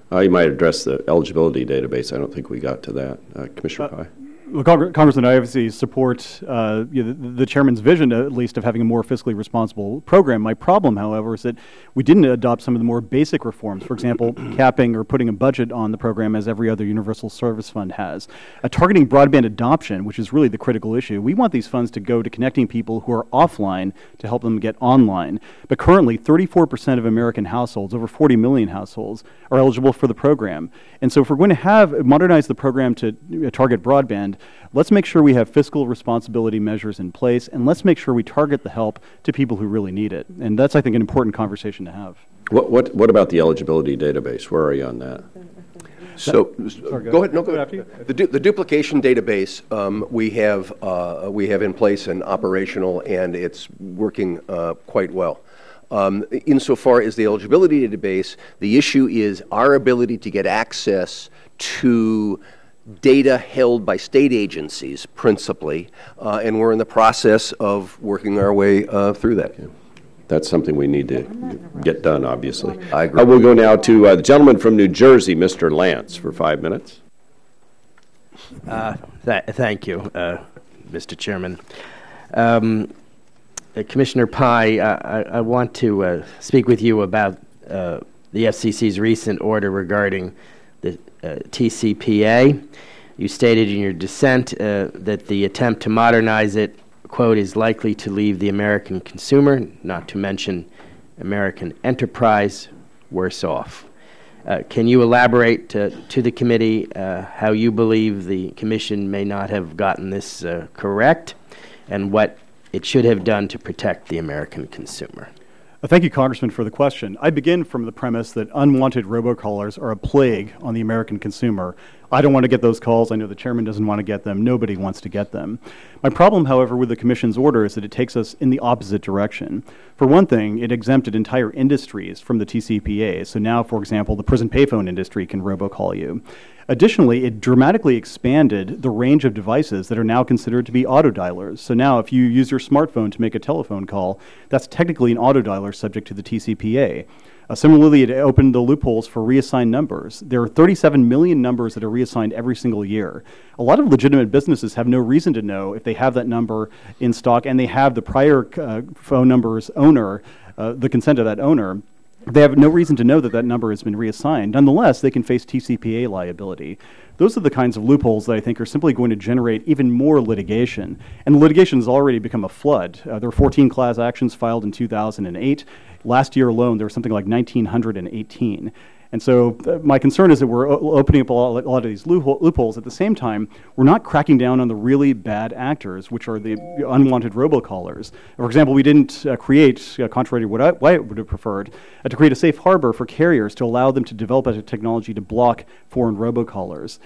A: You might address the eligibility database. I don't think we got to that. Commissioner Pai.
J: Well, Congressman, I obviously support the chairman's vision, at least, of having a more fiscally responsible program. My problem, however, is that we didn't adopt some of the more basic reforms. For example, capping or putting a budget on the program as every other universal service fund has. Targeting broadband adoption, which is really the critical issue. We want these funds to go to connecting people who are offline to help them get online. But currently, 34% of American households, over 40 million households, are eligible for the program. And so if we're going to modernize the program to target broadband, let's make sure we have fiscal responsibility measures in place, and let's make sure we target the help to people who really need it. And that's, I think, an important conversation to have.
A: What about the eligibility database? Where are you on that?
I: So, go ahead. No, go ahead. The duplication database we have in place and operational, and it's working quite well. Insofar as the eligibility database, the issue is our ability to get access to data held by state agencies, principally, and we're in the process of working our way through that.
A: Okay. That's something we need to get done, obviously.
I: I agree.
A: We'll go now to the gentleman from New Jersey, Mr. Lance, for 5 minutes.
M: Thank you, Mr. Chairman. Commissioner Pai, I want to speak with you about the FCC's recent order regarding the TCPA. You stated in your dissent that the attempt to modernize it quote, is likely to leave the American consumer, not to mention American enterprise, worse off. Can you elaborate to the committee how you believe the Commission may not have gotten this correct and what it should have done to protect the American consumer?
J: Thank you, Congressman, for the question. I begin from the premise that unwanted robocallers are a plague on the American consumer. I don't want to get those calls. I know the chairman doesn't want to get them. Nobody wants to get them. My problem, however, with the Commission's order is that it takes us in the opposite direction. For one thing, it exempted entire industries from the TCPA. So now, for example, the prison payphone industry can robocall you. Additionally, it dramatically expanded the range of devices that are now considered to be autodialers. So now if you use your smartphone to make a telephone call, that's technically an autodialer subject to the TCPA. Similarly, it opened the loopholes for reassigned numbers. There are 37 million numbers that are reassigned every single year. A lot of legitimate businesses have no reason to know if they have that number in stock and they have the prior phone number's owner, the consent of that owner. They have no reason to know that that number has been reassigned. Nonetheless, they can face TCPA liability. Those are the kinds of loopholes that I think are simply going to generate even more litigation. And litigation has already become a flood. There were 14 class actions filed in 2008. Last year alone, there were something like 1,918. And so my concern is that we're opening up a lot of these loopholes. At the same time, we're not cracking down on the really bad actors, which are the unwanted robocallers. For example, we didn't create, contrary to what I would have preferred, to create a safe harbor for carriers to allow them to develop a technology to block foreign robocallers.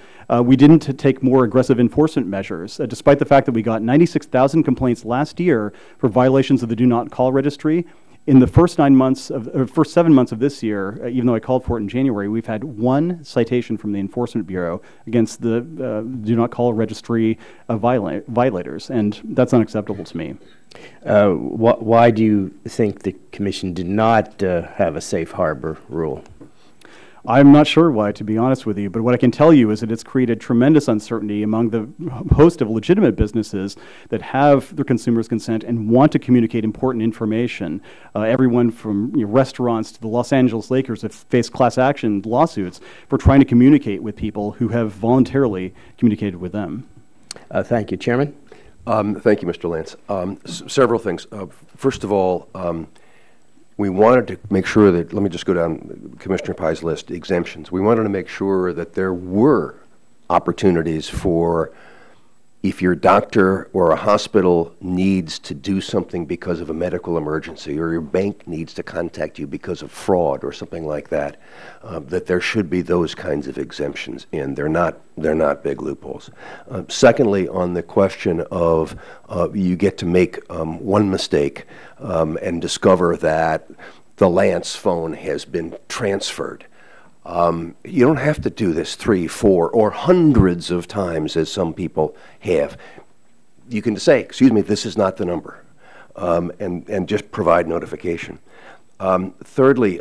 J: We didn't take more aggressive enforcement measures, despite the fact that we got 96,000 complaints last year for violations of the Do Not Call registry. In the first 7 months of this year, even though I called for it in January, we've had one citation from the Enforcement Bureau against the Do Not Call registry violators, and that's unacceptable to me.
M: Why do you think the Commission did not have a safe harbor rule?
J: I'm not sure why, to be honest with you, but what I can tell you is that it's created tremendous uncertainty among the host of legitimate businesses that have their consumers' consent and want to communicate important information. Everyone from restaurants to the Los Angeles Lakers have faced class action lawsuits for trying to communicate with people who have voluntarily communicated with them.
M: Thank you. Chairman?
I: Thank you, Mr. Lance. Several things. First of all, we wanted to make sure that, let me just go down Commissioner Pai's list, exemptions. We wanted to make sure that there were opportunities for, if your doctor or a hospital needs to do something because of a medical emergency, or your bank needs to contact you because of fraud or something like that, that there should be those kinds of exemptions in. They're not big loopholes. Secondly, on the question of you get to make one mistake and discover that the Lance phone has been transferred. You don't have to do this 3, 4, or hundreds of times as some people have. You can say, excuse me, this is not the number, and just provide notification. Thirdly,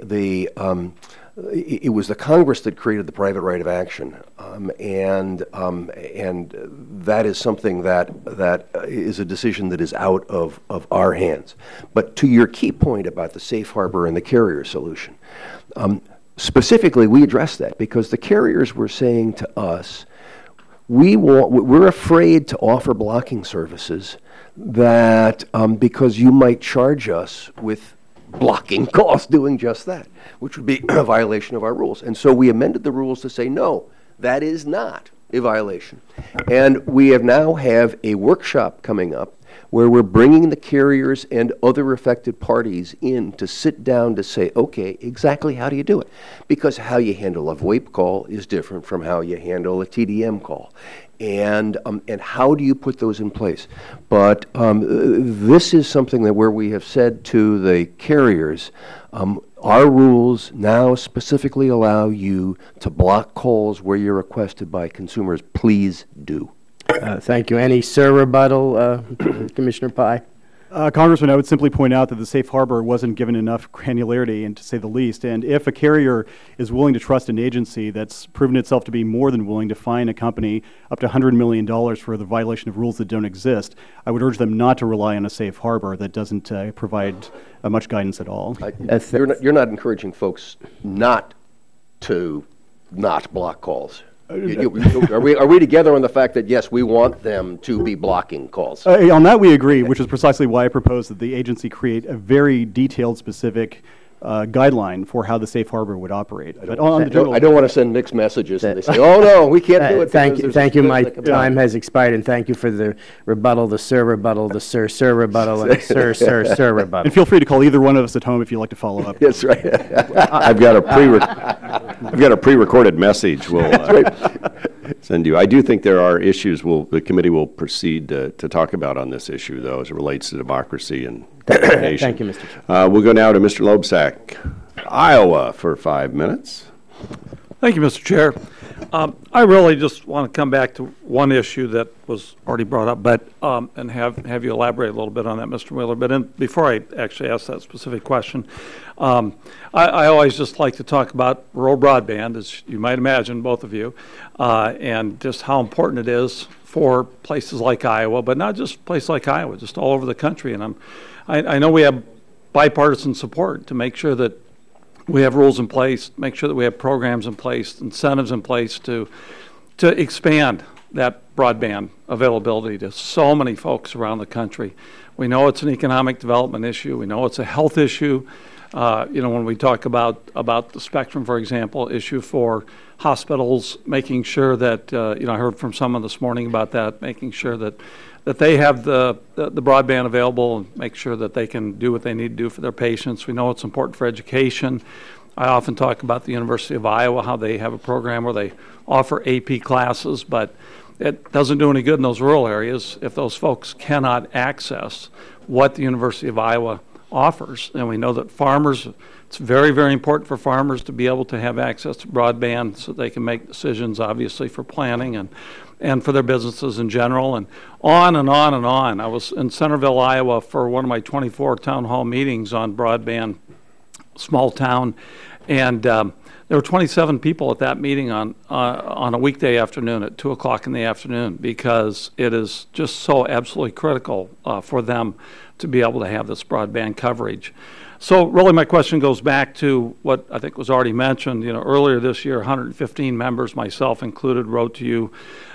I: it was the Congress that created the private right of action, and that is something that is a decision that is out of our hands. But to your key point about the safe harbor and the carrier solution, specifically, we addressed that because the carriers were saying to us, we're afraid to offer blocking services that because you might charge us with blocking costs doing just that, which would be a violation of our rules. And so we amended the rules to say, no, that is not a violation. And we now have a workshop coming up where we're bringing the carriers and other affected parties in to sit down to say, okay, exactly how do you do it? Because how you handle a VoIP call is different from how you handle a TDM call. And how do you put those in place? But this is something that where we have said to the carriers, our rules now specifically allow you to block calls where you're requested by consumers. Please do.
M: Thank you. Any rebuttal, Commissioner Pai?
J: Congressman, I would simply point out that the safe harbor wasn't given enough granularity, and to say the least. And if a carrier is willing to trust an agency that's proven itself to be more than willing to fine a company up to $100 million for the violation of rules that don't exist, I would urge them not to rely on a safe harbor that doesn't provide much guidance at all.
I: You're not encouraging folks not to block calls. Are we together on the fact that, yes, we want them to be blocking calls?
J: On that we agree, which is precisely why I propose that the agency create a very detailed, specific guideline for how the safe harbor would operate.
I: I don't want to send mixed messages and they say, oh no, we can't do it.
M: Thank you. My time has expired, and thank you for the rebuttal, the sir rebuttal, the sir rebuttal, and the sir rebuttal.
J: And feel free to call either one of us at home if you'd like to follow up.
I: That's right.
A: I've got a pre-recorded message we'll send you. I do think there are issues the committee will proceed to talk about on this issue, though, as it relates to democracy and delegation.
M: Thank you, Mr. Chair.
A: We'll go now to Mr. Loebsack, Iowa, for 5 minutes.
N: Thank you, Mr. Chair. I really just want to come back to one issue that was already brought up, but and have you elaborate a little bit on that, Mr. Wheeler. But before I actually ask that specific question, I always just like to talk about rural broadband, as you might imagine, both of you, and just how important it is for places like Iowa, but not just places like Iowa, just all over the country. And I know we have bipartisan support to make sure that we have rules in place, make sure that we have programs in place, incentives in place to expand that broadband availability to so many folks around the country. We know it's an economic development issue. We know it's a health issue. When we talk about the spectrum, for example, issue for hospitals, making sure that, I heard from someone this morning about that, making sure that they have the broadband available and make sure that they can do what they need to do for their patients. We know it's important for education. I often talk about the University of Iowa, how they have a program where they offer AP classes, but it doesn't do any good in those rural areas if those folks cannot access what the University of Iowa offers. And we know that farmers, it's very, very important for farmers to be able to have access to broadband so they can make decisions, obviously, for planning and for their businesses in general, and on and on and on. I was in Centerville, Iowa for one of my 24 town hall meetings on broadband, small town, and there were 27 people at that meeting on a weekday afternoon at 2 o'clock in the afternoon, because it is just so absolutely critical for them to be able to have this broadband coverage. So really my question goes back to what I think was already mentioned. Earlier this year, 115 members, myself included, wrote to you,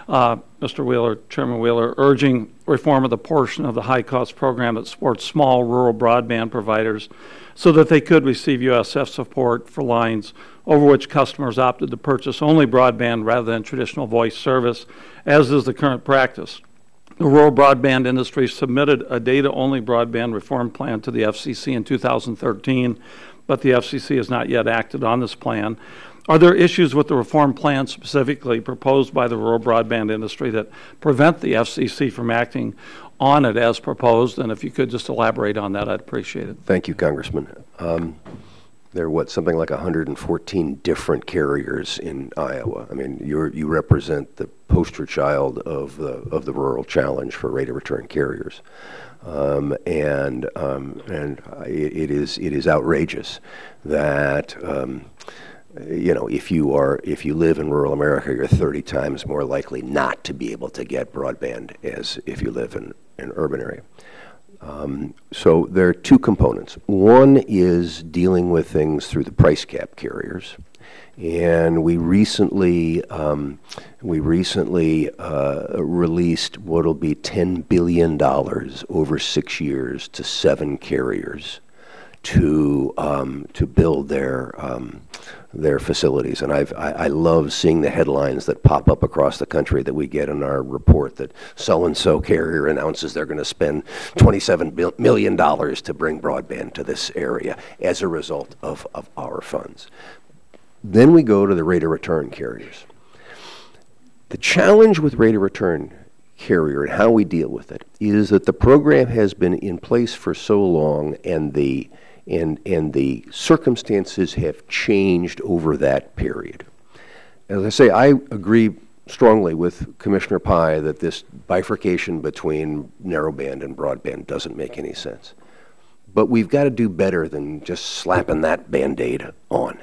N: Mr. Wheeler, Chairman Wheeler, urging reform of the portion of the high-cost program that supports small rural broadband providers so that they could receive USF support for lines over which customers opted to purchase only broadband rather than traditional voice service, as is the current practice. The rural broadband industry submitted a data-only broadband reform plan to the FCC in 2013, but the FCC has not yet acted on this plan. Are there issues with the reform plan specifically proposed by the rural broadband industry that prevent the FCC from acting on it as proposed? And if you could just elaborate on that, I'd appreciate it.
I: Thank you, Congressman. There are something like 114 different carriers in Iowa. I mean, you represent the poster child of the rural challenge for rate of return carriers, and it is outrageous that if you live in rural America, you're 30 times more likely not to be able to get broadband as if you live in an urban area. So there are two components. One is dealing with things through the price cap carriers, and we recently released what will be $10 billion over 6 years to 7 carriers to build their facilities. And I love seeing the headlines that pop up across the country that we get in our report that so-and-so carrier announces they're going to spend $27 million to bring broadband to this area as a result of our funds. Then we go to the rate of return carriers. The challenge with rate of return carrier and how we deal with it is that the program has been in place for so long, and the circumstances have changed over that period. As I say, I agree strongly with Commissioner Pai that this bifurcation between narrowband and broadband doesn't make any sense. But we've got to do better than just slapping that Band-Aid on.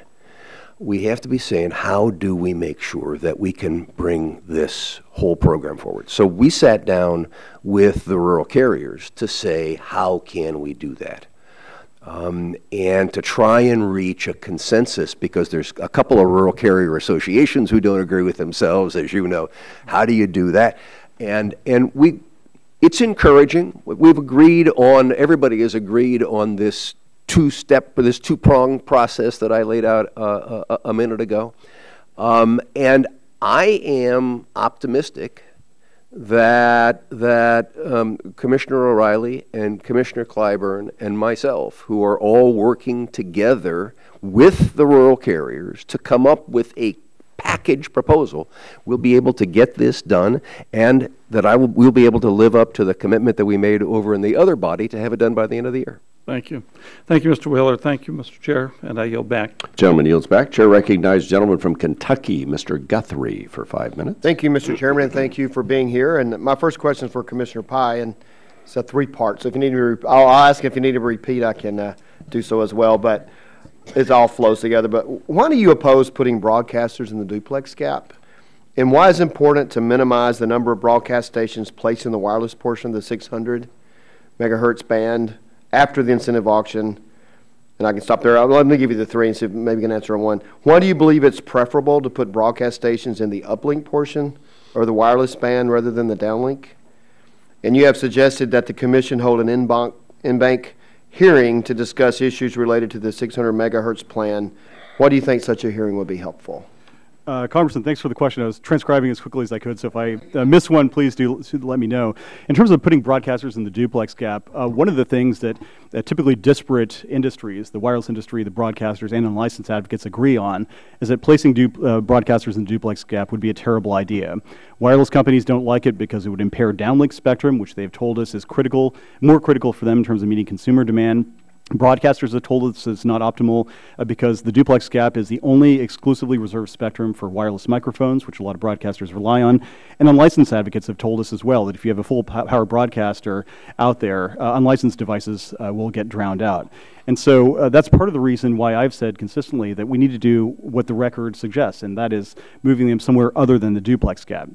I: We have to be saying, how do we make sure that we can bring this whole program forward? So we sat down with the rural carriers to say, how can we do that? and to try and reach a consensus, because there's a couple of rural carrier associations who don't agree with themselves, as you know. How do you do that? And it's encouraging. We've agreed on, everybody has agreed on this two-pronged process that I laid out a minute ago. And I am optimistic that Commissioner O'Reilly and Commissioner Clyburn and myself, who are all working together with the rural carriers to come up with a package proposal, will be able to get this done, and that we'll be able to live up to the commitment that we made over in the other body to have it done by the end of the year.
N: Thank you. Thank you, Mr. Wheeler. Thank you, Mr. Chair, and I yield back.
A: Gentleman yields back. Chair recognizes gentleman from Kentucky, Mr. Guthrie, for 5 minutes.
O: Thank you, Mr. Chairman, and thank you for being here. And my first question is for Commissioner Pye, and it's a three-part. So if you need me, I'll ask if you need to repeat. I can do so as well, but it all flows together. But why do you oppose putting broadcasters in the duplex gap? And why is it important to minimize the number of broadcast stations placed in the wireless portion of the 600 megahertz band after the incentive auction? And I can stop there. Let me give you the three and see if maybe you can answer on one. Why do you believe it's preferable to put broadcast stations in the uplink portion or the wireless band rather than the downlink? And you have suggested that the commission hold an in-bank hearing to discuss issues related to the 600 megahertz plan. Why do you think such a hearing would be helpful?
J: Congressman, thanks for the question. I was transcribing as quickly as I could, so if I miss one, please do let me know. In terms of putting broadcasters in the duplex gap, one of the things that typically disparate industries, the wireless industry, the broadcasters, and unlicensed advocates agree on is that placing broadcasters in the duplex gap would be a terrible idea. Wireless companies don't like it because it would impair downlink spectrum, which they've told us is more critical for them in terms of meeting consumer demand. Broadcasters have told us it's not optimal because the duplex gap is the only exclusively reserved spectrum for wireless microphones, which a lot of broadcasters rely on. And unlicensed advocates have told us as well that if you have a full power broadcaster out there, unlicensed devices will get drowned out. And so that's part of the reason why I've said consistently that we need to do what the record suggests, and that is moving them somewhere other than the duplex gap.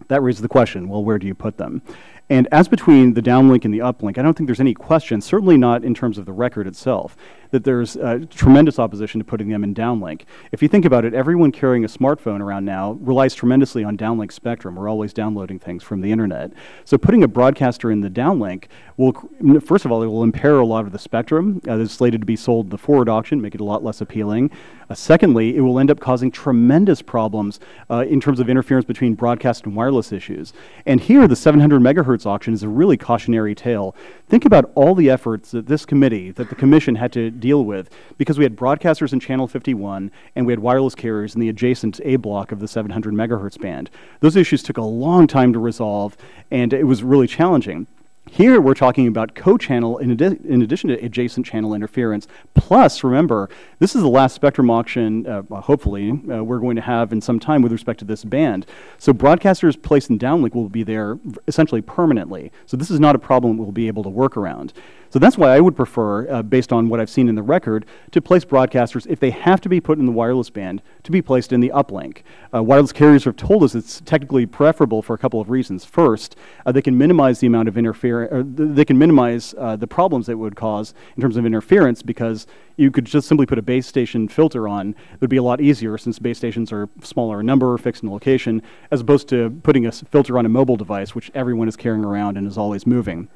J: That raises the question, well, where do you put them? And as between the downlink and the uplink, I don't think there's any question, certainly not in terms of the record itself, that there's tremendous opposition to putting them in downlink. If you think about it, everyone carrying a smartphone around now relies tremendously on downlink spectrum. We're always downloading things from the internet. So putting a broadcaster in the downlink will, first of all, it will impair a lot of the spectrum that's slated to be sold in the forward auction, make it a lot less appealing. Secondly, it will end up causing tremendous problems in terms of interference between broadcast and wireless issues. And here, the 700 megahertz auction is a really cautionary tale. Think about all the efforts that this committee, that the commission had to deal with, because we had broadcasters in channel 51 and we had wireless carriers in the adjacent A block of the 700 megahertz band. Those issues took a long time to resolve, and it was really challenging. Here we're talking about co-channel in addition to adjacent channel interference. Plus, remember, this is the last spectrum auction, hopefully, we're going to have in some time with respect to this band. So broadcasters placed in downlink will be there essentially permanently. So this is not a problem we'll be able to work around. So that's why I would prefer, based on what I've seen in the record, to place broadcasters, if they have to be put in the wireless band, to be placed in the uplink. Wireless carriers have told us it's technically preferable for a couple of reasons. First, they can minimize the amount of interference, or they can minimize the problems that it would cause in terms of interference, because you could just simply put a base station filter on. It would be a lot easier since base stations are smaller in number, fixed in location, as opposed to putting a filter on a mobile device, which everyone is carrying around and is always moving.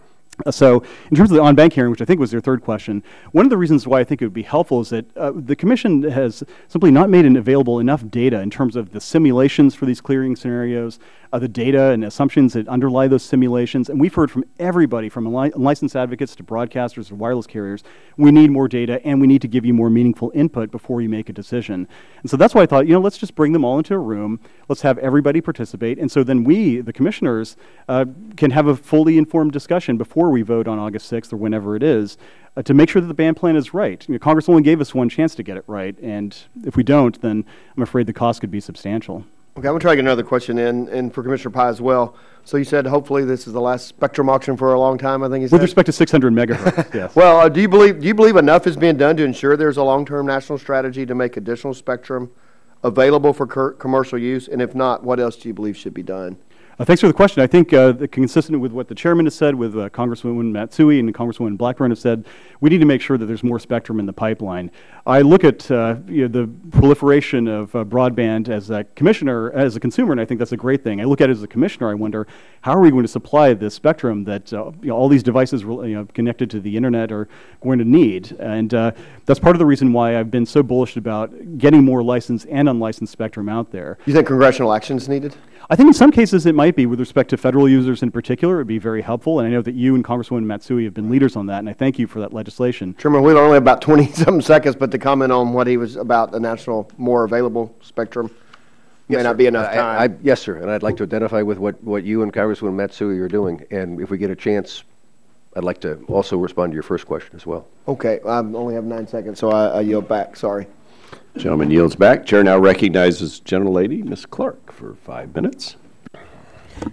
J: So in terms of the on-bank hearing, which I think was your third question, one of the reasons why I think it would be helpful is that the Commission has simply not made available enough data in terms of the simulations for these clearing scenarios, the data and assumptions that underlie those simulations. And we've heard from everybody, from licensed advocates to broadcasters to wireless carriers, we need more data and we need to give you more meaningful input before you make a decision. And so that's why I thought, let's just bring them all into a room, let's have everybody participate, and so then we, the commissioners, can have a fully informed discussion before we vote on August 6th or whenever it is, to make sure that the band plan is right. Congress only gave us one chance to get it right, and if we don't, then I'm afraid the cost could be substantial.
O: Okay, I'm going to try to get another question in, and for Commissioner Pye as well. So you said hopefully this is the last spectrum auction for a long time, I think you said?
J: With respect to 600 megahertz, yes.
O: Well, do you believe enough is being done to ensure there's a long-term national strategy to make additional spectrum available for commercial use? And if not, what else do you believe should be done?
J: Thanks for the question. I think consistent with what the chairman has said, with Congresswoman Matsui and Congresswoman Blackburn have said, we need to make sure that there's more spectrum in the pipeline. I look at the proliferation of broadband as a commissioner, as a consumer, and I think that's a great thing. I look at it as a commissioner, I wonder, how are we going to supply this spectrum that all these devices connected to the internet are going to need? And that's part of the reason why I've been so bullish about getting more licensed and unlicensed spectrum out there.
O: You think congressional action is needed?
J: I think in some cases it might be. With respect to federal users in particular, it would be very helpful, and I know that you and Congresswoman Matsui have been leaders on that, and I thank you for that legislation.
O: Chairman Wheeler, only about 20-something seconds, but to comment on what he was about the national more available spectrum. May not be enough time.
I: Yes, sir, and I'd like to identify with what you and Congresswoman Matsui are doing, and if we get a chance, I'd like to also respond to your first question as well.
O: Okay, I only have 9 seconds, so I yield back. Sorry.
A: Gentleman yields back. Chair now recognizes Gentlelady Ms. Clark for 5 minutes.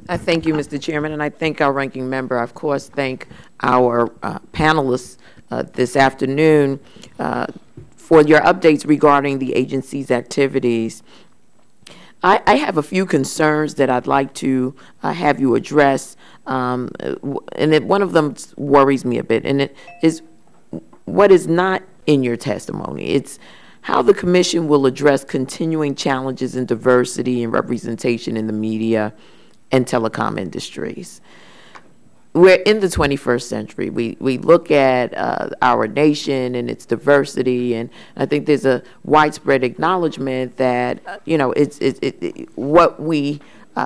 P: I thank you, Mr. Chairman, and I thank our ranking member. I, of course, thank our panelists this afternoon for your updates regarding the agency's activities. I have a few concerns that I'd like to have you address, and one of them worries me a bit, and it is what is not in your testimony. It's how the Commission will address continuing challenges in diversity and representation in the media and telecom industries. We're in the 21st century. We look at our nation and its diversity, and I think there's a widespread acknowledgement that what we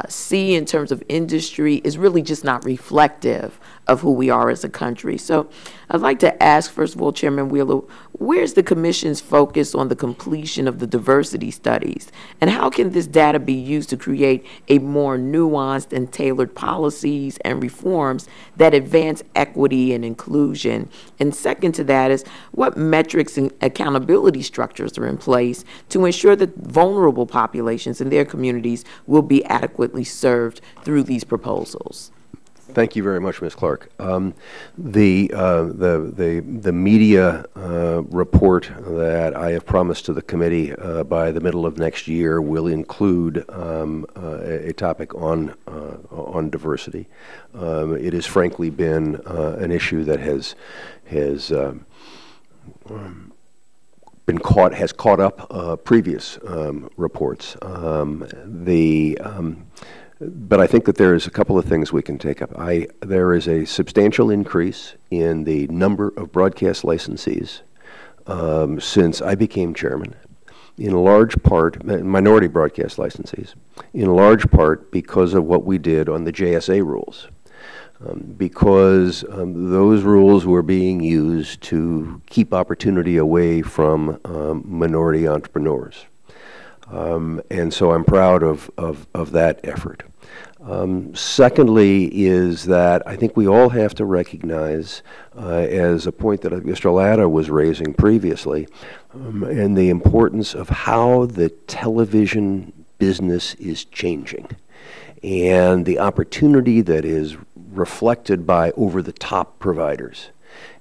P: see in terms of industry is really just not reflective of who we are as a country. So I'd like to ask, first of all, Chairman Wheeler, where's the Commission's focus on the completion of the diversity studies? And how can this data be used to create a more nuanced and tailored policies and reforms that advance equity and inclusion? And second to that is, what metrics and accountability structures are in place to ensure that vulnerable populations in their communities will be adequately served through these proposals?
I: Thank you very much, Ms. Clark. The media report that I have promised to the committee by the middle of next year will include a topic on diversity. It has frankly been an issue that has caught up previous reports. But I think that there is a couple of things we can take up. There is a substantial increase in the number of broadcast licensees since I became chairman, in large part, minority broadcast licensees, in large part because of what we did on the JSA rules. Because those rules were being used to keep opportunity away from minority entrepreneurs. And so I'm proud of that effort. Secondly is that I think we all have to recognize, as a point that Mr. Latta was raising previously, and the importance of how the television business is changing and the opportunity that is reflected by over-the-top providers.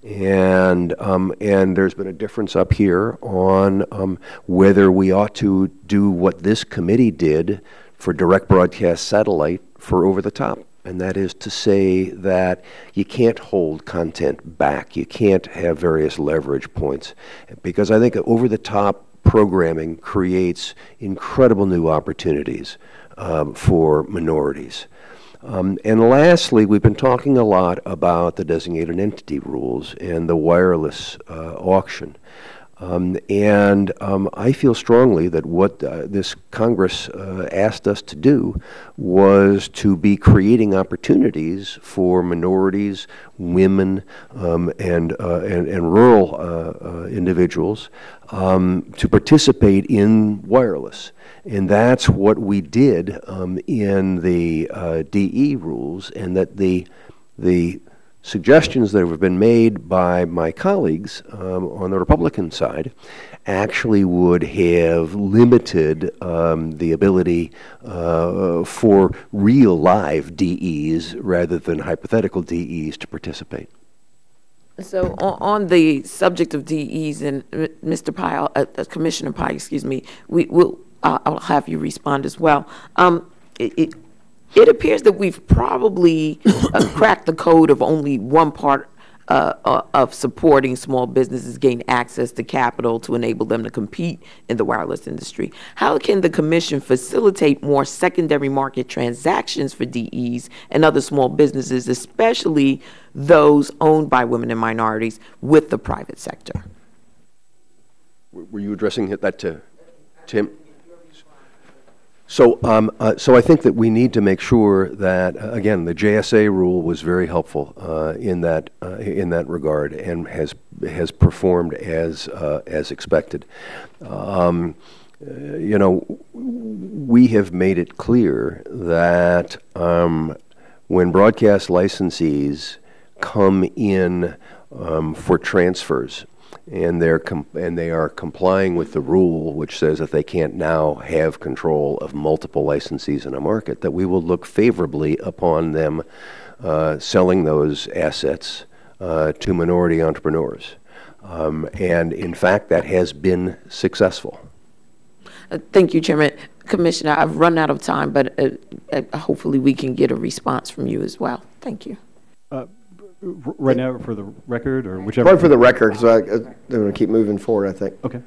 I: And there's been a difference up here on whether we ought to do what this committee did for direct broadcast satellite for over-the-top. And that is to say that you can't hold content back. You can't have various leverage points. Because I think over-the-top programming creates incredible new opportunities for minorities. And lastly, we've been talking a lot about the designated entity rules and the wireless auction. I feel strongly that what this Congress asked us to do was to be creating opportunities for minorities, women, and rural individuals to participate in wireless. And that's what we did in the DE rules, and that the suggestions that have been made by my colleagues on the Republican side actually would have limited the ability for real live DEs rather than hypothetical DEs to participate.
P: So on the subject of DEs, and Mr. Pye, Commissioner Pye, excuse me, I'll have you respond as well. it appears that we've probably cracked the code of only one part of supporting small businesses gain access to capital to enable them to compete in the wireless industry. How can the Commission facilitate more secondary market transactions for DEs and other small businesses, especially those owned by women and minorities, with the private sector?
I: Were you addressing that to Tim? So I think that we need to make sure that, again, the JSA rule was very helpful in that regard and has performed as expected. You know, we have made it clear that when broadcast licensees come in for transfers, and they are complying with the rule which says that they can't now have control of multiple licensees in a market, that we will look favorably upon them selling those assets to minority entrepreneurs. And in fact, that has been successful.
P: Thank you, Chairman. Commissioner, I've run out of time, but hopefully we can get a response from you as well. Thank you.
J: Right now, for the record, or whichever?
O: Right for the record, because I'm going to keep moving forward, I think.
J: Okay.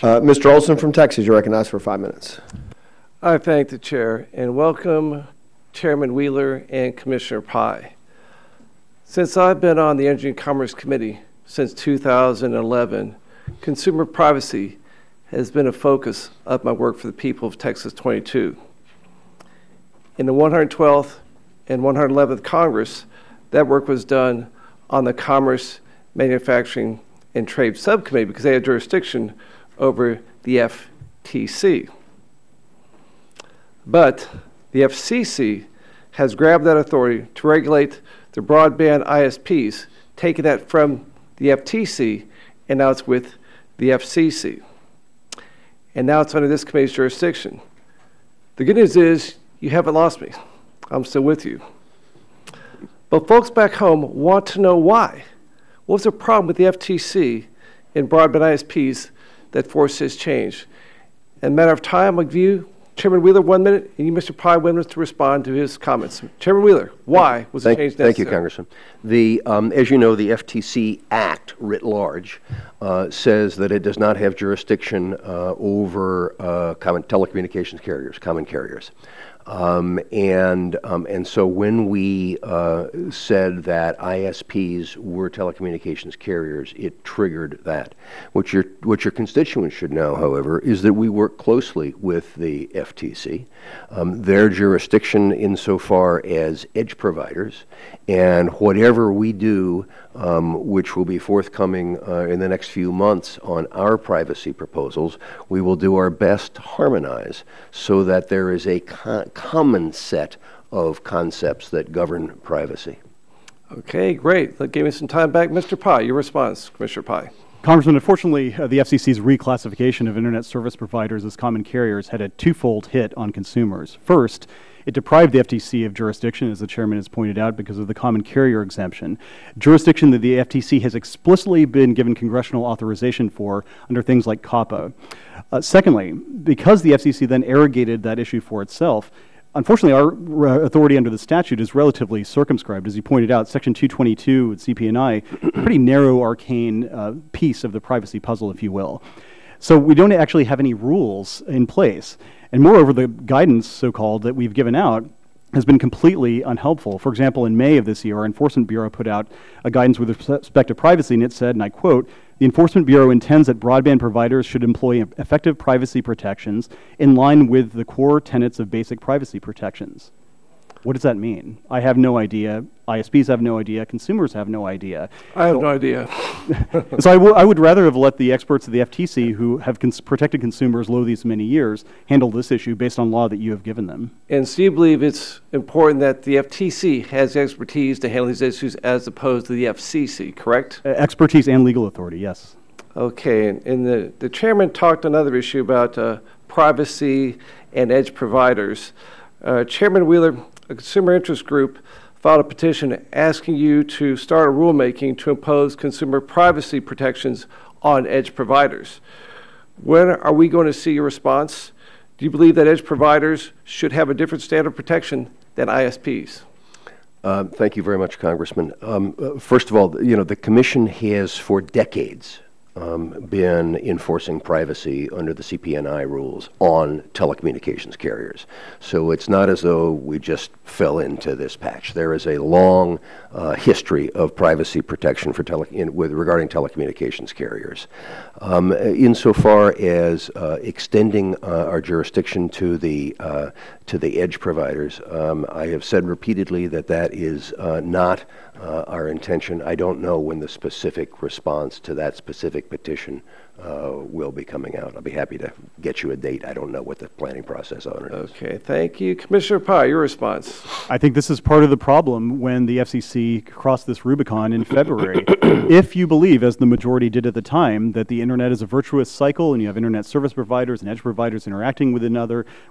O: Mr. Olson from Texas, you're recognized for 5 minutes.
Q: I thank the Chair and welcome Chairman Wheeler and Commissioner Pai. Since I've been on the Energy and Commerce Committee since 2011, consumer privacy has been a focus of my work for the people of Texas 22. In the 112th and 111th Congress, that work was done on the Commerce, Manufacturing, and Trade Subcommittee because they had jurisdiction over the FTC. But the FCC has grabbed that authority to regulate the broadband ISPs, taking that from the FTC, and now it's with the FCC. And now it's under this committee's jurisdiction. The good news is you haven't lost me. I'm still with you. But folks back home want to know why. What's the problem with the FTC and broadband ISPs that forced this change? In a matter of time, I'll give you, Chairman Wheeler, 1 minute, and you, Mr. Pai, 1 minute to respond to his comments. Chairman Wheeler, why was the change necessary?
I: Thank you, Congressman. As you know, the FTC Act, writ large, says that it does not have jurisdiction over common telecommunications carriers, common carriers. And so when we said that ISPs were telecommunications carriers, it triggered that. What your constituents should know, however, is that we work closely with the FTC, their jurisdiction insofar as edge providers, and whatever we do, which will be forthcoming in the next few months on our privacy proposals, we will do our best to harmonize so that there is a common set of concepts that govern privacy.
Q: Okay, great. That gave me some time back. Mr. Pai, your response, Commissioner Pai.
J: Congressman, unfortunately, the FCC's reclassification of Internet service providers as common carriers had a twofold hit on consumers. First, it deprived the FTC of jurisdiction, as the chairman has pointed out, because of the common carrier exemption, jurisdiction that the FTC has explicitly been given congressional authorization for under things like COPPA. Secondly, because the FCC then arrogated that issue for itself, unfortunately, our authority under the statute is relatively circumscribed. As you pointed out, Section 222 at CP&I, a pretty narrow, arcane piece of the privacy puzzle, if you will. So we don't actually have any rules in place. And moreover, the guidance, so-called, that we've given out has been completely unhelpful. For example, in May of this year, our Enforcement Bureau put out a guidance with respect to privacy, and it said, and I quote, "The Enforcement Bureau intends that broadband providers should employ effective privacy protections in line with the core tenets of basic privacy protections." What does that mean? I have no idea. ISPs have no idea. Consumers have no idea.
Q: I have no idea.
J: So I would rather have let the experts of the FTC, who have protected consumers low these many years, handle this issue based on law that you have given them.
Q: And so you believe it's important that the FTC has the expertise to handle these issues as opposed to the FCC, correct?
J: Expertise and legal authority, yes.
Q: Okay, and the chairman talked another issue about privacy and edge providers. Chairman Wheeler, a consumer interest group, filed a petition asking you to start a rulemaking to impose consumer privacy protections on edge providers. When are we going to see your response? Do you believe that edge providers should have a different standard of protection than ISPs?
I: Thank you very much, Congressman. First of all, you know, the Commission has for decades been enforcing privacy under the CP&I rules on telecommunications carriers. So it's not as though we just fell into this patch. There is a long history of privacy protection for regarding telecommunications carriers. Insofar as extending our jurisdiction to the edge providers, I have said repeatedly that that is not our intention. I don't know when the specific response to that specific petition will be coming out. I'll be happy to get you a date. I don't know what the planning process on it is.
Q: Okay, thank you. Commissioner Pai, your response.
J: I think this is part of the problem when the FCC crossed this Rubicon in February. If you believe, as the majority did at the time, that the internet is a virtuous cycle and you have internet service providers and edge providers interacting with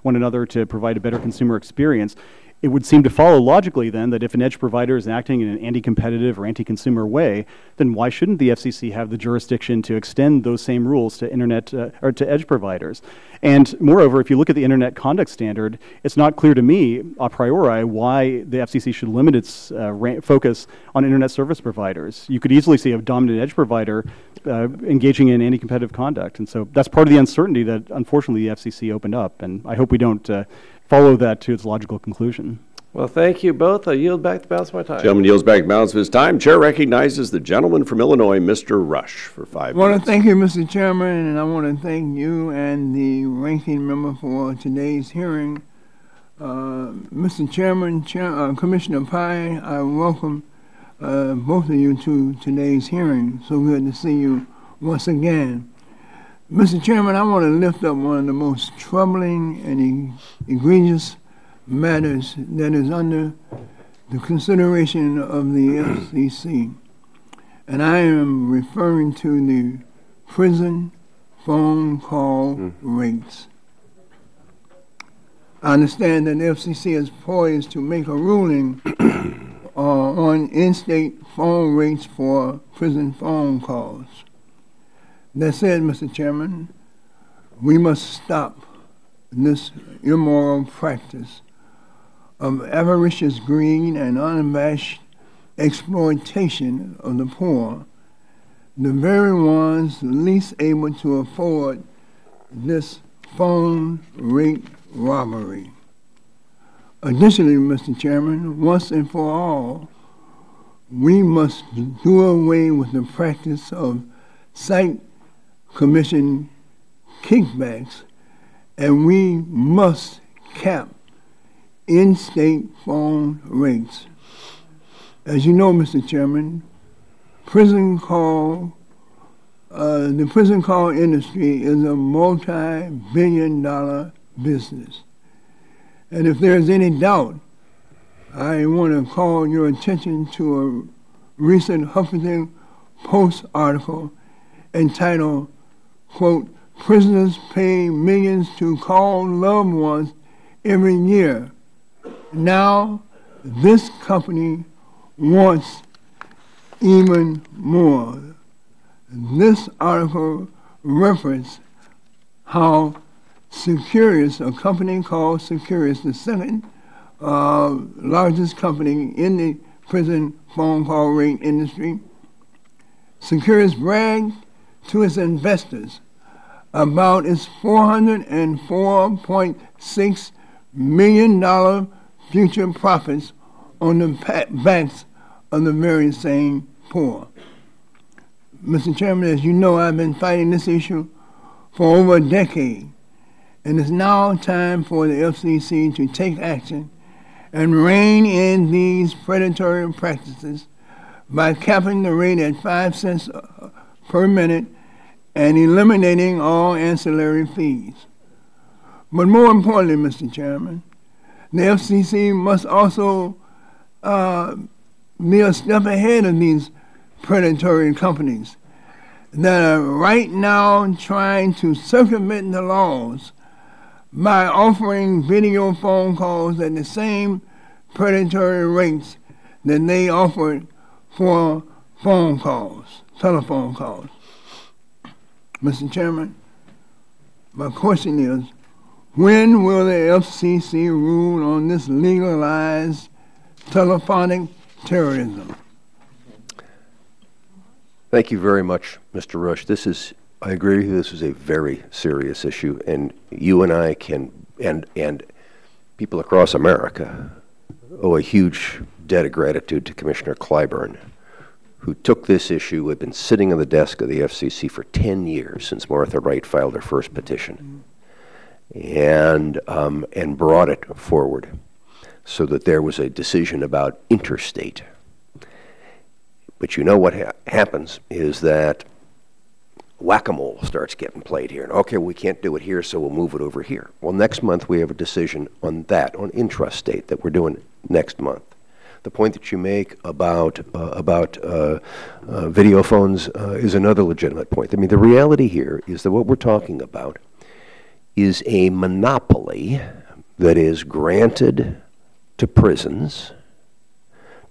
J: one another to provide a better consumer experience, it would seem to follow logically then that if an edge provider is acting in an anti-competitive or anti-consumer way, then why shouldn't the FCC have the jurisdiction to extend those same rules to internet or to edge providers? And moreover, if you look at the Internet Conduct Standard, it's not clear to me a priori why the FCC should limit its focus on internet service providers. You could easily see a dominant edge provider engaging in anti-competitive conduct, and so that's part of the uncertainty that unfortunately the FCC opened up, and I hope we don't follow that to its logical conclusion.
Q: Well, thank you both. I yield back the balance of my time.
A: Gentleman yields back the balance of his time. Chair recognizes the gentleman from Illinois, Mr. Rush, for 5 minutes.
R: I want to thank you, Mr. Chairman, and I want to thank you and the ranking member for today's hearing. Mr. Chairman, Commissioner Pai, I welcome both of you to today's hearing. So good to see you once again. Mr. Chairman, I want to lift up one of the most troubling and egregious matters that is under the consideration of the FCC. And I am referring to the prison phone call rates. I understand that the FCC is poised to make a ruling on in-state phone rates for prison phone calls. That said, Mr. Chairman, we must stop this immoral practice of avaricious greed and unabashed exploitation of the poor, the very ones least able to afford this phone rate robbery. Additionally, Mr. Chairman, once and for all, we must do away with the practice of site commission kickbacks, and we must cap in-state phone rates. As you know, Mr. Chairman, the prison call industry is a multi-billion-dollar business. And if there's any doubt, I want to call your attention to a recent Huffington Post article entitled, quote, "Prisoners pay millions to call loved ones every year. Now, this company wants even more." This article referenced how Securius, a company called Securius, the second largest company in the prison phone call rate industry, Securius bragged to its investors about its $404.6 million future profits on the backs of the very same poor. Mr. Chairman, as you know, I've been fighting this issue for over a decade, and it's now time for the FCC to take action and rein in these predatory practices by capping the rate at 5 cents per minute and eliminating all ancillary fees. But more importantly, Mr. Chairman, the FCC must also be a step ahead of these predatory companies that are right now trying to circumvent the laws by offering video phone calls at the same predatory rates that they offered for phone calls, telephone calls. Mr. Chairman, my question is, When will the FCC rule on this legalized telephonic terrorism?
I: Thank you very much, Mr. Rush. I agree with you, this is a very serious issue, and you and I and people across America owe a huge debt of gratitude to Commissioner Clyburn, who took this issue, had been sitting on the desk of the FCC for 10 years since Martha Wright filed her first petition, and brought it forward so that there was a decision about interstate. But you know what happens is that whack-a-mole starts getting played here. And okay, we can't do it here, so we'll move it over here. Well, next month we have a decision on that, on intrastate, that we're doing next month. The point that you make about video phones is another legitimate point. I mean, the reality here is that what we're talking about is a monopoly that is granted to prisons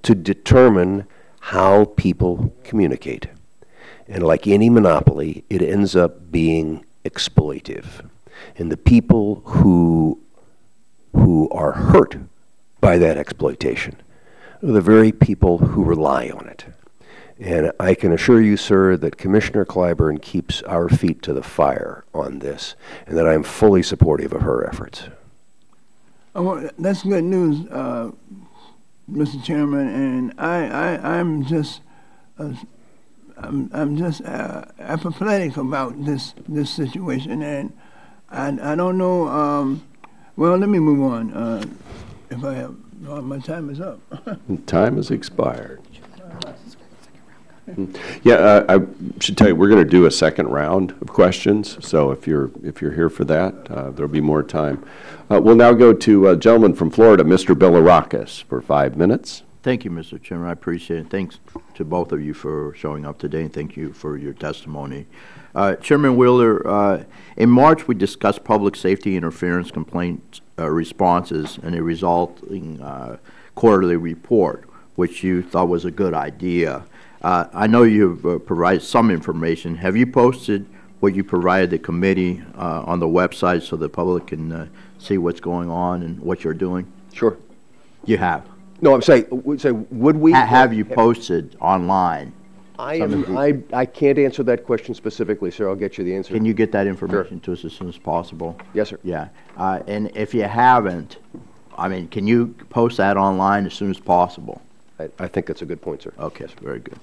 I: to determine how people communicate. And like any monopoly, it ends up being exploitive. And the people who are hurt by that exploitation are the very people who rely on it. And I can assure you, sir, that Commissioner Clyburn keeps our feet to the fire on this, and that I am fully supportive of her efforts.
R: That's good news, Mr. Chairman, and I'm just apathetic about this situation, and I don't know. Well, let me move on. If I have, my time is up.
A: Time has expired. Yeah, I should tell you, we're going to do a second round of questions, so if you're here for that, there'll be more time. We'll now go to a gentleman from Florida, Mr. Bilirakis, for 5 minutes.
S: Thank you, Mr. Chairman. I appreciate it. Thanks to both of you for showing up today, and thank you for your testimony. Chairman Wheeler, in March we discussed public safety interference complaint responses and a resulting quarterly report, which you thought was a good idea. I know you've provided some information. Have you posted what you provided the committee on the website so the public can see what's going on and what you're doing?
I: Sure.
S: You have?
I: No, I'm saying, would we?
S: Have you posted online?
I: I can't answer that question specifically, sir. I'll get you the answer.
S: Can you get that information to us as soon as possible?
I: Yes, sir.
S: Yeah. And if you haven't, I mean, can you post that online as soon as possible?
I: I think that's a good point, sir.
S: Okay, that's very good.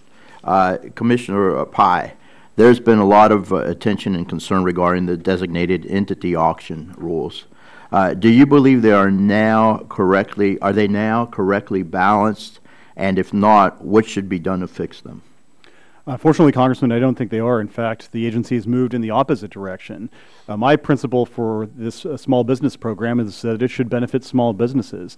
S: Commissioner Pai, there's been a lot of attention and concern regarding the designated entity auction rules. Do you believe they are now correctly balanced? And if not, what should be done to fix them?
J: Fortunately, Congressman, I don't think they are. In fact, the agency has moved in the opposite direction. My principle for this small business program is that it should benefit small businesses.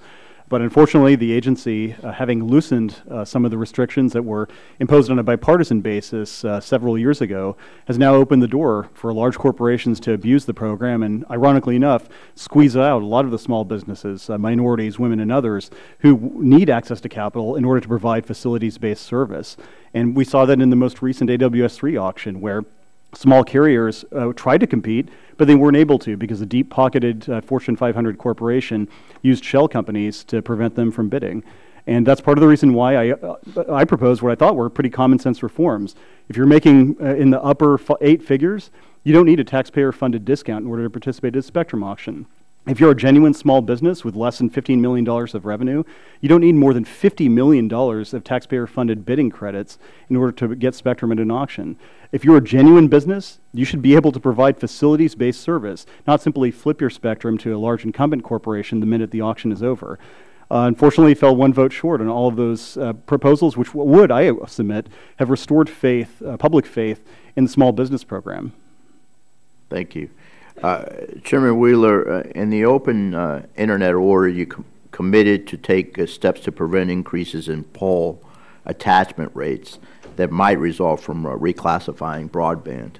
J: But unfortunately, the agency, having loosened some of the restrictions that were imposed on a bipartisan basis several years ago, has now opened the door for large corporations to abuse the program and, ironically enough, squeeze out a lot of the small businesses, minorities, women, and others who need access to capital in order to provide facilities-based service. And we saw that in the most recent AWS-3 auction, where small carriers tried to compete, but they weren't able to because a deep-pocketed Fortune 500 corporation used shell companies to prevent them from bidding. And that's part of the reason why I proposed what I thought were pretty common-sense reforms. If you're making in the upper 8 figures, you don't need a taxpayer-funded discount in order to participate in a spectrum auction. If you're a genuine small business with less than $15 million of revenue, you don't need more than $50 million of taxpayer-funded bidding credits in order to get spectrum at an auction. If you're a genuine business, you should be able to provide facilities-based service, not simply flip your spectrum to a large incumbent corporation the minute the auction is over. Unfortunately, fell one vote short on all of those proposals, which would, I submit, have restored faith, public faith in the small business program.
S: Thank you. Chairman Wheeler, in the open internet order, you committed to take steps to prevent increases in pole attachment rates that might result from reclassifying broadband.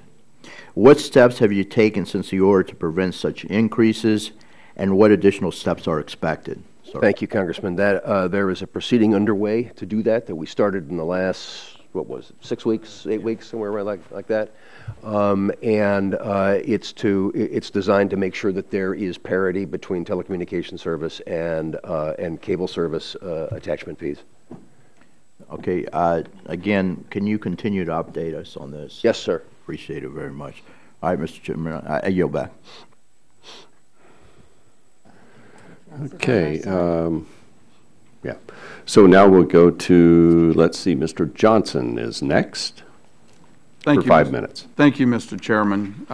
S: What steps have you taken since the order to prevent such increases, and what additional steps are expected?
I: Thank you, Congressman. There is a proceeding underway to do that we started in the last, what was it, 6 weeks, 8 weeks, somewhere around like that. It's designed to make sure that there is parity between telecommunication service and cable service attachment fees.
S: Okay, again, can you continue to update us on this?
I: Yes, sir.
S: Appreciate it very much. All right, Mr. Chairman, I yield back.
A: Okay. Yeah. So now we'll go to, let's see, Mr. Johnson is next.
T: Thank
A: for
T: you,
A: 5 minutes.
T: Thank you, Mr. Chairman.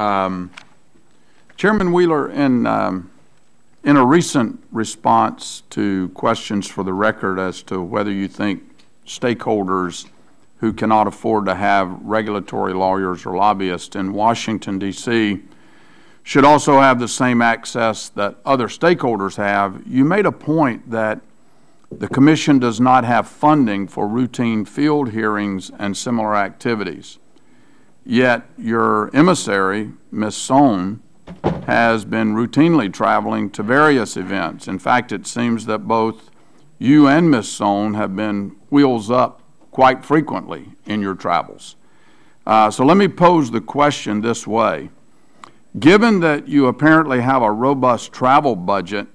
T: Chairman Wheeler, in a recent response to questions for the record as to whether you think stakeholders who cannot afford to have regulatory lawyers or lobbyists in Washington, D.C. should also have the same access that other stakeholders have, you made a point that the Commission does not have funding for routine field hearings and similar activities. Yet your emissary, Ms. Sohn, has been routinely traveling to various events. In fact, it seems that both you and Ms. Sohn have been wheels up quite frequently in your travels. So let me pose the question this way. Given that you apparently have a robust travel budget,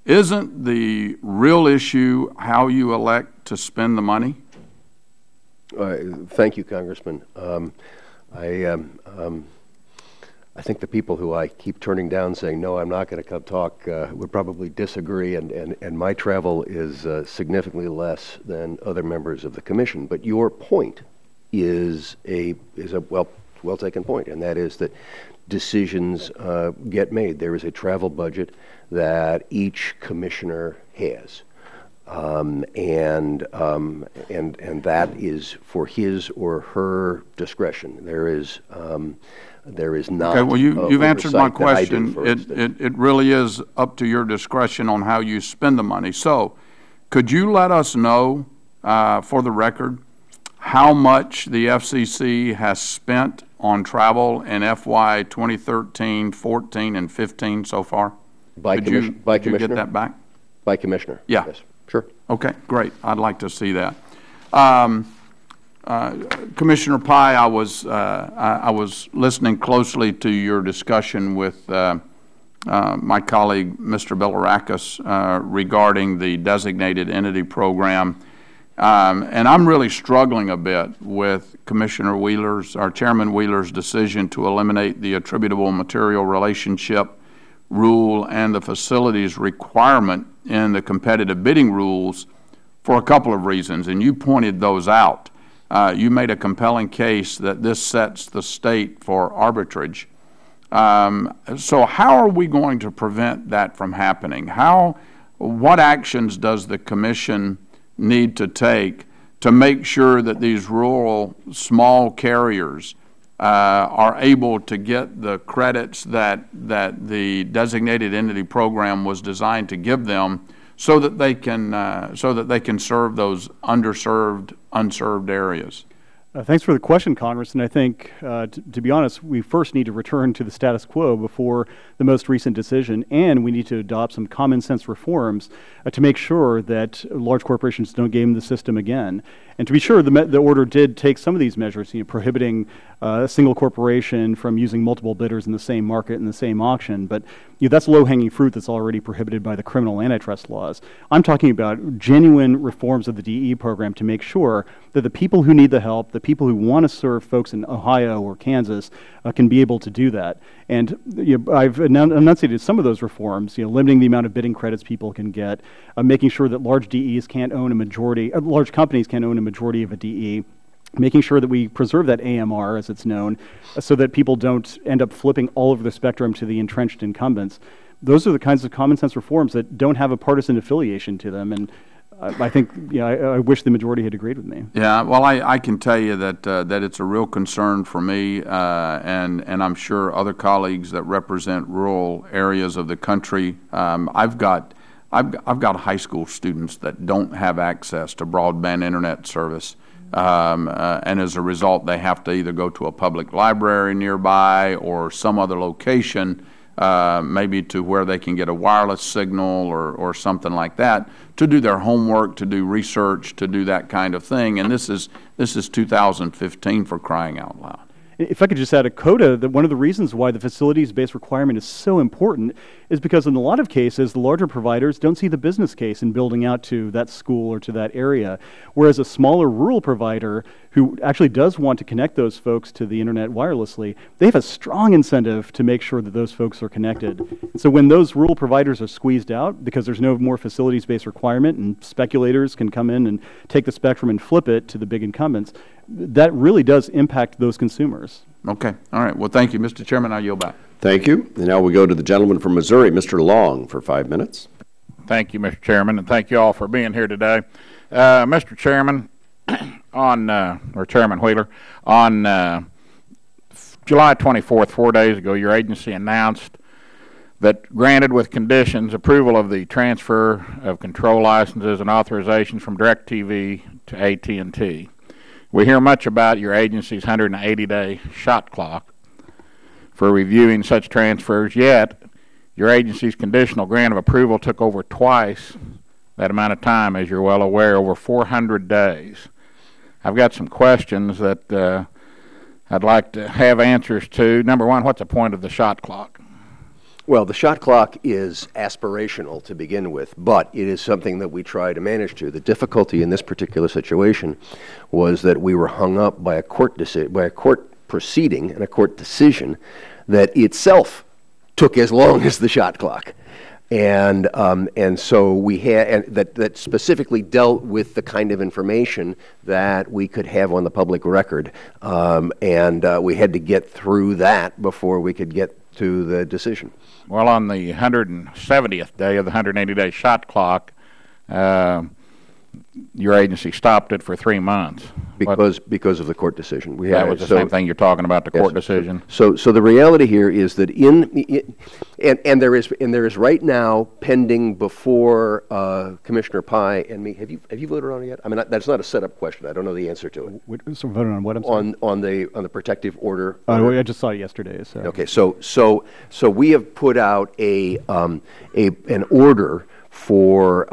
T: isn't the real issue how you elect to spend the money?
I: Thank you, Congressman. I think the people who I keep turning down saying, no, I'm not going to come talk, would probably disagree, and my travel is significantly less than other members of the Commission. But your point is a well taken point, and that is that decisions get made. There is a travel budget that each commissioner has. And that is for his or her discretion. There is not.
T: Okay, well, you've answered my question. It really is up to your discretion on how you spend the money. So, could you let us know, for the record, how much the FCC has spent on travel in FY 2013, 14, and 15 so far? Could you get that back?
I: By commissioner?
T: Yeah.
I: Yes. Sure.
T: Okay, great. I'd like to see that. Commissioner Pai, I was listening closely to your discussion with my colleague, Mr. Bilirakis, regarding the designated entity program. And I'm really struggling a bit with Commissioner Wheeler's, our Chairman Wheeler's decision to eliminate the attributable material relationship rule and the facilities requirement in the competitive bidding rules for a couple of reasons, and you pointed those out. You made a compelling case that this sets the state for arbitrage. So how are we going to prevent that from happening? What actions does the Commission need to take to make sure that these rural small carriers are able to get the credits that the designated entity program was designed to give them, so that they can serve those underserved, unserved areas?
J: Thanks for the question, Congressman. I think, to be honest, we first need to return to the status quo before the most recent decision, and we need to adopt some common sense reforms to make sure that large corporations don't game the system again. And to be sure, the order did take some of these measures, prohibiting a single corporation from using multiple bidders in the same market in the same auction. But that's low-hanging fruit that's already prohibited by the criminal antitrust laws. I'm talking about genuine reforms of the DE program to make sure that the people who need the help, the people who want to serve folks in Ohio or Kansas, can be able to do that. And I've enunciated some of those reforms, limiting the amount of bidding credits people can get, making sure that large DEs can't own a majority, large companies can't own a majority of a DE, making sure that we preserve that AMR, as it's known, so that people don't end up flipping all over the spectrum to the entrenched incumbents. Those are the kinds of common sense reforms that don't have a partisan affiliation to them. And I think, I wish the majority had agreed with me.
T: Yeah, well, I can tell you that it's a real concern for me, and I'm sure other colleagues that represent rural areas of the country. I've got high school students that don't have access to broadband internet service, and as a result, they have to either go to a public library nearby or some other location maybe to where they can get a wireless signal or something like that, to do their homework, to do research, to do that kind of thing. And this is 2015, for crying out loud.
J: If I could just add a coda, that one of the reasons why the facilities-based requirement is so important is because in a lot of cases, the larger providers don't see the business case in building out to that school or to that area, whereas a smaller rural provider who actually does want to connect those folks to the internet wirelessly, they have a strong incentive to make sure that those folks are connected. And so when those rural providers are squeezed out because there's no more facilities-based requirement and speculators can come in and take the spectrum and flip it to the big incumbents, that really does impact those consumers.
T: Okay. All right. Well, thank you, Mr. Chairman. I yield back.
A: Thank you. And now we go to the gentleman from Missouri, Mr. Long, for 5 minutes.
U: Thank you, Mr. Chairman, and thank you all for being here today. Mr. Chairman, or Chairman Wheeler, on July 24th, 4 days ago, your agency announced that granted with conditions approval of the transfer of control licenses and authorizations from DirecTV to AT&T. We hear much about your agency's 180-day shot clock for reviewing such transfers, yet your agency's conditional grant of approval took over twice that amount of time, as you're well aware, over 400 days. I've got some questions that I'd like to have answers to. Number one, what's the point of the shot clock?
I: Well, the shot clock is aspirational to begin with, but it is something that we try to manage to. The difficulty in this particular situation was that we were hung up by a court proceeding and a court decision that itself took as long as the shot clock. And so we had that specifically dealt with the kind of information that we could have on the public record, and we had to get through that before we could get to the decision.
U: Well, on the 170th day of the 180-day shot clock, your agency stopped it for 3 months.
I: Because of the court decision.
U: That was the same thing you're talking about, the court decision.
I: So the reality here is that and there is right now pending before Commissioner Pai and me. Have you voted on it yet? I mean, that's not a setup question. I don't know the answer to it.
J: So voted on what? I'm sorry?
I: On the protective order.
J: I just saw it yesterday. So.
I: Okay. So we have put out an order for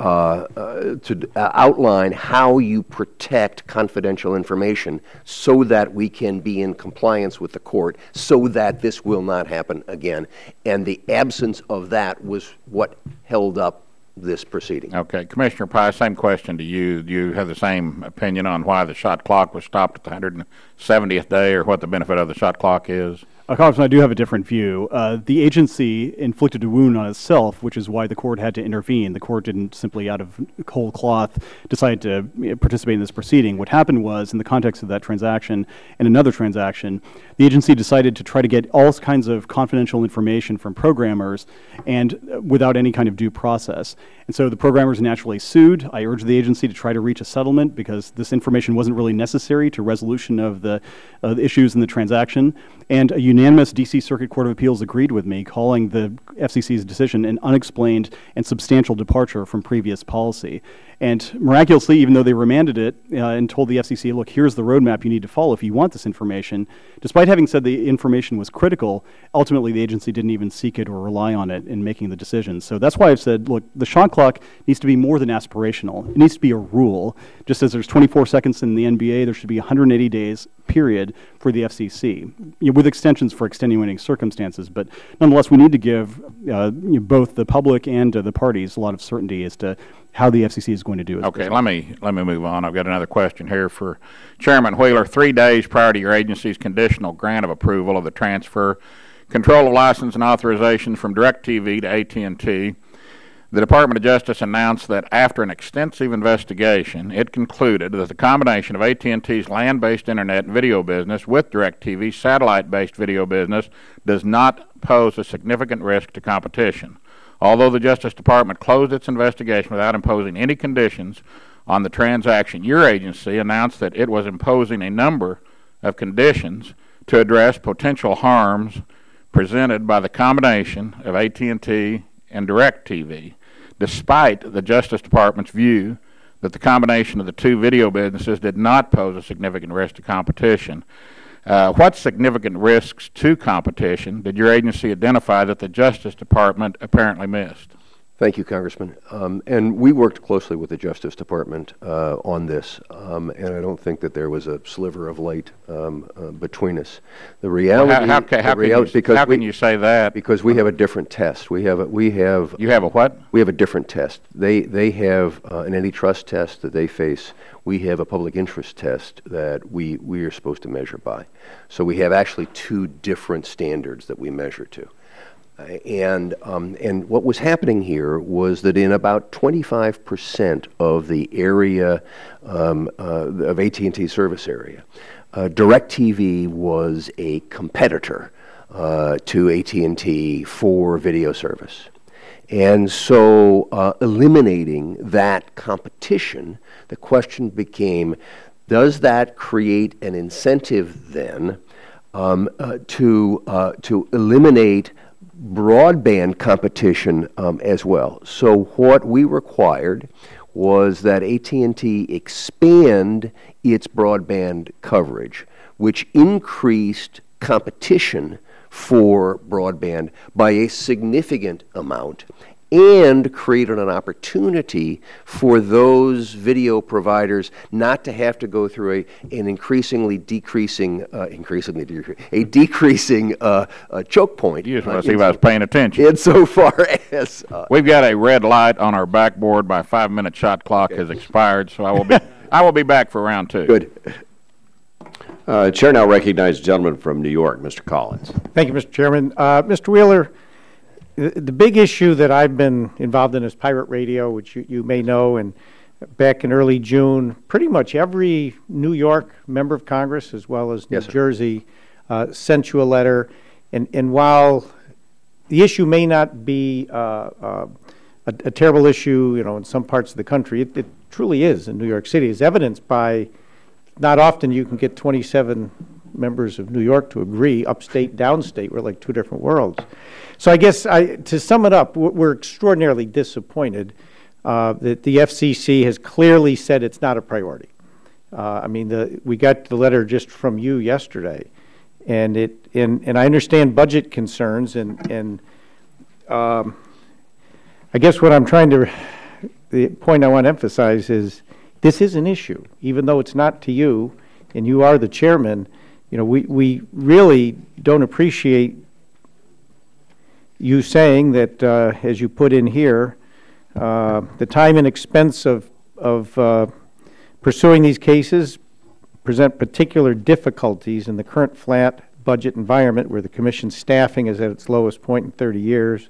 I: to outline how you protect confidential information so that we can be in compliance with the court, so that this will not happen again. And the absence of that was what held up this proceeding.
U: Okay. Commissioner Pai, same question to you. Do you have the same opinion on why the shot clock was stopped at the 170th day, or what the benefit of the shot clock is?
J: Congressman, I do have a different view. The agency inflicted a wound on itself, which is why the court had to intervene. The court didn't simply out of whole cloth decide to participate in this proceeding. What happened was, in the context of that transaction and another transaction, the agency decided to try to get all kinds of confidential information from programmers and without any kind of due process. And so the programmers naturally sued. I urged the agency to try to reach a settlement because this information wasn't really necessary to resolution of the issues in the transaction. And a unanimous D.C. Circuit Court of Appeals agreed with me, calling the FCC's decision an unexplained and substantial departure from previous policy. And miraculously, even though they remanded it and told the FCC, look, here's the roadmap you need to follow if you want this information, despite having said the information was critical, ultimately the agency didn't even seek it or rely on it in making the decision. So that's why I've said, look, the shot clock needs to be more than aspirational. It needs to be a rule. Just as there's 24 seconds in the NBA, there should be 180 days, period, for the FCC, with extensions for extenuating circumstances. But nonetheless, we need to give both the public and the parties a lot of certainty as to how the FCC is going to do it.
U: Okay, let me move on. I've got another question here for Chairman Wheeler. 3 days prior to your agency's conditional grant of approval of the transfer, control of license and authorizations from DirecTV to AT&T, the Department of Justice announced that after an extensive investigation, it concluded that the combination of AT&T's land-based internet and video business with DirecTV's satellite-based video business does not pose a significant risk to competition. Although the Justice Department closed its investigation without imposing any conditions on the transaction, your agency announced that it was imposing a number of conditions to address potential harms presented by the combination of AT&T and DirecTV, despite the Justice Department's view that the combination of the two video businesses did not pose a significant risk to competition. What significant risks to competition did your agency identify that the Justice Department apparently missed?
I: Thank you, Congressman. And we worked closely with the Justice Department on this, and I don't think that there was a sliver of light between us. The reality,
U: how can you say that?
I: Because we have a different test. You have
U: a what?
I: We have a different test. They have an antitrust test that they face. We have a public interest test that we are supposed to measure by. So we have actually two different standards that we measure to. And what was happening here was that in about 25% of the area of AT&T service area, DirecTV was a competitor to AT&T for video service. And so eliminating that competition, the question became, does that create an incentive then to eliminate broadband competition as well? So what we required was that AT&T expand its broadband coverage, which increased competition for broadband by a significant amount and created an opportunity for those video providers not to have to go through a decreasing choke point.
U: You just want to see if I was paying attention.
I: Insofar as
U: we've got a red light on our backboard. My 5-minute shot clock has expired, so I will be back for round two.
I: Good.
A: Chair now recognizes the gentleman from New York, Mr. Collins.
D: Thank you, Mr. Chairman. Mr. Wheeler, the big issue that I've been involved in is pirate radio, which you may know, and back in early June, pretty much every New York member of Congress, as well as New Jersey, sent you a letter. And while the issue may not be a terrible issue, in some parts of the country, it truly is in New York City, as evidenced by not often you can get 27 members of New York to agree, upstate, downstate. We're like two different worlds. So I guess to sum it up, we're extraordinarily disappointed that the FCC has clearly said it's not a priority. We got the letter just from you yesterday, and I understand budget concerns, and I guess what I'm the point I want to emphasize is this is an issue, even though it's not to you, and you are the chairman. We really don't appreciate you saying that, as you put in here, the time and expense of pursuing these cases present particular difficulties in the current flat budget environment where the Commission's staffing is at its lowest point in 30 years.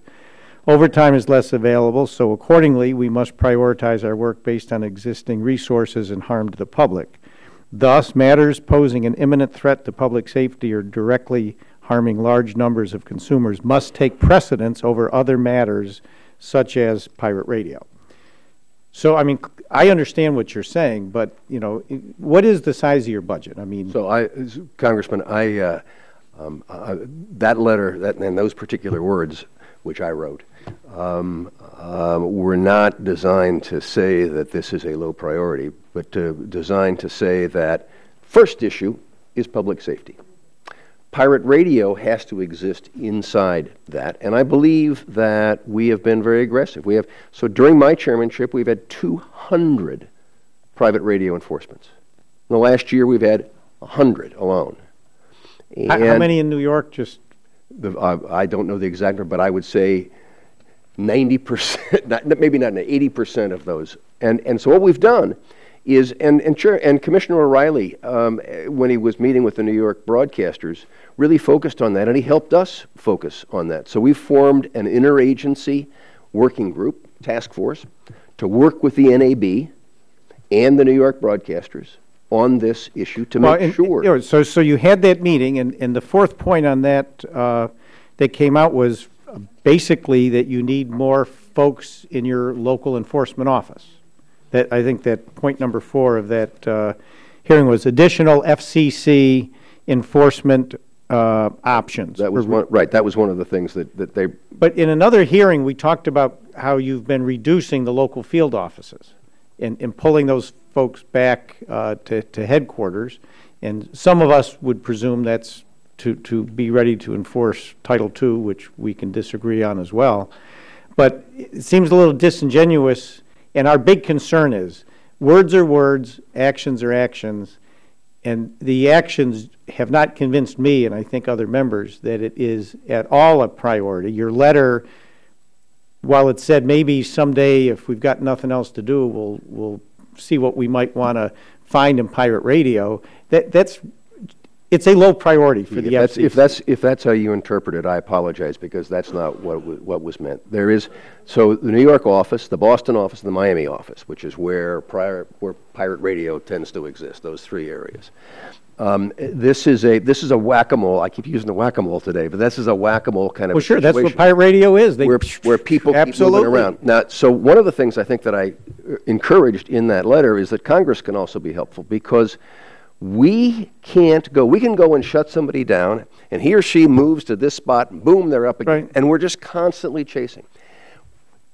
D: Overtime is less available, so accordingly we must prioritize our work based on existing resources and harm to the public. Thus, matters posing an imminent threat to public safety or directly harming large numbers of consumers must take precedence over other matters such as pirate radio. So, I understand what you're saying, but, what is the size of your budget?
I: Congressman, that letter and those particular words, which I wrote, were not designed to say that this is a low priority, but designed to say that first issue is public safety. Pirate radio has to exist inside that, and I believe that we have been very aggressive. So during my chairmanship, we've had 200 private radio enforcements. In the last year, we've had 100 alone.
D: How many in New York?
I: I don't know the exact number, but I would say 90%, maybe not 80% of those. And so what we've done is, and Commissioner O'Reilly, when he was meeting with the New York broadcasters, really focused on that, and he helped us focus on that. So we formed an interagency working group, task force, to work with the NAB and the New York broadcasters on this issue to make sure.
D: So you had that meeting, and the fourth point on that that came out was basically that you need more folks in your local enforcement office. I think that point number 4 of that hearing was additional FCC enforcement options.
I: That was that was one of the things that they.
D: But in another hearing, we talked about how you've been reducing the local field offices and pulling those folks back to headquarters. And some of us would presume that's to be ready to enforce Title II, which we can disagree on as well. But it seems a little disingenuous, and our big concern is words are words, actions are actions, and the actions have not convinced me, and I think other members, that it is at all a priority. Your letter, while it said maybe someday if we've got nothing else to do, we'll see what we might want to find in pirate radio, it's a low priority for the FCC.
I: If that's how you interpret it, I apologize, because that's not what was meant. There is, so the New York office, the Boston office, and the Miami office, which is where pirate radio tends to exist, those three areas. This is a whack-a-mole. I keep using the whack-a-mole today, but this is a whack-a-mole kind of
D: Well, sure,
I: situation.
D: that's what pirate radio is.
I: Where people keep moving around. Now, so one of the things I think that I encouraged in that letter is that Congress can also be helpful, because we can go and shut somebody down, and he or she moves to this spot, and boom, they're up again, and we're just constantly chasing.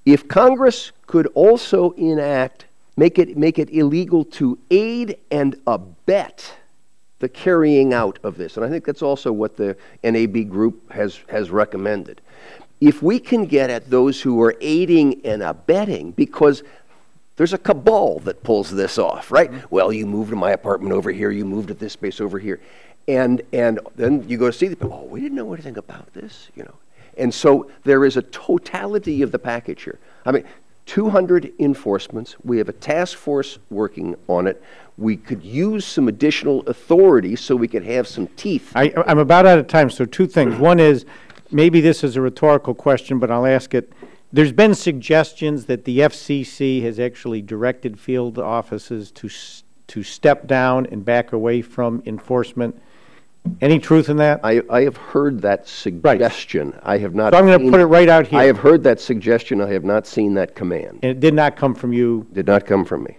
I: If Congress could also make it illegal to aid and abet the carrying out of this, and I think that's also what the NAB group has recommended. If we can get at those who are aiding and abetting, because there's a cabal that pulls this off, right? Well, you moved to my apartment over here, you moved to this space over here, and then you go to see the people. Oh, we didn't know anything about this, you know. And so there is a totality of the package here. I mean, 200 enforcements. We have a task force working on it. We could use some additional authority so we could have some teeth.
D: I'm about out of time, so two things. One is, maybe this is a rhetorical question, but I'll ask it. There's been suggestions that the FCC has actually directed field offices to step down and back away from enforcement. Any truth in that?
I: I have heard that suggestion. Right. I have not.
D: So I'm going to put it right out here.
I: I have heard that suggestion. I have not seen that command.
D: And it did not come from you?
I: Did not come from me.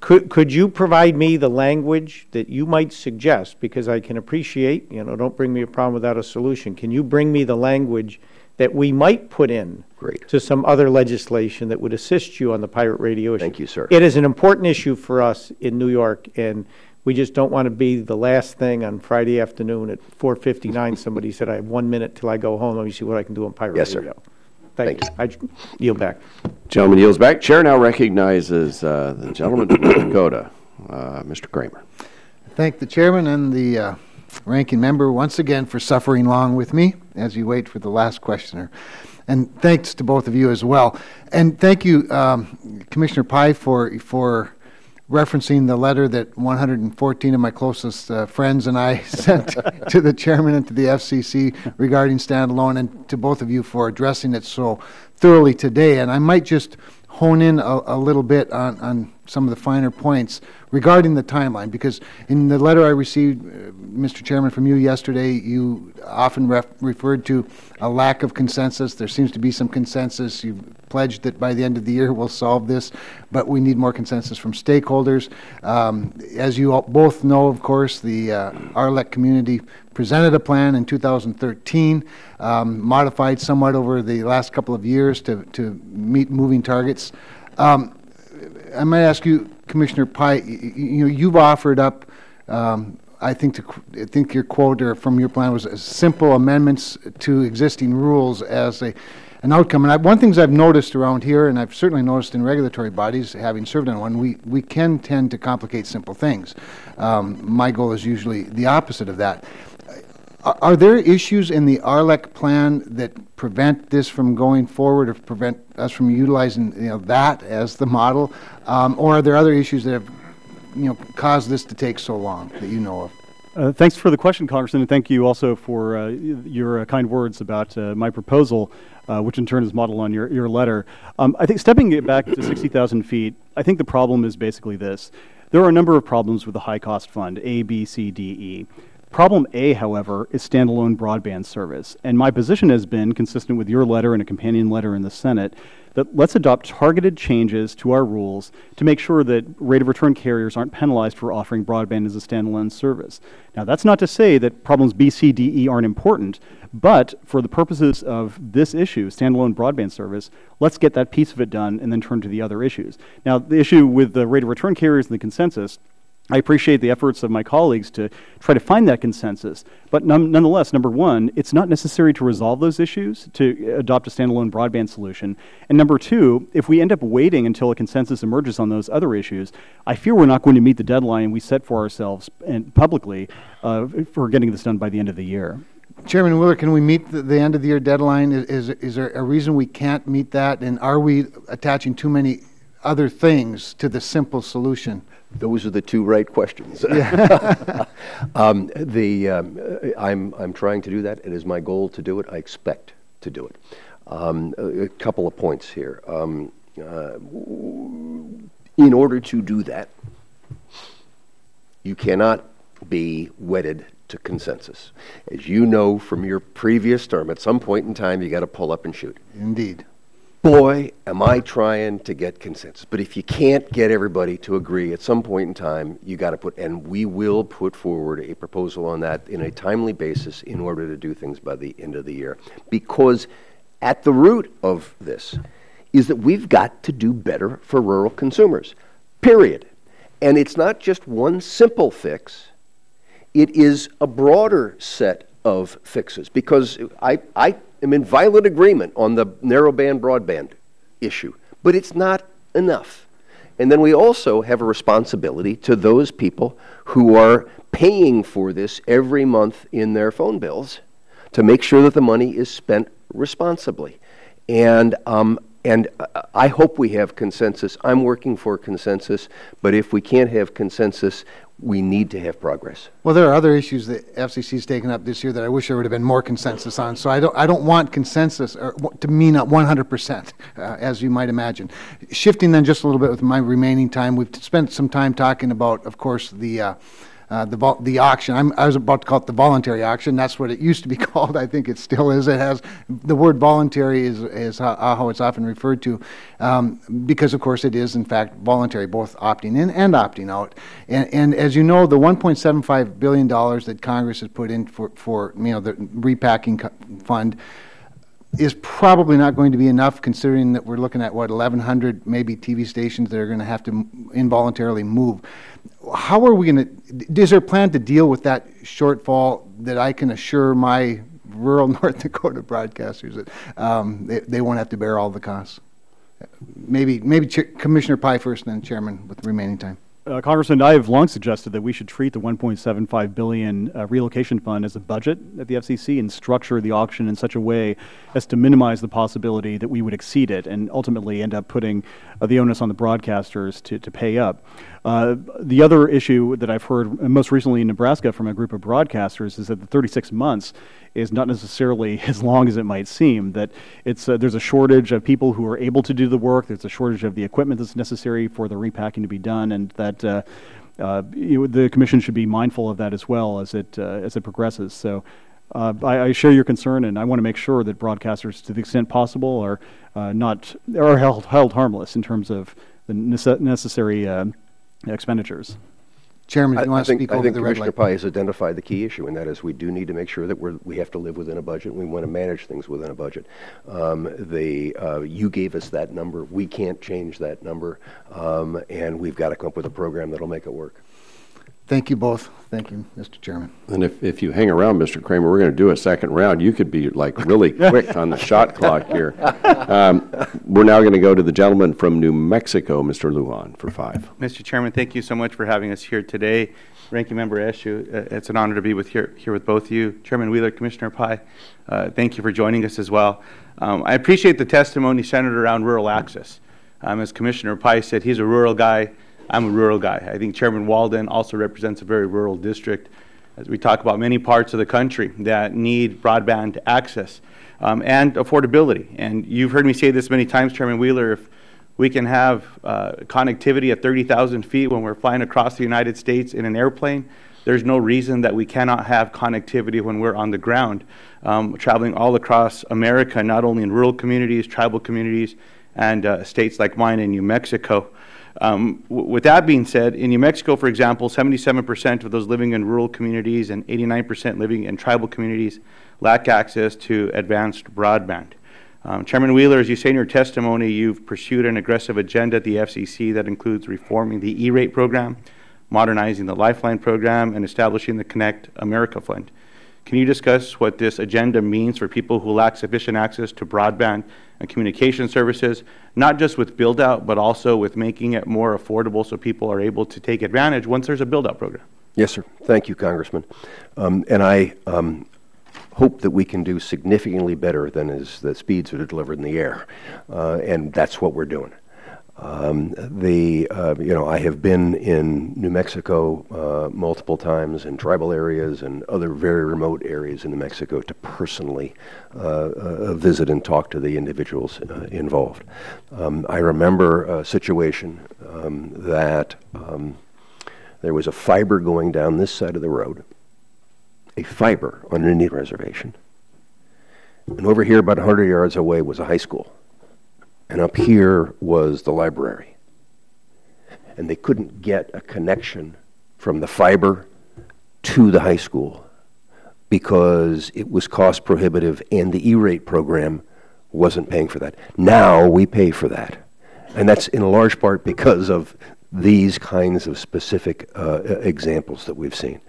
D: Could you provide me the language that you might suggest? Because I can appreciate, don't bring me a problem without a solution. Can you bring me the language that we might put in to some other legislation that would assist you on the pirate radio issue?
I: Thank you, sir.
D: It is an important issue for us in New York, and we just don't want to be the last thing on Friday afternoon at 4:59. Somebody said, I have 1 minute till I go home. Let me see what I can do on pirate radio.
I: Yes, sir.
D: Thank you. I yield back.
A: Gentleman yields back. Chair now recognizes the gentleman from North Dakota, Mr. Kramer.
F: Thank the chairman and the ranking member once again for suffering along with me as you wait for the last questioner. And thanks to both of you as well. And thank you, Commissioner Pai, for referencing the letter that 114 of my closest friends and I sent to the chairman and to the FCC regarding standalone, and to both of you for addressing it so thoroughly today. And I might just hone in a little bit on some of the finer points regarding the timeline, because in the letter I received, Mr. Chairman, from you yesterday, you often referred to a lack of consensus. There seems to be some consensus. You've pledged that by the end of the year we'll solve this, but we need more consensus from stakeholders. As you both know, of course, the RLEC community presented a plan in 2013, modified somewhat over the last couple of years to meet moving targets. I might ask you, Commissioner Pai, you've offered up, I think your quote from your plan was simple amendments to existing rules as an outcome. And one of the things I've noticed around here, and I've certainly noticed in regulatory bodies, having served on one, we can tend to complicate simple things. My goal is usually the opposite of that. Are there issues in the RLEC plan that prevent this from going forward, or prevent us from utilizing that as the model, or are there other issues that have caused this to take so long that you know of?
J: Thanks for the question, Congressman, and thank you also for your kind words about my proposal, which in turn is modeled on your letter. I think stepping it back to 60,000 feet, I think the problem is basically this. There are a number of problems with the high-cost fund, A, B, C, D, E. Problem A, however, is standalone broadband service. And my position has been, consistent with your letter and a companion letter in the Senate, that let's adopt targeted changes to our rules to make sure that rate of return carriers aren't penalized for offering broadband as a standalone service. Now, that's not to say that problems B, C, D, E aren't important, but for the purposes of this issue, standalone broadband service, let's get that piece of it done and then turn to the other issues. Now, the issue with the rate of return carriers and the consensus, I appreciate the efforts of my colleagues to try to find that consensus. But nonetheless, number one, it's not necessary to resolve those issues to adopt a standalone broadband solution. And number two, if we end up waiting until a consensus emerges on those other issues, I fear we're not going to meet the deadline we set for ourselves and publicly for getting this done by the end of the year.
F: Chairman Wheeler, can we meet the end of the year deadline? Is there a reason we can't meet that? And are we attaching too many other things to the simple solution?
I: Those are the two right questions.
F: Yeah.
I: I'm trying to do that. It is my goal to do it. I expect to do it. A couple of points here. In order to do that, you cannot be wedded to consensus. As you know from your previous term, at some point in time, you got to pull up and shoot.
F: Indeed.
I: Boy, am I trying to get consensus. But if you can't get everybody to agree at some point in time, you got to put, and we will put forward a proposal on that in a timely basis in order to do things by the end of the year. Because at the root of this is that we've got to do better for rural consumers, period. And it's not just one simple fix. It is a broader set of fixes, because I am in violent agreement on the narrowband broadband issue, but it's not enough. And then we also have a responsibility to those people who are paying for this every month in their phone bills to make sure that the money is spent responsibly. And I hope we have consensus. I'm working for consensus, but if we can't have consensus, we need to have progress.
F: Well, there are other issues that FCC's taken up this year that I wish there would have been more consensus on. So I don't want consensus to mean 100%, as you might imagine. Shifting then just a little bit with my remaining time, we've spent some time talking about, of course, the auction. I was about to call it the voluntary auction. That's what it used to be called. I think it still is. It has the word voluntary is how it's often referred to, because of course it is in fact voluntary, both opting in and opting out. And as you know, the $1.75 billion that Congress has put in for the repacking fund is probably not going to be enough, considering that we're looking at, what, 1,100 maybe TV stations that are going to have to involuntarily move. How are we going to, is there a plan to deal with that shortfall that I can assure my rural North Dakota broadcasters that they won't have to bear all the costs? Maybe Commissioner Pye first, and then Chairman with the remaining time.
J: Congressman, I have long suggested that we should treat the $1.75 billion relocation fund as a budget at the FCC and structure the auction in such a way as to minimize the possibility that we would exceed it and ultimately end up putting the onus on the broadcasters to pay up. The other issue that I've heard most recently in Nebraska from a group of broadcasters is that the 36 months is not necessarily as long as it might seem, that it's there's a shortage of people who are able to do the work, there's a shortage of the equipment that's necessary for the repacking to be done, and that the Commission should be mindful of that as well as it progresses. So I share your concern, and I want to make sure that broadcasters, to the extent possible, are held harmless in terms of the necessary expenditures.
F: Chairman, do you want to speak over the red light?
I: Commissioner Pye has identified the key issue, and that is we do need to make sure that we have to live within a budget. We want to manage things within a budget. You gave us that number. We can't change that number, and we've got to come up with a program that'll make it work.
F: Thank you both. Thank you, Mr. Chairman.
A: And if you hang around, Mr. Kramer, we're going to do a second round. You could be like really quick on the shot clock here. We're now going to go to the gentleman from New Mexico, Mr. Lujan, for 5.
K: Mr. Chairman, thank you so much for having us here today. Ranking Member Eshoo, it's an honor to be here with both of you. Chairman Wheeler, Commissioner Pye, thank you for joining us as well. I appreciate the testimony centered around rural access. As Commissioner Pye said, he's a rural guy. I'm a rural guy. I think Chairman Walden also represents a very rural district, as we talk about many parts of the country that need broadband access and affordability. And you've heard me say this many times, Chairman Wheeler, if we can have connectivity at 30,000 feet when we're flying across the United States in an airplane, there's no reason that we cannot have connectivity when we're on the ground, traveling all across America, not only in rural communities, tribal communities, and states like mine in New Mexico. With that being said, in New Mexico, for example, 77% of those living in rural communities and 89% living in tribal communities lack access to advanced broadband. Chairman Wheeler, as you say in your testimony, you've pursued an aggressive agenda at the FCC that includes reforming the E-rate program, modernizing the Lifeline program, and establishing the Connect America Fund. Can you discuss what this agenda means for people who lack sufficient access to broadband and communication services, not just with build-out, but also with making it more affordable so people are able to take advantage once there's a build-out program?
I: Yes, sir. Thank you, Congressman. And I hope that we can do significantly better than the speeds that are delivered in the air, and that's what we're doing. I have been in New Mexico multiple times, in tribal areas and other very remote areas in New Mexico, to personally visit and talk to the individuals involved. I remember a situation that there was a fiber going down this side of the road, a fiber on an Indian reservation, and over here about 100 yards away was a high school. And up here was the library. And they couldn't get a connection from the fiber to the high school because it was cost prohibitive and the E-rate program wasn't paying for that. Now we pay for that. And that's in large part because of these kinds of specific examples that we've seen.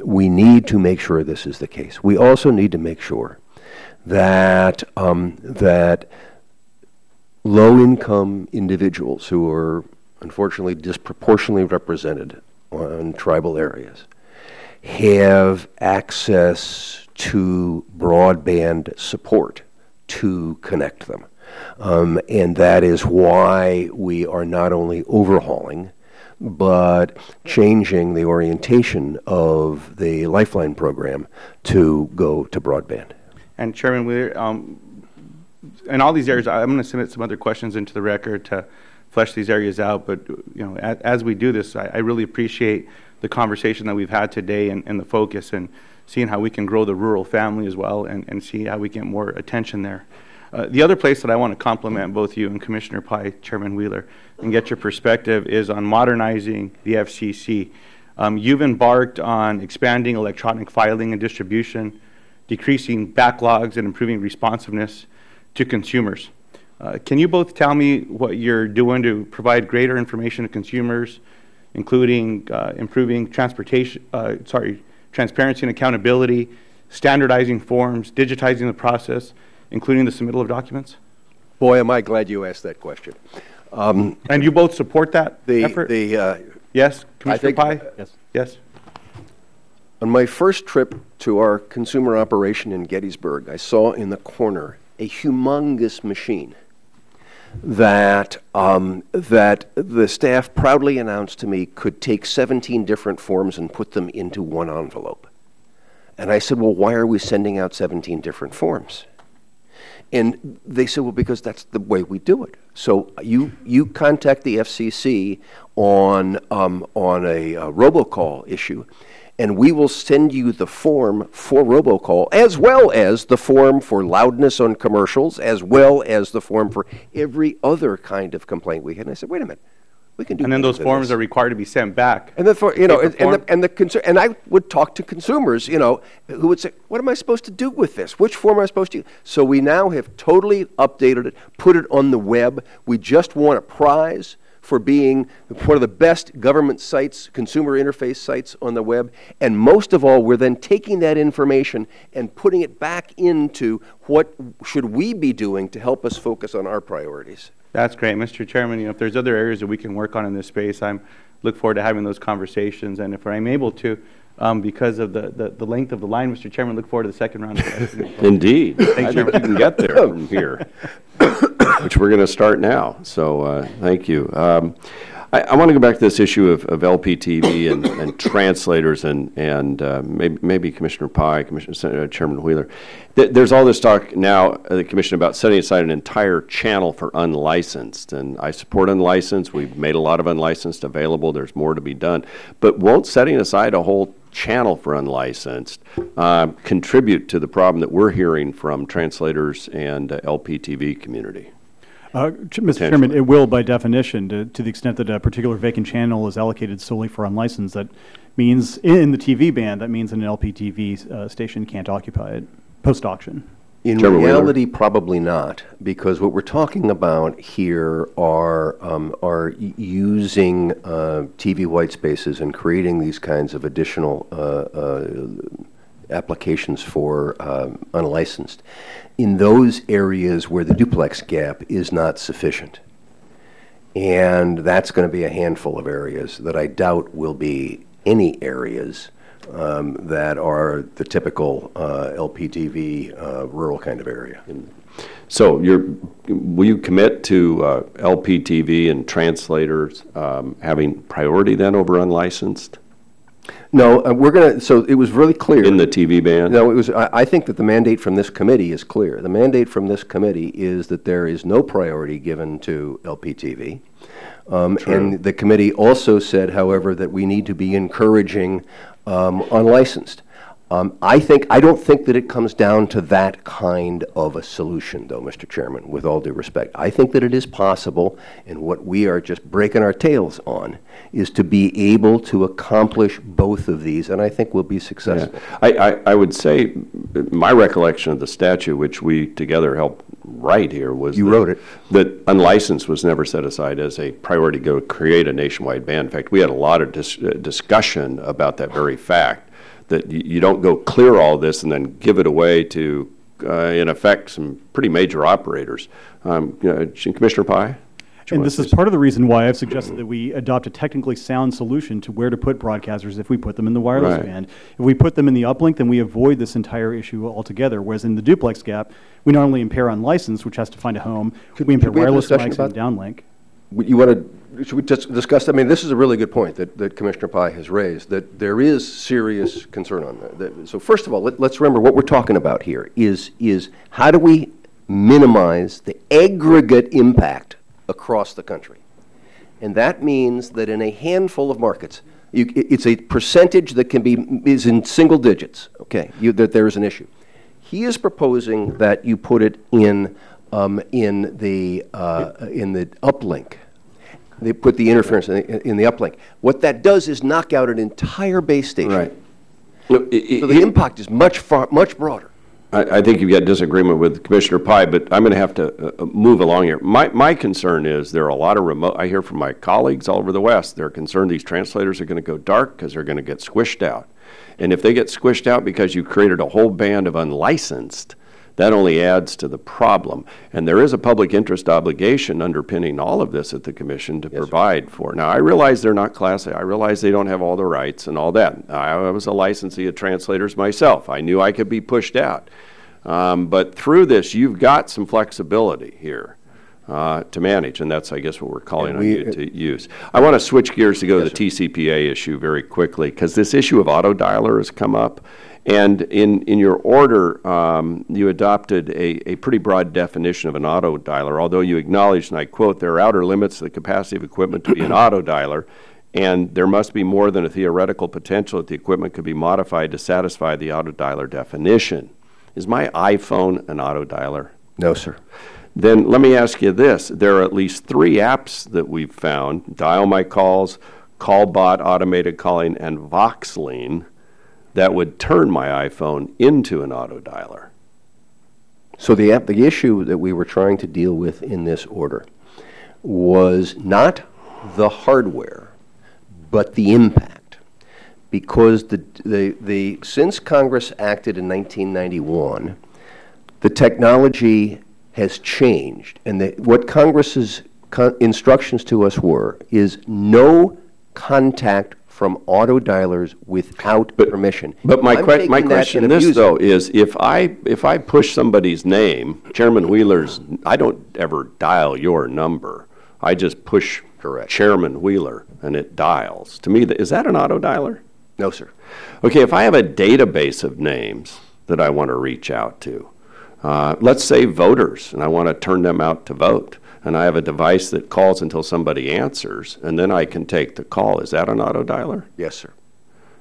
I: We need to make sure this is the case. We also need to make sure that low-income individuals who are unfortunately disproportionately represented in tribal areas have access to broadband support to connect them. And that is why we are not only overhauling, but changing the orientation of the Lifeline program to go to broadband.
K: And Chairman Wheeler, in all these areas, I'm going to submit some other questions into the record to flesh these areas out. But as we do this, I really appreciate the conversation that we've had today and the focus and seeing how we can grow the rural family as well and see how we get more attention there. The other place that I want to compliment both you and Commissioner Pai, Chairman Wheeler, and get your perspective is on modernizing the FCC. You've embarked on expanding electronic filing and distribution, decreasing backlogs, and improving responsiveness to consumers. Can you both tell me what you're doing to provide greater information to consumers, including improving transparency and accountability, standardizing forms, digitizing the process, including the submittal of documents?
I: Boy, am I glad you asked that question.
K: And you both support that effort? Yes, Commissioner Pai?
I: Yes.
K: Yes.
I: On my first trip to our consumer operation in Gettysburg, I saw in the corner a humongous machine that the staff proudly announced to me could take 17 different forms and put them into one envelope. And I said, well, why are we sending out 17 different forms? And they said, well, because that's the way we do it. So you contact the FCC on a robocall issue, and we will send you the form for robocall, as well as the form for loudness on commercials, as well as the form for every other kind of complaint we had. And I said, wait a minute, we can do.
K: And then those forms are required to be sent back.
I: And and I would talk to consumers, who would say, what am I supposed to do with this? Which form am I supposed to use? So we now have totally updated it, put it on the web. We just won a prize for being one of the best government sites, consumer interface sites on the web. And most of all, we're then taking that information and putting it back into what should we be doing to help us focus on our priorities.
K: That's great. Mr. Chairman, if there's other areas that we can work on in this space, I look forward to having those conversations. And if I'm able to, because of the length of the line, Mr. Chairman, look forward to the second round of questions.
A: Indeed. I think you can get there from here, which we're going to start now. So thank you. I want to go back to this issue of LPTV and translators and maybe Commissioner Pai, Chairman Wheeler. There's all this talk now, the Commission, about setting aside an entire channel for unlicensed. And I support unlicensed. We've made a lot of unlicensed available. There's more to be done. But won't setting aside a whole channel for unlicensed contribute to the problem that we're hearing from translators and LPTV community?
J: Mr. Chairman, it will by definition, to the extent that a particular vacant channel is allocated solely for unlicensed. That means in the TV band, that means an LPTV station can't occupy it post-auction.
I: In reality, probably not, because what we're talking about here are using TV white spaces and creating these kinds of additional applications for unlicensed in those areas where the duplex gap is not sufficient. And that's going to be a handful of areas that I doubt will be any areas that are the typical LPTV rural kind of area.
A: So will you commit to LPTV and translators having priority then over unlicensed?
I: No, we're going to, so it was really clear.
A: In the TV band?
I: No, it was, I think that the mandate from this committee is clear. The mandate from this committee is that there is no priority given to LPTV. And the committee also said, however, that we need to be encouraging unlicensed. I don't think that it comes down to that kind of a solution, though, Mr. Chairman, with all due respect. I think that it is possible, and what we are just breaking our tails on is to be able to accomplish both of these, and I think we'll be successful.
A: Yeah. I would say my recollection of the statute, which we together helped write here, was that unlicensed was never set aside as a priority to go create a nationwide ban. In fact, we had a lot of discussion about that very fact, that you don't go clear all this and then give it away to, in effect, some pretty major operators. Commissioner Pai?
J: And this is part of the reason why I've suggested that we adopt a technically sound solution to where to put broadcasters if we put them in the wireless band. If we put them in the uplink, then we avoid this entire issue altogether, whereas in the duplex gap, we not only impair unlicensed, which has to find a home, we impair wireless mics and downlink.
I: You want to, should we just discuss, I mean, this is a really good point that Commissioner Pai has raised, that there is serious concern on that. So first of all, let's remember what we're talking about here is how do we minimize the aggregate impact across the country. And that means that in a handful of markets, it's a percentage that is in single digits, okay, that there is an issue. He is proposing that you put it in the uplink. They put the interference in the uplink. What that does is knock out an entire base station.
A: Right.
I: So the impact is much broader.
A: I think you've got disagreement with Commissioner Pai, but I'm going to have to move along here. My concern is there are a lot of remote, I hear from my colleagues all over the West, they're concerned these translators are going to go dark because they're going to get squished out. And if they get squished out because you created a whole band of unlicensed, that only adds to the problem. And there is a public interest obligation underpinning all of this at the Commission to provide for. Now, I realize they're not Class A. I realize they don't have all the rights and all that. I was a licensee of translators myself. I knew I could be pushed out. But through this, you've got some flexibility here to manage, and that's, I guess, what we're calling on you to use. I want to switch gears to go to the TCPA issue very quickly, because this issue of auto dialer has come up. And in your order, you adopted a pretty broad definition of an auto dialer, although you acknowledged, and I quote, there are outer limits to the capacity of equipment to be an auto dialer, and there must be more than a theoretical potential that the equipment could be modified to satisfy the auto dialer definition. Is my iPhone an auto dialer?
I: No, sir.
A: Then let me ask you this. There are at least 3 apps that we've found, Dial My Calls, CallBot, Automated Calling, and Voxline, that would turn my iPhone into an auto dialer.
I: So the issue that we were trying to deal with in this order was not the hardware, but the impact. Because since Congress acted in 1991, the technology has changed. And what Congress's instructions to us is no contact from auto dialers without permission.
A: But my question this, though, is if I push somebody's name, Chairman Wheeler's, I don't ever dial your number. I just push Chairman Wheeler, and it dials. To me, is that an auto dialer?
I: No, sir.
A: Okay, if I have a database of names that I want to reach out to, let's say voters, and I want to turn them out to vote, and I have a device that calls until somebody answers, and then I can take the call. Is that an auto dialer?
I: Yes, sir.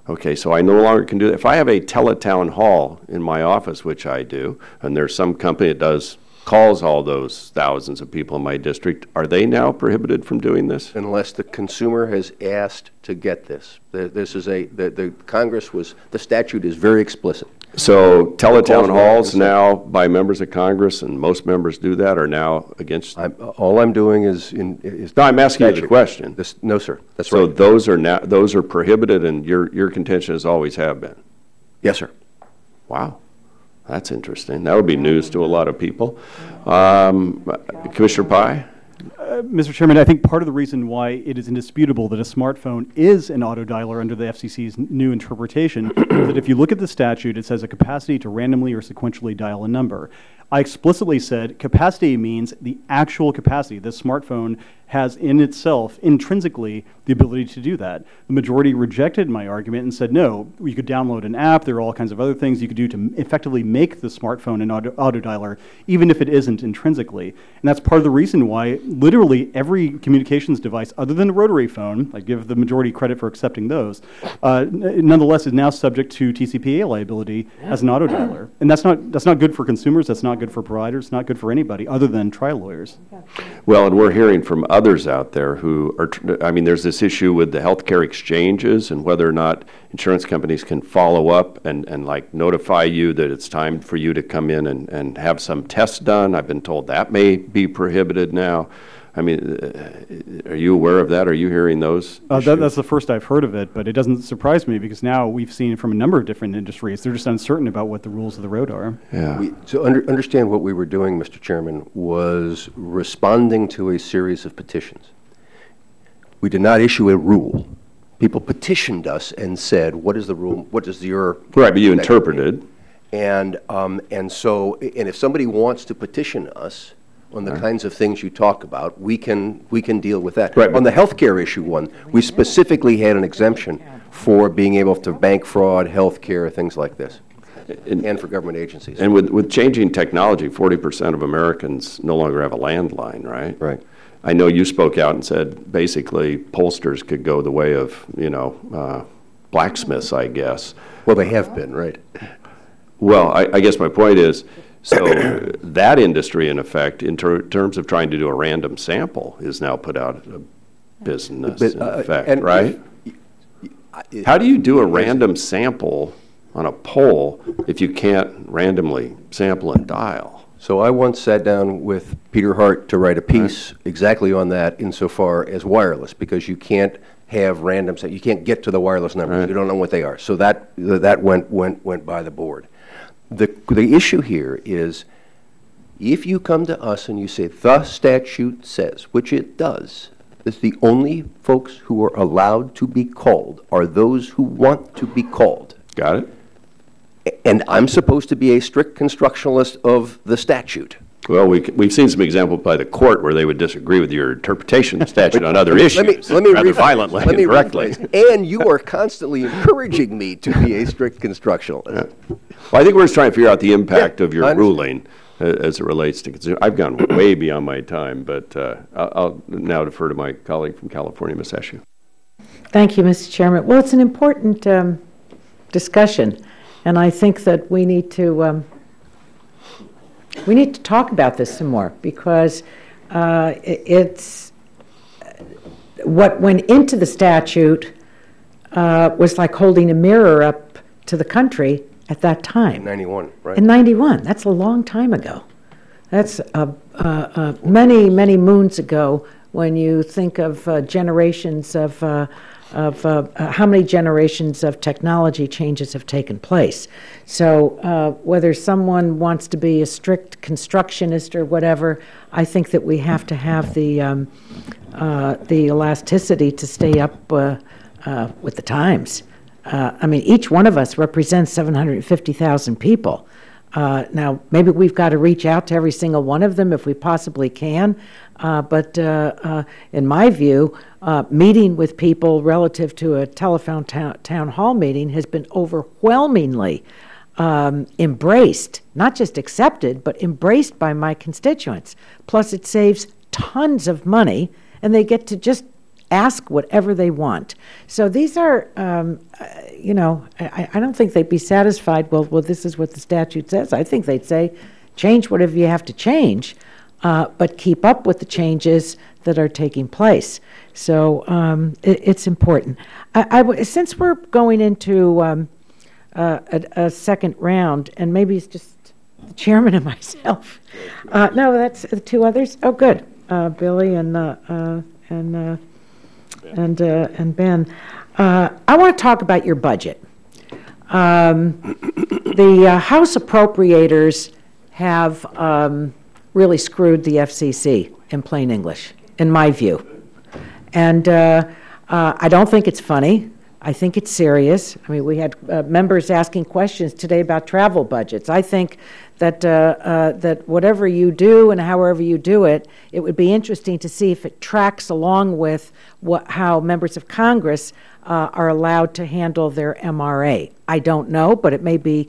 A: Okay, so I no longer can do that. If I have a teletown hall in my office, which I do, and there's some company that calls all those thousands of people in my district, are they now prohibited from doing this?
I: Unless the consumer has asked to get this. The statute is very explicit.
A: So teletown halls now by members of Congress, and most members do that, are now against?
I: All I'm doing is
A: No, I'm asking you the question.
I: No, sir. That's
A: so
I: right.
A: So those are prohibited, and your contention has always have been?
I: Yes, sir.
A: Wow. That's interesting. That would be news to a lot of people. Commissioner Pai?
J: Mr. Chairman, I think part of the reason why it is indisputable that a smartphone is an auto dialer under the FCC's new interpretation is that if you look at the statute, it says a capacity to randomly or sequentially dial a number. I explicitly said capacity means the actual capacity. The smartphone has in itself, intrinsically, the ability to do that. The majority rejected my argument and said, no, you could download an app, there are all kinds of other things you could do to effectively make the smartphone an auto dialer, even if it isn't intrinsically. And that's part of the reason why literally every communications device, other than the rotary phone, I give the majority credit for accepting those, nonetheless is now subject to TCPA liability as an auto dialer. And that's not good for consumers, that's not good for providers, not good for anybody other than trial lawyers.
A: Well, and we're hearing from others out there who are, I mean, there's this issue with the healthcare exchanges and whether or not insurance companies can follow up and like notify you that it's time for you to come in and have some tests done. I've been told that may be prohibited now. I mean, are you aware of that? Are you hearing those?
J: That's the first I've heard of it, but it doesn't surprise me because now we've seen from a number of different industries, they're just uncertain about what the rules of the road are.
A: Yeah.
I: So understand what we were doing, Mr. Chairman, was responding to a series of petitions. We did not issue a rule. People petitioned us and said, what is the rule? What is your...
A: Right, but you interpreted.
I: And if somebody wants to petition us on the kinds of things you talk about, we can deal with that.
A: Right.
I: On the healthcare issue one, we specifically had an exemption for being able to bank fraud, healthcare, things like this, and for government agencies.
A: And with changing technology, 40% of Americans no longer have a landline, right?
I: Right.
A: I know you spoke out and said basically pollsters could go the way of, blacksmiths, I guess.
I: Well, they have been, right?
A: Well, I guess my point is, so that industry, in effect, in terms of trying to do a random sample, is now put out of business, in effect, right? How do you do a random sample on a poll if you can't randomly sample and dial?
I: So I once sat down with Peter Hart to write a piece exactly on that insofar as wireless, because you can't have random, you can't get to the wireless numbers. You don't know what they are. So that went by the board. The issue here is if you come to us and you say the statute says, which it does, that the only folks who are allowed to be called are those who want to be called.
A: Got it.
I: And I'm supposed to be a strict constructionalist of the statute.
A: Well, we've seen some examples by the court where they would disagree with your interpretation of the statute on other issues, rather violently and directly.
I: And you are constantly encouraging me to be a strict constructionalist.
A: Yeah. Well, I think we're just trying to figure out the impact of your ruling as it relates to consumers. I've gone way beyond my time, but I'll now defer to my colleague from California, Ms. Eshu.
B: Thank you, Mr. Chairman. Well, it's an important discussion, and I think that we need to talk about this some more because it's what went into the statute was like holding a mirror up to the country at that time.
I: In 91, right?
B: In 91. That's a long time ago. That's many, many moons ago when you think of generations of how many generations of technology changes have taken place. So whether someone wants to be a strict constructionist or whatever, I think that we have to have the elasticity to stay up with the times. I mean, each one of us represents 750,000 people. Now, maybe we've got to reach out to every single one of them if we possibly can, but in my view, meeting with people relative to a telephone town hall meeting has been overwhelmingly embraced, not just accepted, but embraced by my constituents. Plus, it saves tons of money, and they get to just ask whatever they want. So these are, I don't think they'd be satisfied, well, this is what the statute says. I think they'd say, change whatever you have to change, but keep up with the changes that are taking place. So it's important. Since we're going into a second round, and maybe it's just the chairman and myself. No, that's the two others. Oh, good. Billy and Ben. I want to talk about your budget. The House appropriators have really screwed the FCC, in plain English, in my view. And I don't think it's funny. I think it's serious. I mean, we had members asking questions today about travel budgets. I think that that whatever you do and however you do it, it would be interesting to see if it tracks along with how members of Congress are allowed to handle their MRA. I don't know, but it may be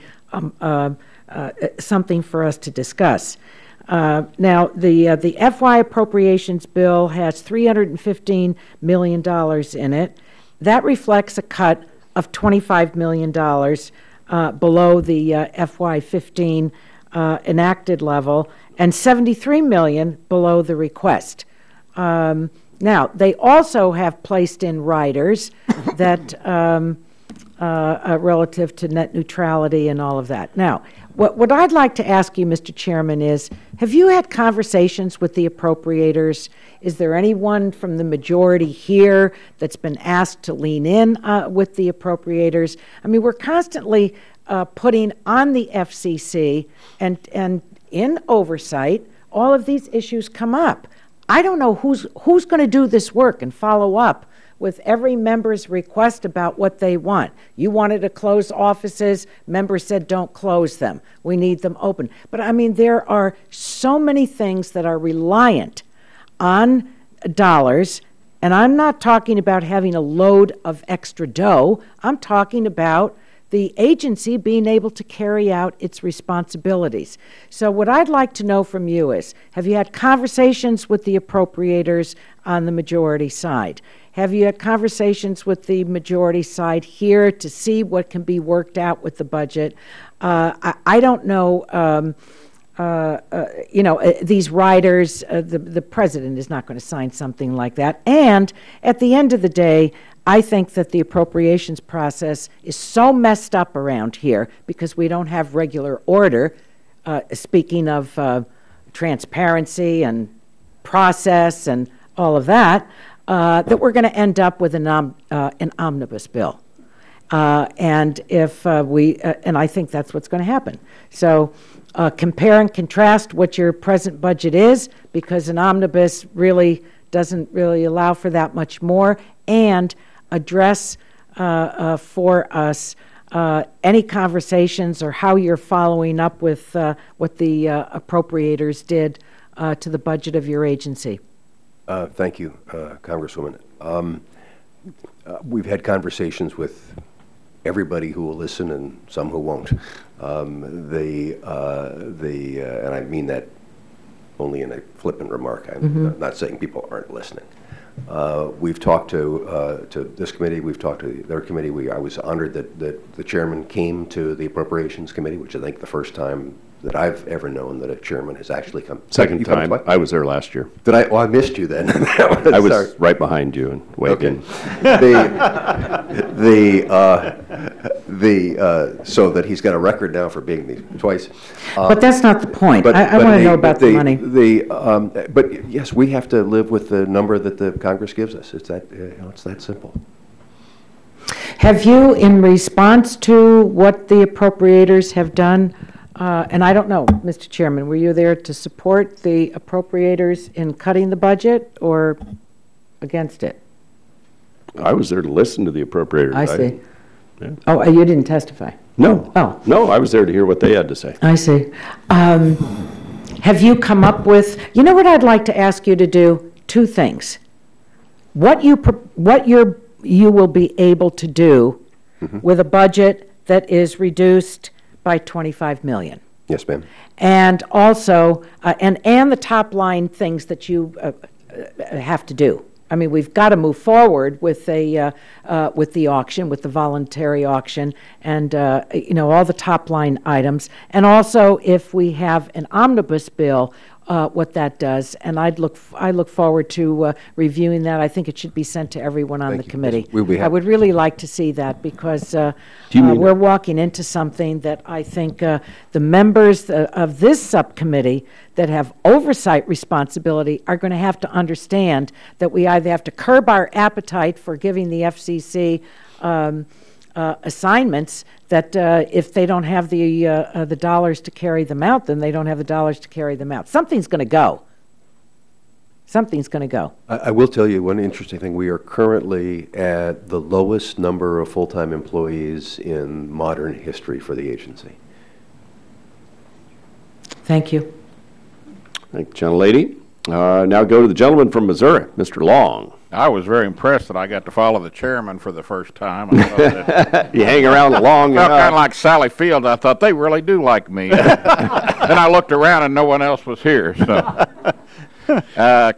B: something for us to discuss. Now, the FY appropriations bill has $315 million in it. That reflects a cut of $25 million below the FY15 enacted level and $73 million below the request. Now, they also have placed in riders that relative to net neutrality and all of that. Now, what I'd like to ask you, Mr. Chairman, is have you had conversations with the appropriators? Is there anyone from the majority here that's been asked to lean in with the appropriators? I mean, we're constantly putting on the FCC and in oversight, all of these issues come up. I don't know who's going to do this work and follow up with every member's request about what they want. You wanted to close offices. Members said don't close them. We need them open. But I mean, there are so many things that are reliant on dollars, and I'm not talking about having a load of extra dough. I'm talking about the agency being able to carry out its responsibilities. So what I'd like to know from you is, have you had conversations with the appropriators on the majority side? Have you had conversations with the majority side here to see what can be worked out with the budget? I don't know, you know, these riders, the president is not going to sign something like that. And at the end of the day, I think that the appropriations process is so messed up around here because we don't have regular order, speaking of transparency and process and all of that, that we're going to end up with an omnibus bill. And if and I think that's what's going to happen. So compare and contrast what your present budget is, because an omnibus really doesn't really allow for that much more, and address for us any conversations or how you're following up with what the appropriators did to the budget of your agency.
I: Thank you, Congresswoman. We've had conversations with everybody who will listen and some who won't. And I mean that only in a flippant remark. I'm not saying people aren't listening. We've talked to this committee. We've talked to their committee. I was honored that the chairman came to the Appropriations Committee, which I think the first time that I've ever known that a chairman has actually come.
A: Second time. I was there last year.
I: Did I? Well, I missed you then.
A: I was right behind you and waved in.
I: So that he's got a record now for being there twice.
B: But that's not the point. I want to know about the money.
I: But yes, we have to live with the number that the Congress gives us. It's that it's that simple.
B: Have you, in response to what the appropriators have done, and I don't know, Mr. Chairman, were you there to support the appropriators in cutting the budget or against it?
A: I was there to listen to the appropriators.
B: I see. Yeah. Oh, you didn't testify?
A: No.
B: Oh.
A: No, I was there to hear what they had to say.
B: I see. Have you come up with, you know what I'd like to ask you to do? Two things. What you will be able to do with a budget that is reduced by $25 million.
I: Yes, ma'am.
B: And also, and the top line things that you have to do. I mean, we've got to move forward with the auction, with the voluntary auction, and you know, all the top line items. And also, if we have an omnibus bill, what that does, and I look forward to reviewing that. I think it should be sent to everyone on the committee. I would really like to see that, because we're walking into something that I think the members of this subcommittee that have oversight responsibility are going to have to understand that we either have to curb our appetite for giving the FCC assignments, that if they don't have the dollars to carry them out, then they don't have the dollars to carry them out. Something's going to go. Something's going to go.
I: I will tell you one interesting thing. We are currently at the lowest number of full-time employees in modern history for the agency.
B: Thank you.
A: Thank you, gentlelady. Now go to the gentleman from Missouri, Mr. Long.
U: I was very impressed that I got to follow the chairman for the first time. I thought that
A: you hang around long enough.
U: Felt kind of like Sally Field. I thought they really do like me. Then I looked around and no one else was here. So,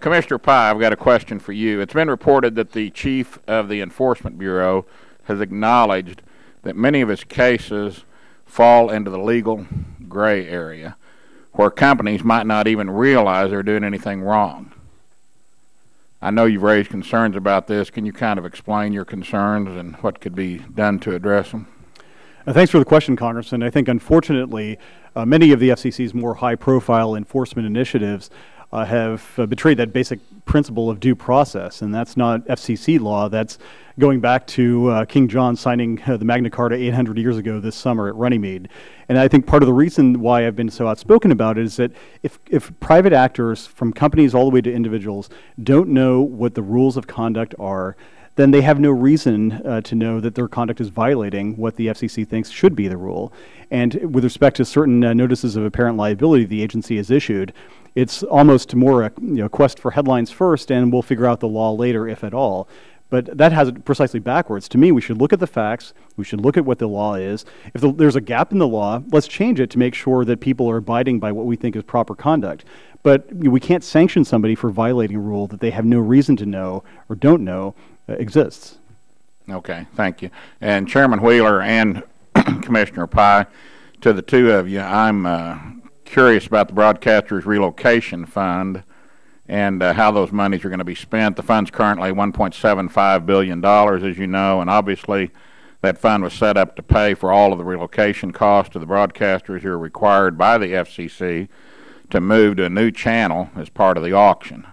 U: Commissioner Pye, I've got a question for you. It's been reported that the chief of the Enforcement Bureau has acknowledged that many of his cases fall into the legal gray area, where companies might not even realize they're doing anything wrong. I know you've raised concerns about this. Can you kind of explain your concerns and what could be done to address them?
J: Thanks for the question, Congressman. I think, unfortunately, many of the FCC's more high-profile enforcement initiatives have betrayed that basic principle of due process, and that's not FCC law. That's going back to King John signing the Magna Carta 800 years ago this summer at Runnymede. And I think part of the reason why I've been so outspoken about it is that if private actors, from companies all the way to individuals, don't know what the rules of conduct are, then they have no reason to know that their conduct is violating what the FCC thinks should be the rule. And with respect to certain notices of apparent liability the agency has issued, it's almost more a quest for headlines first, and we'll figure out the law later, if at all. But that has it precisely backwards. To me, we should look at the facts. We should look at what the law is. If there's a gap in the law, let's change it to make sure that people are abiding by what we think is proper conduct. But we can't sanction somebody for violating a rule that they have no reason to know or don't know exists.
U: Okay, thank you. And Chairman Wheeler and Commissioner Pye, to the two of you, I'm curious about the Broadcasters Relocation Fund and how those monies are going to be spent. The fund's currently $1.75 billion, as you know, and obviously that fund was set up to pay for all of the relocation costs of the broadcasters who are required by the FCC to move to a new channel as part of the auction.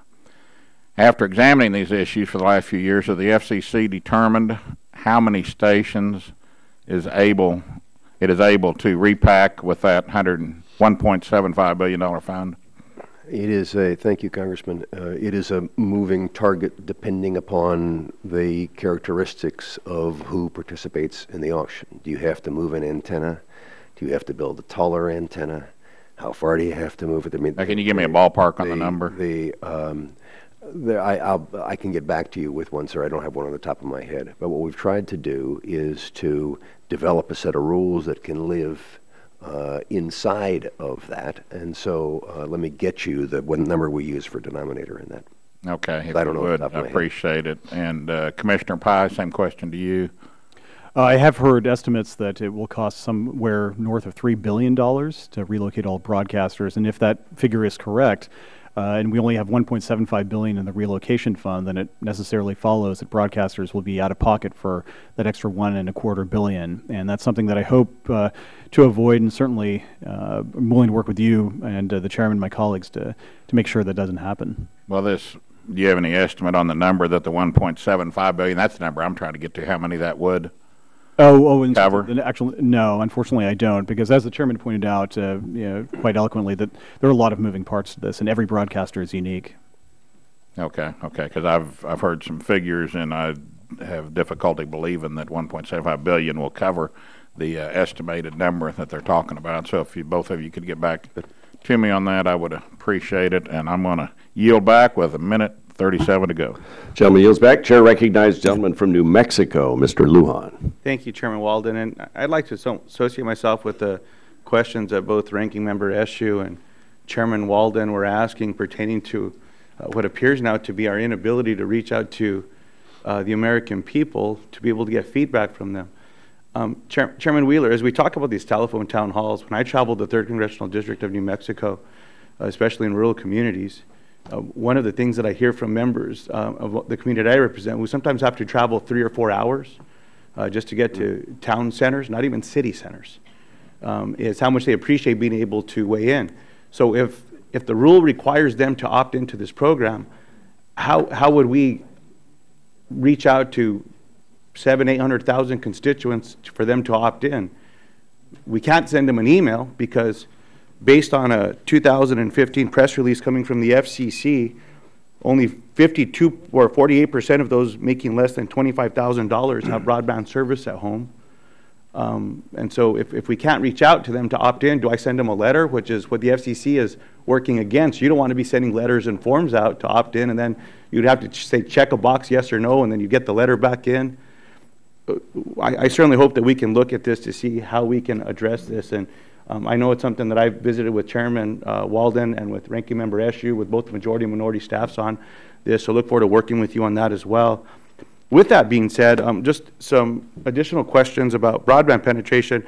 U: After examining these issues for the last few years, has the FCC determined how many stations it is able to repack with that $1.75 billion fund?
I: It is thank you, Congressman. It is a moving target depending upon the characteristics of who participates in the auction. Do you have to move an antenna? Do you have to build a taller antenna? How far do you have to move it? I mean,
U: can you give me a ballpark on the number?
I: I can get back to you with one, sir. I don't have one on the top of my head. But what we've tried to do is to develop a set of rules that can live inside of that. And so let me get you what number we use for denominator in that.
U: Okay,
I: I don't know.
U: I appreciate it. And Commissioner Pye, same question to you.
J: I have heard estimates that it will cost somewhere north of $3 billion to relocate all broadcasters. And if that figure is correct, and we only have $1.75 billion in the relocation fund, then it necessarily follows that broadcasters will be out of pocket for that extra $1.25 billion. And that's something that I hope to avoid, and certainly I'm willing to work with you and the chairman and my colleagues to make sure that doesn't happen.
U: Well, do you have any estimate on the number that the $1.75 billion, that's the number I'm trying to get to, how many that would cover?
J: No, unfortunately I don't, because as the chairman pointed out quite eloquently, that there are a lot of moving parts to this, and every broadcaster is unique.
U: Okay, because I've heard some figures, and I have difficulty believing that $1.75 billion will cover the estimated number that they're talking about. So if both of you could get back to me on that, I would appreciate it. And I'm going to yield back with 1:37 to go.
A: Gentleman yields back. Chair recognizes gentleman from New Mexico, Mr. Lujan.
K: Thank you, Chairman Walden. And I'd like to associate myself with the questions that both Ranking Member Eshoo and Chairman Walden were asking pertaining to what appears now to be our inability to reach out to the American people to be able to get feedback from them. Chairman Wheeler, as we talk about these telephone town halls, when I traveled the 3rd Congressional District of New Mexico especially in rural communities. One of the things that I hear from members of the community that I represent, we sometimes have to travel 3 or 4 hours just to get to town centers, not even city centers, is how much they appreciate being able to weigh in. So if the rule requires them to opt into this program, how would we reach out to 800,000 constituents for them to opt in? We can't send them an email because based on a 2015 press release coming from the FCC, only 52 or 48% of those making less than $25,000 have broadband service at home. And so if we can't reach out to them to opt in, do I send them a letter, which is what the FCC is working against? You don't want to be sending letters and forms out to opt in, and then you'd have to say check a box yes or no, and then you get the letter back in. I certainly hope that we can look at this to see how we can address this. And I know it's something that I've visited with Chairman Walden and with Ranking Member Eshoo, with both the majority and minority staffs on this, so look forward to working with you on that as well. With that being said, just some additional questions about broadband penetration.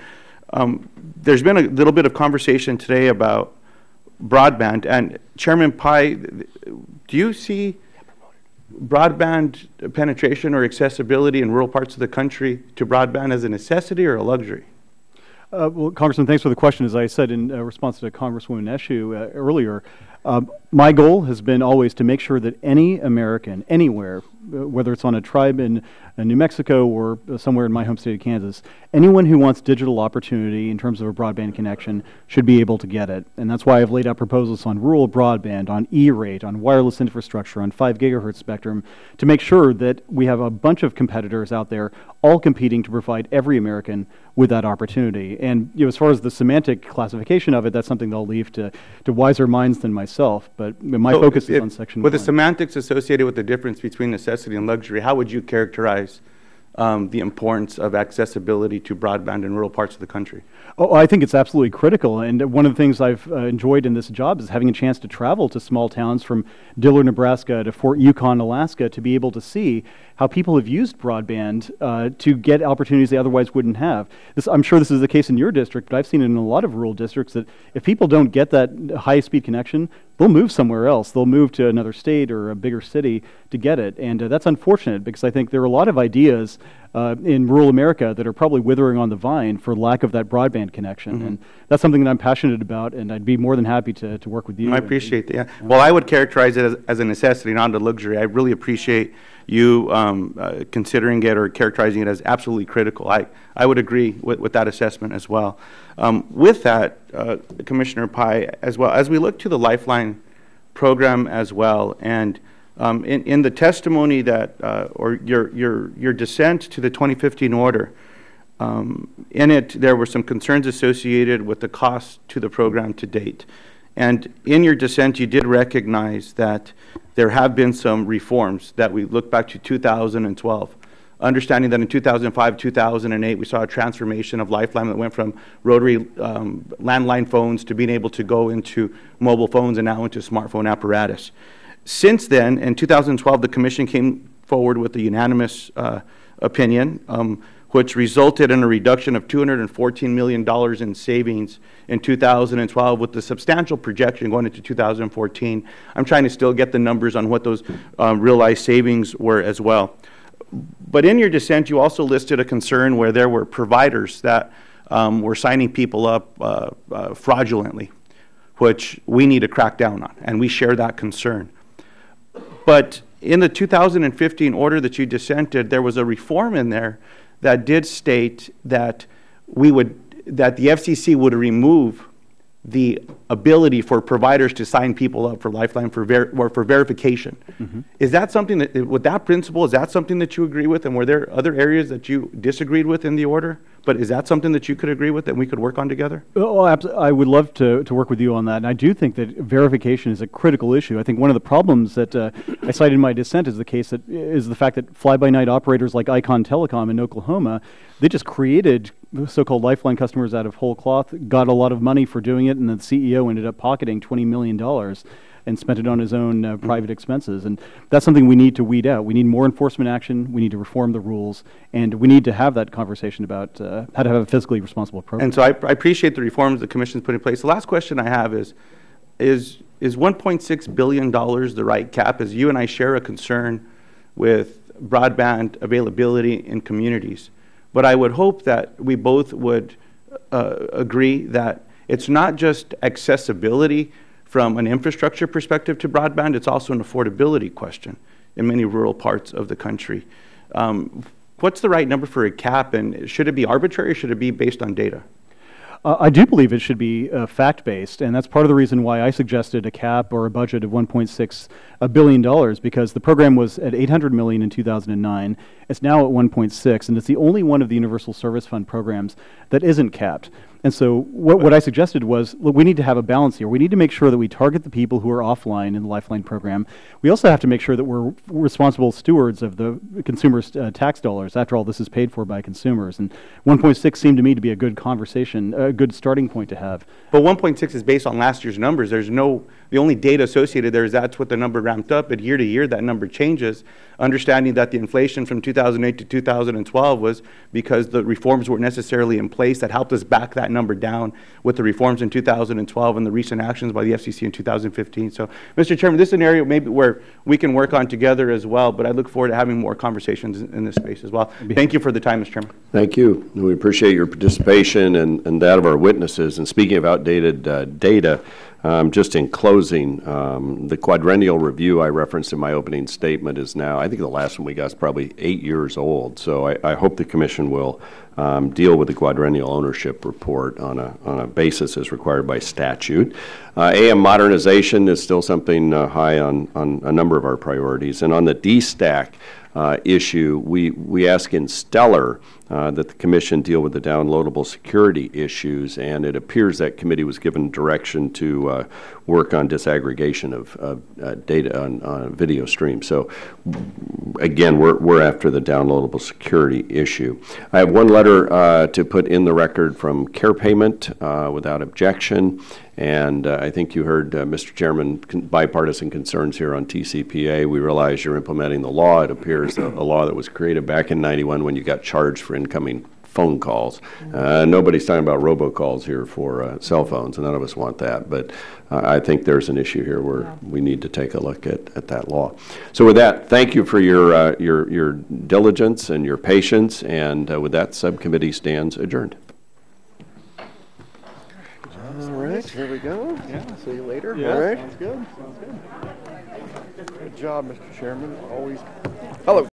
K: There's been a little bit of conversation today about broadband, and Chairman Pai, do you see broadband penetration or accessibility in rural parts of the country to broadband as a necessity or a luxury?
J: Well, Congressman, thanks for the question. As I said in response to Congresswoman Eshoo earlier, my goal has been always to make sure that any American, anywhere, whether it's on a tribe in New Mexico or somewhere in my home state of Kansas, anyone who wants digital opportunity in terms of a broadband connection should be able to get it. And that's why I've laid out proposals on rural broadband, on E-rate, on wireless infrastructure, on 5 gigahertz spectrum, to make sure that we have a bunch of competitors out there all competing to provide every American with that opportunity. And as far as the semantic classification of it, that's something they'll leave to wiser minds than myself. But my focus is on Section 1.
K: With the semantics associated with the difference between necessity and luxury, how would you characterize the importance of accessibility to broadband in rural parts of the country?
J: Oh, I think it's absolutely critical. And one of the things I've enjoyed in this job is having a chance to travel to small towns from Dillard, Nebraska to Fort Yukon, Alaska, to be able to see how people have used broadband to get opportunities they otherwise wouldn't have. I'm sure this is the case in your district, but I've seen it in a lot of rural districts that if people don't get that high-speed connection, they'll move somewhere else. They'll move to another state or a bigger city to get it. And that's unfortunate because I think there are a lot of ideas in rural America that are probably withering on the vine for lack of that broadband connection. Mm-hmm. And that's something that I'm passionate about, and I'd be more than happy to work with you.
K: I appreciate that. Yeah. Well, I would characterize it as a necessity, not a luxury. I really appreciate you considering it or characterizing it as absolutely critical. I would agree with that assessment as well. With that, Commissioner Pai, as well, as we look to the Lifeline program as well, and in the testimony that, or your dissent to the 2015 order, in it there were some concerns associated with the cost to the program to date. And in your dissent, you did recognize that there have been some reforms that we look back to 2012. Understanding that in 2005, 2008, we saw a transformation of Lifeline that went from rotary landline phones to being able to go into mobile phones and now into smartphone apparatus. Since then, in 2012, the Commission came forward with a unanimous opinion, which resulted in a reduction of $214 million in savings in 2012 with the substantial projection going into 2014. I'm trying to still get the numbers on what those realized savings were as well. But in your dissent, you also listed a concern where there were providers that were signing people up fraudulently, which we need to crack down on, and we share that concern. But in the 2015 order that you dissented, there was a reform in there that did state that that the FCC would remove the ability for providers to sign people up for Lifeline for verification. Mm-hmm. Is that something that, with that principle, is that something that you agree with? And were there other areas that you disagreed with in the order? But is that something that you could agree with that we could work on together?
J: Oh, I would love to work with you on that. And I do think that verification is a critical issue. I think one of the problems that I cited in my dissent is the fact that fly-by-night operators like Icon Telecom in Oklahoma, they just created so-called Lifeline customers out of whole cloth, got a lot of money for doing it, and the CEO ended up pocketing $20 million and spent it on his own private expenses. And that's something we need to weed out. We need more enforcement action. We need to reform the rules. And we need to have that conversation about how to have a fiscally responsible program.
K: And so I appreciate the reforms the Commission's put in place. The last question I have is, is $1.6 billion the right cap? As you and I share a concern with broadband availability in communities. But I would hope that we both would agree that it's not just accessibility from an infrastructure perspective to broadband, it's also an affordability question in many rural parts of the country. What's the right number for a cap, and should it be arbitrary or should it be based on data?
J: I do believe it should be fact-based, and that's part of the reason why I suggested a cap or a budget of $1.6 billion, because the program was at $800 million in 2009. It's now at 1.6, and it's the only one of the Universal Service Fund programs that isn't capped. And so what I suggested was, look, we need to have a balance here. We need to make sure that we target the people who are offline in the Lifeline program. We also have to make sure that we're responsible stewards of the consumers' tax dollars. After all, this is paid for by consumers. And 1.6 seemed to me to be a good conversation, a good starting point to have.
K: But 1.6 is based on last year's numbers. There's no, the only data associated there is that's what the number ramped up, but year to year that number changes, understanding that the inflation from 2008 to 2012 was because the reforms weren't necessarily in place that helped us back that number down with the reforms in 2012 and the recent actions by the FCC in 2015. So, Mr. Chairman, this is an area maybe where we can work on together as well, but I look forward to having more conversations in this space as well. Thank you for the time, Mr. Chairman.
A: Thank you. We appreciate your participation and that of our witnesses. And speaking of outdated data, just in closing, the quadrennial review I referenced in my opening statement is now, I think the last one we got is probably 8 years old. So I hope the Commission will deal with the quadrennial ownership report on a basis as required by statute. AM modernization is still something high on a number of our priorities. And on the DSTAC issue, we ask in Stellar that the Commission deal with the downloadable security issues, and it appears that committee was given direction to work on disaggregation of data on video streams. So again, we're after the downloadable security issue. I have one letter to put in the record from Care Payment without objection. And I think you heard, Mr. Chairman, bipartisan concerns here on TCPA. We realize you're implementing the law. It appears a law that was created back in '91 when you got charged for incoming phone calls. Nobody's talking about robocalls here for cell phones, and none of us want that. But I think there's an issue here where we need to take a look at that law. So with that, thank you for your diligence and your patience. And with that, subcommittee stands adjourned.
O: All right, here we go.
J: Yeah.
O: See you later.
J: Yeah,
O: all right.
J: sounds good. Sounds good.
O: Good job, Mr. Chairman. Always. Hello.